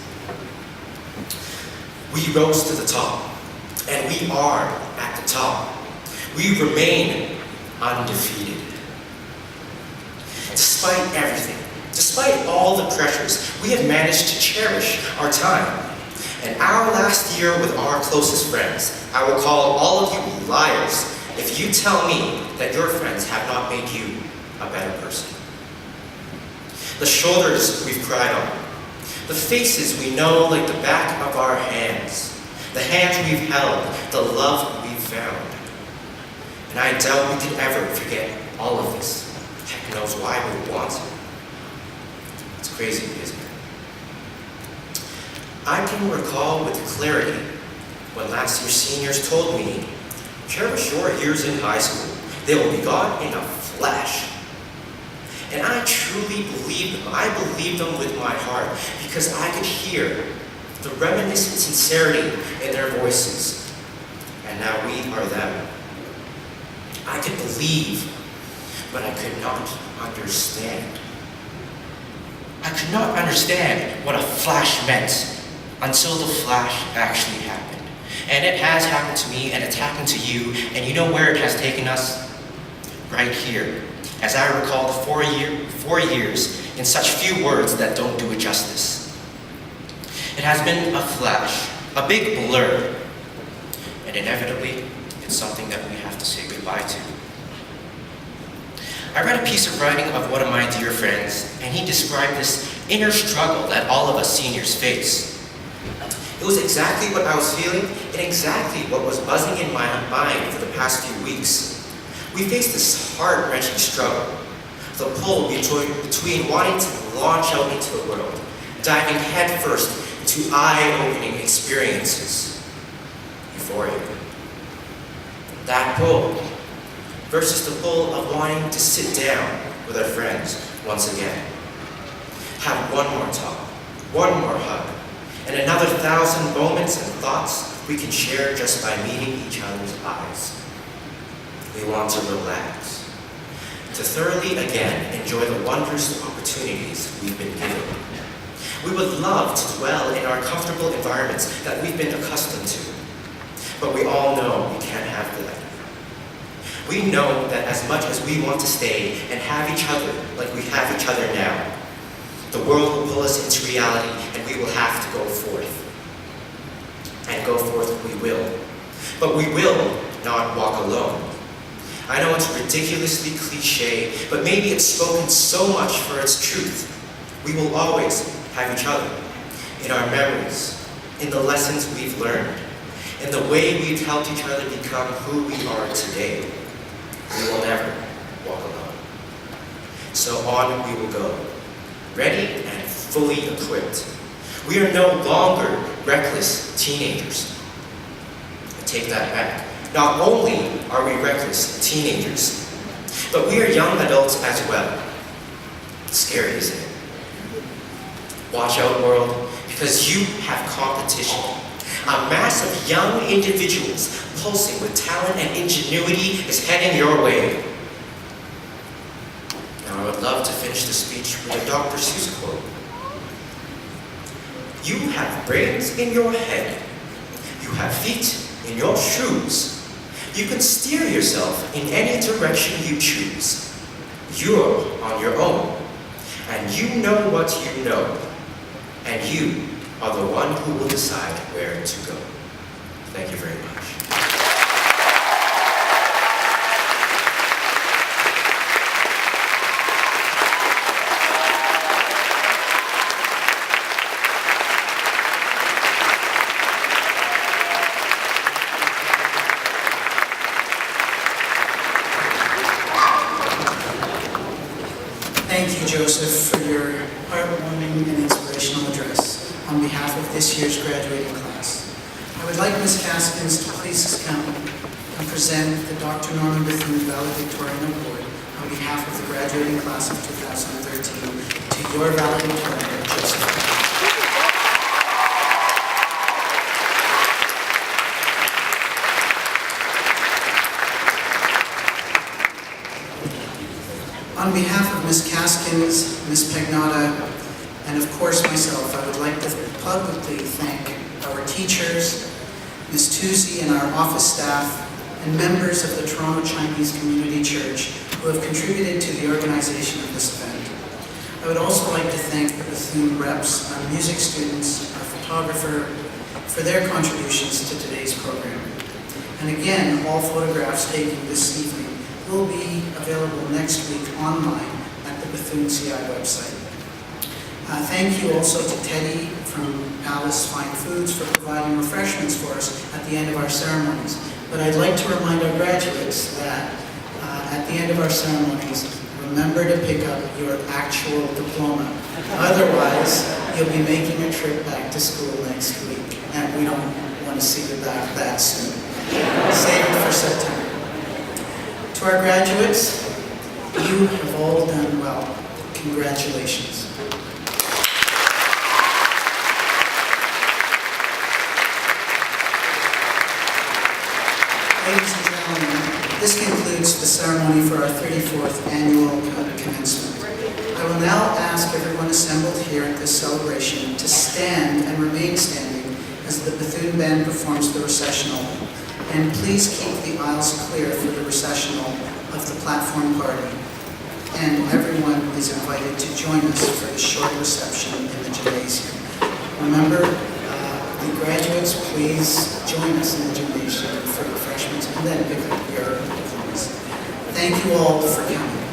We rose to the top, and we are at the top. We remain undefeated. Despite everything, despite all the pressures, we have managed to cherish our time. And our last year with our closest friends, I will call all of you liars if you tell me that your friends have not made you a better person. The shoulders we've cried on, the faces we know like the back of our hands, the hands we've held, the love we've found. And I doubt we could ever forget all of this. Heck knows why we would want to. It's crazy, isn't it? I can recall with clarity when last year's seniors told me, cherish your years in high school. They will be gone in a flash. And I truly believed them. I believed them with my heart because I could hear the reminiscent sincerity in their voices. And now we are them. I could believe, but I could not understand. I could not understand what a flash meant until the flash actually happened. And it has happened to me, and it's happened to you, and you know where it has taken us? Right here. As I recall, 4 years in such few words that don't do it justice. It has been a flash, a big blur, and inevitably, it's something that we have to say goodbye to. I read a piece of writing of one of my dear friends, and he described this inner struggle that all of us seniors face. It was exactly what I was feeling, and exactly what was buzzing in my mind for the past few weeks. We face this heart-wrenching struggle, the pull between wanting to launch out into the world, diving headfirst into eye-opening experiences, euphoria. That pull versus the pull of wanting to sit down with our friends once again, have one more talk, one more hug, and another 1,000 moments and thoughts we can share just by meeting each other's eyes. We want to relax, to thoroughly again enjoy the wondrous opportunities we've been given. We would love to dwell in our comfortable environments that we've been accustomed to, but we all know we can't have that. We know that as much as we want to stay and have each other like we have each other now, The world will pull us into reality, and we will have to go forth. And go forth we will. But we will not walk alone. I know it's ridiculously cliche, but maybe it's spoken so much for its truth. We will always have each other in our memories, in the lessons we've learned, in the way we've helped each other become who we are today. We will never walk alone. So on we will go, ready and fully equipped. We are no longer reckless teenagers. I take that back. Not only are we reckless teenagers, but we are young adults as well. It's scary, isn't it? Watch out, world, because you have competition. A mass of young individuals pulsing with talent and ingenuity is heading your way. Now, I would love to finish the speech with a Dr. Seuss quote. You have brains in your head. You have feet in your shoes. You can steer yourself in any direction you choose. You're on your own, and you know what you know, and you are the one who will decide where to go. Thank you very much. Thank you, Joseph, for your heartwarming and inspirational address on behalf of this year's graduating class. I would like Ms. Caskins to please come and present the Dr. Norman Bethune Valedictorian Award on behalf of the graduating class of 2013 to your valedictorian, Joseph. On behalf of Ms. Caskins, Ms. Pagnotta, and of course myself, I would like to publicly thank our teachers, Ms. Tusi and our office staff, and members of the Toronto Chinese Community Church who have contributed to the organization of this event. I would also like to thank the Bethune reps, our music students, our photographer, for their contributions to today's program. And again, all photographs taken this evening will be available next week online at the Bethune CI website. Thank you also to Teddy from Palace Fine Foods for providing refreshments for us at the end of our ceremonies. But I'd like to remind our graduates that at the end of our ceremonies, remember to pick up your actual diploma. Otherwise, you'll be making a trip back to school next week, and we don't want to see you back that soon. Save it for September. To our graduates, you have all done well. Congratulations. Ladies and gentlemen, this concludes the ceremony for our 34th annual commencement. I will now ask everyone assembled here at this celebration to stand and remain standing as the Bethune Band performs the recessional. And please keep the aisles clear for the recessional of the platform party. And everyone is invited to join us for the short reception in the gymnasium. Remember, the graduates, please join us in the gymnasium for refreshments and then pick up your diplomas. Thank you all for coming.